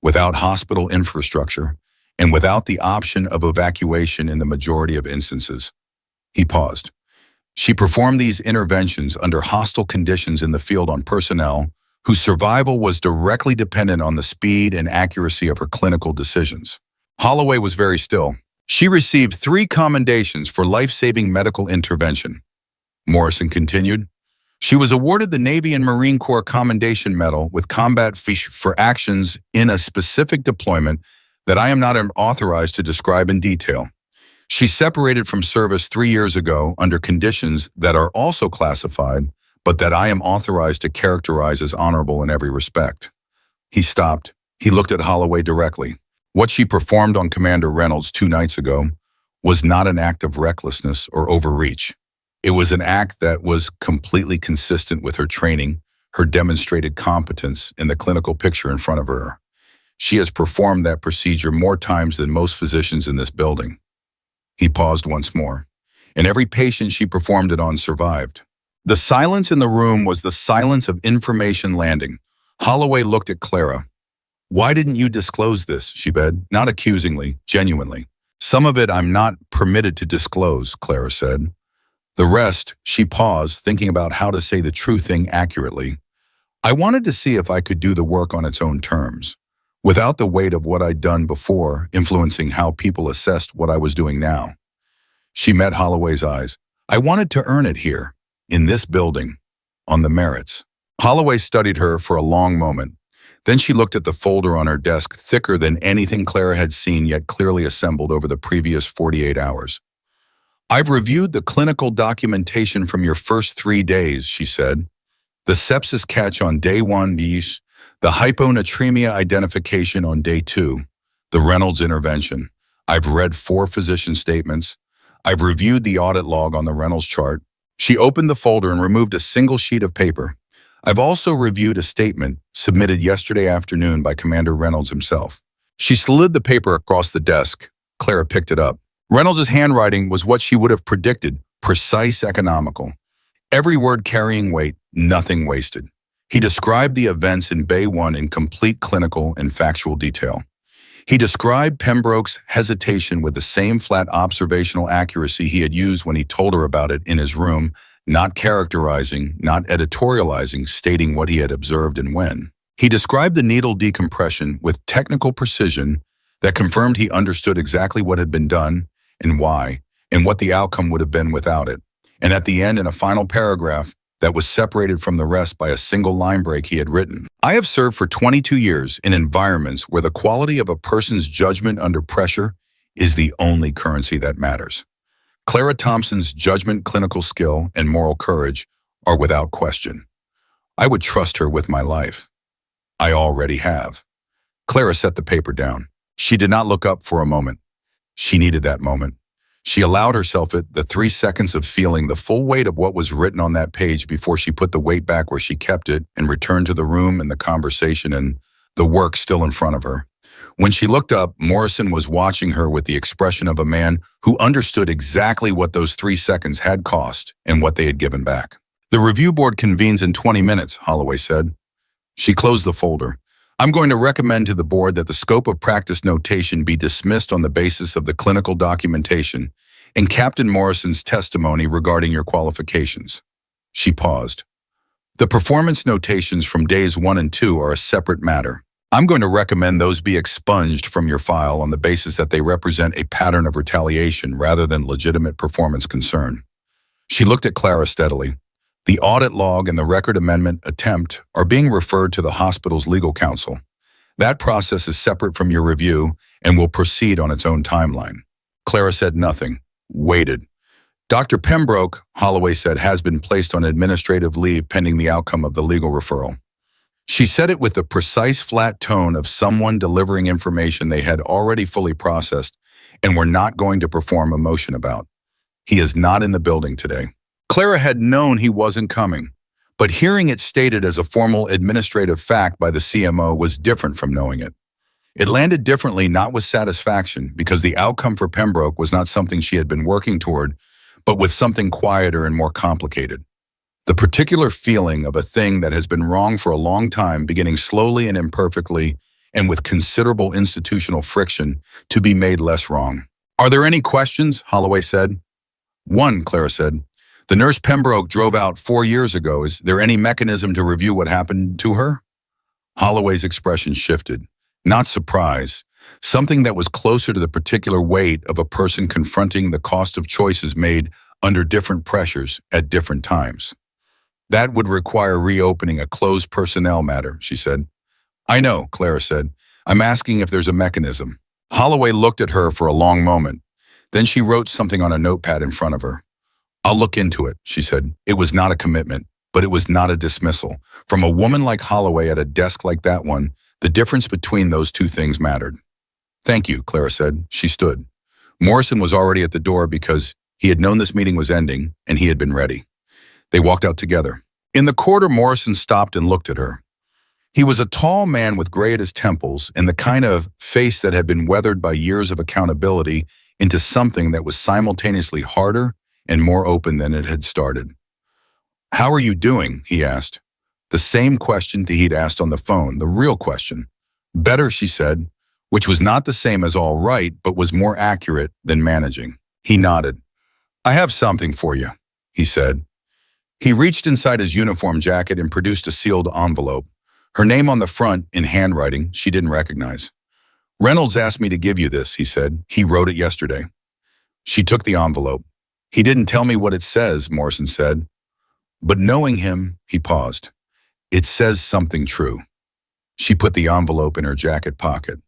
without hospital infrastructure, and without the option of evacuation in the majority of instances. He paused. She performed these interventions under hostile conditions in the field on personnel whose survival was directly dependent on the speed and accuracy of her clinical decisions. Holloway was very still. She received 3 commendations for life-saving medical intervention. Morrison continued. She was awarded the Navy and Marine Corps Commendation Medal with combat fish for actions in a specific deployment that I am not authorized to describe in detail. She separated from service 3 years ago under conditions that are also classified, but that I am authorized to characterize as honorable in every respect. He stopped. He looked at Holloway directly. What she performed on Commander Reynolds 2 nights ago was not an act of recklessness or overreach. It was an act that was completely consistent with her training, her demonstrated competence in the clinical picture in front of her. She has performed that procedure more times than most physicians in this building. He paused once more. And every patient she performed it on survived. The silence in the room was the silence of information landing. Holloway looked at Clara. Why didn't you disclose this? She begged, not accusingly, genuinely. Some of it I'm not permitted to disclose, Clara said. The rest, she paused, thinking about how to say the true thing accurately. I wanted to see if I could do the work on its own terms, without the weight of what I'd done before influencing how people assessed what I was doing now. She met Holloway's eyes. I wanted to earn it here, in this building, on the merits. Holloway studied her for a long moment. Then she looked at the folder on her desk, thicker than anything Clara had seen yet clearly assembled over the previous 48 hours. I've reviewed the clinical documentation from your first 3 days, she said. The sepsis catch on day 1, the hyponatremia identification on day 2, the Reynolds intervention. I've read 4 physician statements. I've reviewed the audit log on the Reynolds chart. She opened the folder and removed a single sheet of paper. I've also reviewed a statement submitted yesterday afternoon by Commander Reynolds himself. She slid the paper across the desk. Clara picked it up. Reynolds' handwriting was what she would have predicted, precise, economical. Every word carrying weight, nothing wasted. He described the events in Bay 1 in complete clinical and factual detail. He described Pembroke's hesitation with the same flat observational accuracy he had used when he told her about it in his room, not characterizing, not editorializing, stating what he had observed and when. He described the needle decompression with technical precision that confirmed he understood exactly what had been done and why, and what the outcome would have been without it. And at the end, in a final paragraph that was separated from the rest by a single line break, he had written, I have served for 22 years in environments where the quality of a person's judgment under pressure is the only currency that matters. Clara Thompson's judgment, clinical skill, and moral courage are without question. I would trust her with my life. I already have. Clara set the paper down. She did not look up for a moment. She needed that moment. She allowed herself the 3 seconds of feeling the full weight of what was written on that page before she put the weight back where she kept it and returned to the room and the conversation and the work still in front of her. When she looked up, Morrison was watching her with the expression of a man who understood exactly what those 3 seconds had cost and what they had given back. The review board convenes in 20 minutes, Holloway said. She closed the folder. I'm going to recommend to the board that the scope of practice notation be dismissed on the basis of the clinical documentation and Captain Morrison's testimony regarding your qualifications. She paused. The performance notations from days 1 and 2 are a separate matter. I'm going to recommend those be expunged from your file on the basis that they represent a pattern of retaliation rather than legitimate performance concern. She looked at Clara steadily. The audit log and the record amendment attempt are being referred to the hospital's legal counsel. That process is separate from your review and will proceed on its own timeline. Clara said nothing, waited. Dr. Pembroke, Holloway said, has been placed on administrative leave pending the outcome of the legal referral. She said it with the precise flat tone of someone delivering information they had already fully processed and were not going to perform a motion about. He is not in the building today. Clara had known he wasn't coming, but hearing it stated as a formal administrative fact by the CMO was different from knowing it. It landed differently, not with satisfaction, because the outcome for Pembroke was not something she had been working toward, but with something quieter and more complicated. The particular feeling of a thing that has been wrong for a long time, beginning slowly and imperfectly, and with considerable institutional friction, to be made less wrong. Are there any questions? Holloway said. One, Clara said. The nurse Pembroke drove out 4 years ago. Is there any mechanism to review what happened to her? Holloway's expression shifted. Not surprise. Something that was closer to the particular weight of a person confronting the cost of choices made under different pressures at different times. That would require reopening a closed personnel matter, she said. I know, Clara said. I'm asking if there's a mechanism. Holloway looked at her for a long moment. Then she wrote something on a notepad in front of her. I'll look into it, she said. It was not a commitment, but it was not a dismissal. From a woman like Holloway at a desk like that one, the difference between those two things mattered. Thank you, Clara said. She stood. Morrison was already at the door because he had known this meeting was ending and he had been ready. They walked out together. In the corridor, Morrison stopped and looked at her. He was a tall man with gray at his temples and the kind of face that had been weathered by years of accountability into something that was simultaneously harder and more open than it had started. How are you doing? He asked. The same question that he'd asked on the phone, the real question. Better, she said, which was not the same as all right, but was more accurate than managing. He nodded. I have something for you, he said. He reached inside his uniform jacket and produced a sealed envelope, her name on the front in handwriting she didn't recognize. Reynolds asked me to give you this, he said. He wrote it yesterday. She took the envelope. He didn't tell me what it says, Morrison said. But knowing him, he paused. It says something true. She put the envelope in her jacket pocket.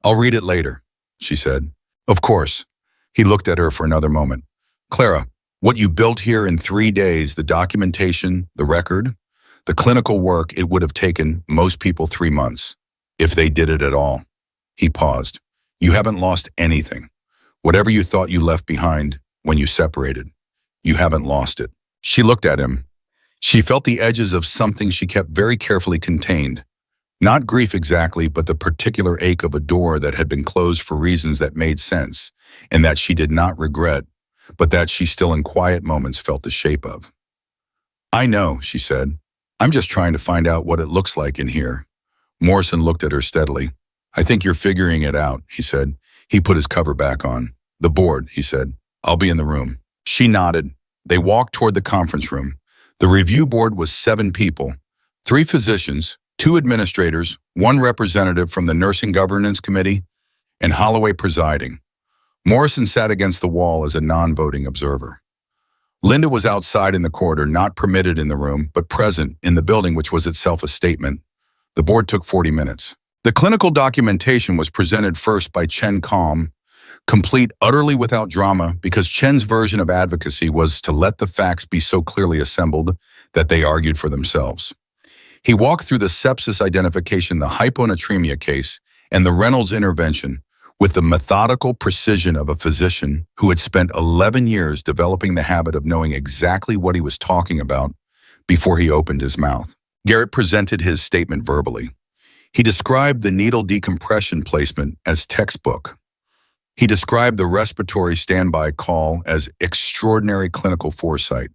I'll read it later, she said. Of course. He looked at her for another moment. Clara, what you built here in 3 days, the documentation, the record, the clinical work, it would have taken most people 3 months, if they did it at all. He paused. You haven't lost anything. Whatever you thought you left behind when you separated, you haven't lost it. She looked at him. She felt the edges of something she kept very carefully contained. Not grief exactly, but the particular ache of a door that had been closed for reasons that made sense, and that she did not regret, but that she still in quiet moments felt the shape of. I know, she said. I'm just trying to find out what it looks like in here. Morrison looked at her steadily. I think you're figuring it out, he said. He put his cover back on. The board, he said. I'll be in the room. She nodded. They walked toward the conference room. The review board was 7 people, 3 physicians, 2 administrators, 1 representative from the Nursing Governance Committee, and Holloway presiding. Morrison sat against the wall as a non-voting observer. Linda was outside in the corridor, not permitted in the room, but present in the building, which was itself a statement. The board took 40 minutes. The clinical documentation was presented first by Chen Calm, complete utterly without drama, because Chen's version of advocacy was to let the facts be so clearly assembled that they argued for themselves. He walked through the sepsis identification, the hyponatremia case, and the Reynolds intervention with the methodical precision of a physician who had spent 11 years developing the habit of knowing exactly what he was talking about before he opened his mouth. Garrett presented his statement verbally. He described the needle decompression placement as textbook. He described the respiratory standby call as extraordinary clinical foresight.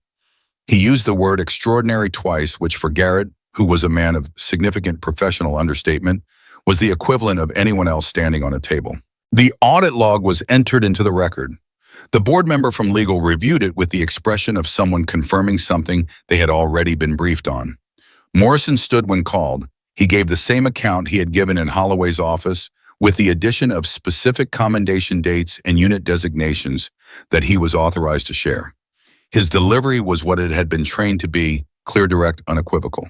He used the word extraordinary twice, which for Garrett, who was a man of significant professional understatement, was the equivalent of anyone else standing on a table. The audit log was entered into the record. The board member from legal reviewed it with the expression of someone confirming something they had already been briefed on. Morrison stood when called. He gave the same account he had given in Holloway's office, with the addition of specific commendation dates and unit designations that he was authorized to share. His delivery was what it had been trained to be, clear, direct, unequivocal.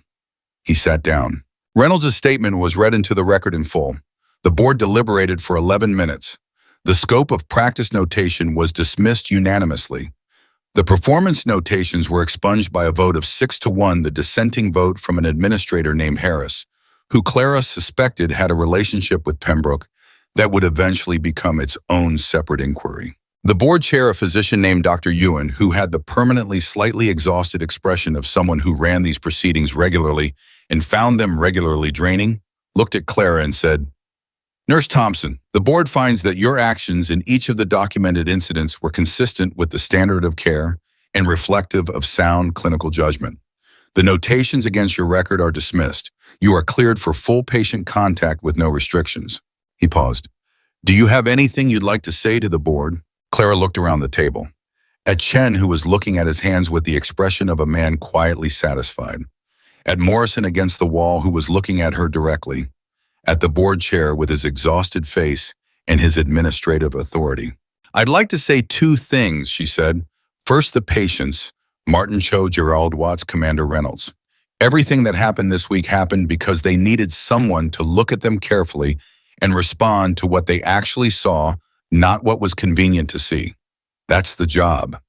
He sat down. Reynolds' statement was read into the record in full. The board deliberated for 11 minutes. The scope of practice notation was dismissed unanimously. The performance notations were expunged by a vote of 6-1, the dissenting vote from an administrator named Harris, who Clara suspected had a relationship with Pembroke that would eventually become its own separate inquiry. The board chair, a physician named Dr. Ewan, who had the permanently slightly exhausted expression of someone who ran these proceedings regularly and found them regularly draining, looked at Clara and said, Nurse Thompson, the board finds that your actions in each of the documented incidents were consistent with the standard of care and reflective of sound clinical judgment. The notations against your record are dismissed. You are cleared for full patient contact with no restrictions. He paused. Do you have anything you'd like to say to the board? Clara looked around the table. At Chen, who was looking at his hands with the expression of a man quietly satisfied. At Morrison against the wall, who was looking at her directly. At the board chair with his exhausted face and his administrative authority. I'd like to say 2 things, she said. First, the patients, Martin Cho, Gerald Watts, Commander Reynolds. Everything that happened this week happened because they needed someone to look at them carefully and respond to what they actually saw, not what was convenient to see. That's the job.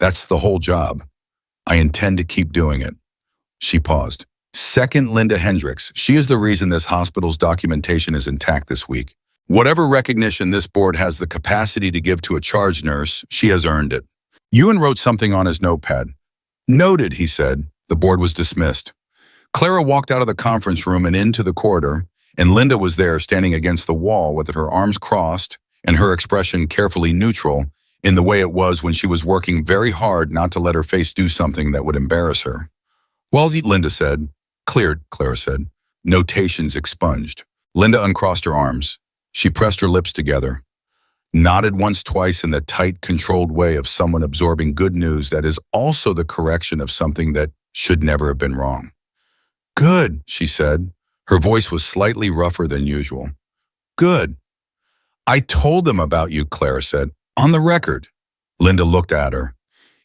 That's the whole job. I intend to keep doing it. She paused. Second, Linda Hendricks. She is the reason this hospital's documentation is intact this week. Whatever recognition this board has the capacity to give to a charge nurse, she has earned it. Ewan wrote something on his notepad. Noted, he said. The board was dismissed. Clara walked out of the conference room and into the corridor, and Linda was there standing against the wall with her arms crossed and her expression carefully neutral in the way it was when she was working very hard not to let her face do something that would embarrass her. Well, Linda said. Cleared, Clara said. Notations expunged. Linda uncrossed her arms. She pressed her lips together, nodded once, twice in the tight, controlled way of someone absorbing good news that is also the correction of something that should never have been wrong. Good, she said. Her voice was slightly rougher than usual. Good. I told them about you, Clara said. On the record. Linda looked at her.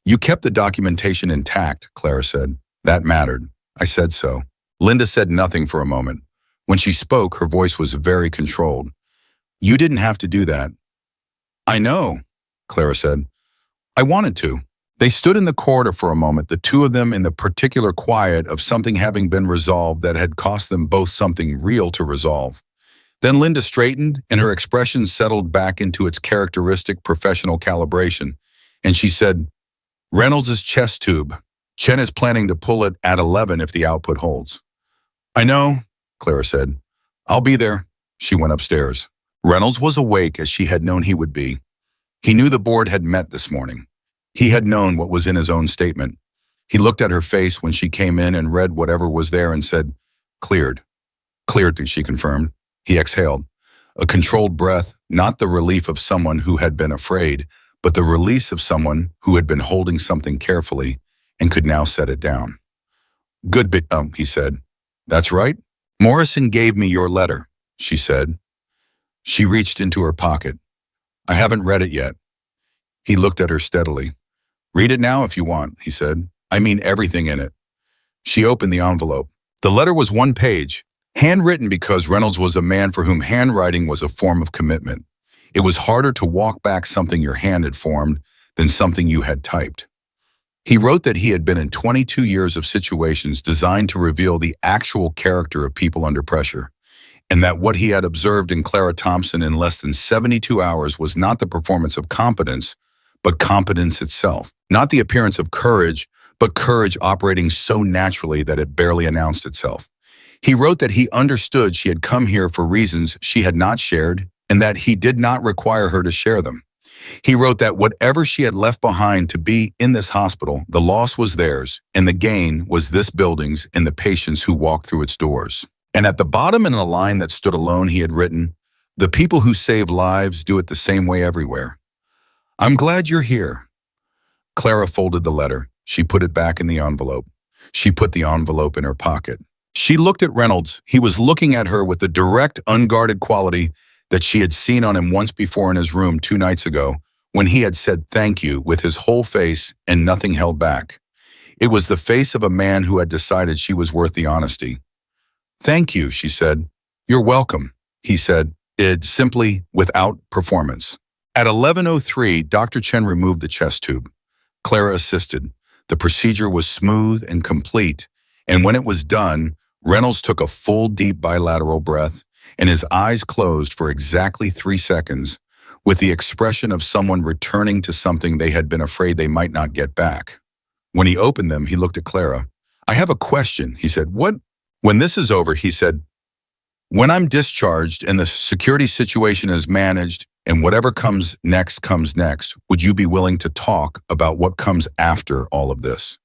You kept the documentation intact, Clara said. That mattered. I said so. Linda said nothing for a moment. When she spoke, her voice was very controlled. You didn't have to do that. I know, Clara said. I wanted to. They stood in the corridor for a moment, the two of them in the particular quiet of something having been resolved that had cost them both something real to resolve. Then Linda straightened, and her expression settled back into its characteristic professional calibration, and she said, Reynolds' chest tube. Chen is planning to pull it at 11 if the output holds. I know, Clara said. I'll be there. She went upstairs. Reynolds was awake as she had known he would be. He knew the board had met this morning. He had known what was in his own statement. He looked at her face when she came in and read whatever was there and said, Cleared. Cleared, she confirmed. He exhaled. A controlled breath, not the relief of someone who had been afraid, but the release of someone who had been holding something carefully and could now set it down. Good bit, he said. That's right. Morrison gave me your letter, she said. She reached into her pocket. I haven't read it yet. He looked at her steadily. Read it now if you want, he said. I mean everything in it. She opened the envelope. The letter was one page, handwritten because Reynolds was a man for whom handwriting was a form of commitment. It was harder to walk back something your hand had formed than something you had typed. He wrote that he had been in 22 years of situations designed to reveal the actual character of people under pressure, and that what he had observed in Clara Thompson in less than 72 hours was not the performance of competence, but competence itself. Not the appearance of courage, but courage operating so naturally that it barely announced itself. He wrote that he understood she had come here for reasons she had not shared, and that he did not require her to share them. He wrote that whatever she had left behind to be in this hospital, the loss was theirs, and the gain was this building's and the patients who walked through its doors. And at the bottom, in a line that stood alone, he had written, the people who save lives do it the same way everywhere. I'm glad you're here. Clara folded the letter. She put it back in the envelope. She put the envelope in her pocket. She looked at Reynolds. He was looking at her with the direct, unguarded quality that she had seen on him once before in his room 2 nights ago, when he had said thank you with his whole face and nothing held back. It was the face of a man who had decided she was worth the honesty. Thank you, she said. You're welcome, he said, simply without performance. At 11:03, Dr. Chen removed the chest tube. Clara assisted. The procedure was smooth and complete, and when it was done, Reynolds took a full, deep bilateral breath, and his eyes closed for exactly 3 seconds, with the expression of someone returning to something they had been afraid they might not get back. When he opened them, he looked at Clara. I have a question, he said. What? When this is over, he said, when I'm discharged and the security situation is managed and whatever comes next, would you be willing to talk about what comes after all of this?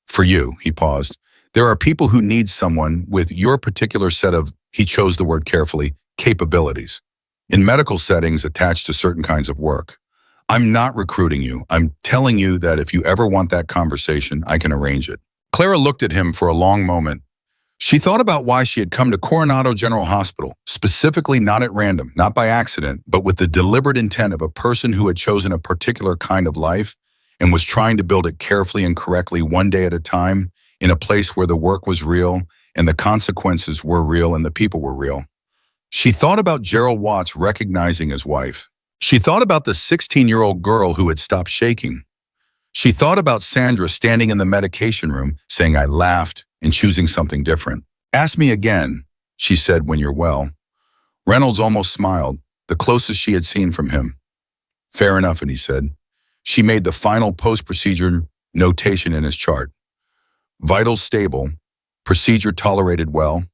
For you, he paused. There are people who need someone with your particular set of, he chose the word carefully, capabilities, in medical settings attached to certain kinds of work. I'm not recruiting you. I'm telling you that if you ever want that conversation, I can arrange it. Clara looked at him for a long moment. She thought about why she had come to Coronado General Hospital, specifically not at random, not by accident, but with the deliberate intent of a person who had chosen a particular kind of life and was trying to build it carefully and correctly one day at a time in a place where the work was real and the consequences were real and the people were real. She thought about Gerald Watts recognizing his wife. She thought about the 16-year-old girl who had stopped shaking. She thought about Sandra standing in the medication room saying, I laughed, and choosing something different. Ask me again, she said, when you're well. Reynolds almost smiled, the closest she had seen from him. Fair enough, and he said. She made the final post-procedure notation in his chart. Vitals stable, procedure tolerated well,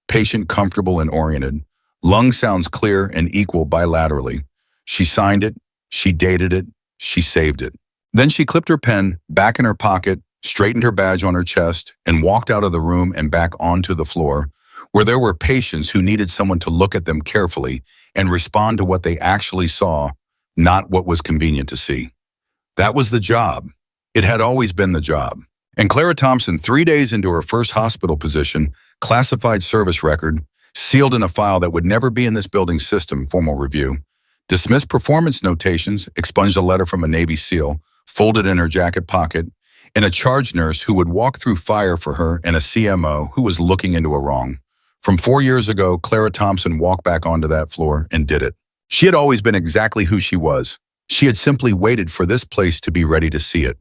patient comfortable and oriented, lung sounds clear and equal bilaterally. She signed it, she dated it, she saved it. Then she clipped her pen back in her pocket, straightened her badge on her chest, and walked out of the room and back onto the floor, where there were patients who needed someone to look at them carefully and respond to what they actually saw, not what was convenient to see. That was the job. It had always been the job. And Clara Thompson, 3 days into her first hospital position, classified service record, sealed in a file that would never be in this building's system, formal review, dismissed performance notations, expunged a letter from a Navy SEAL, folded in her jacket pocket, and a charge nurse who would walk through fire for her and a CMO who was looking into a wrong. From 4 years ago, Clara Thompson walked back onto that floor and did it. She had always been exactly who she was. She had simply waited for this place to be ready to see it.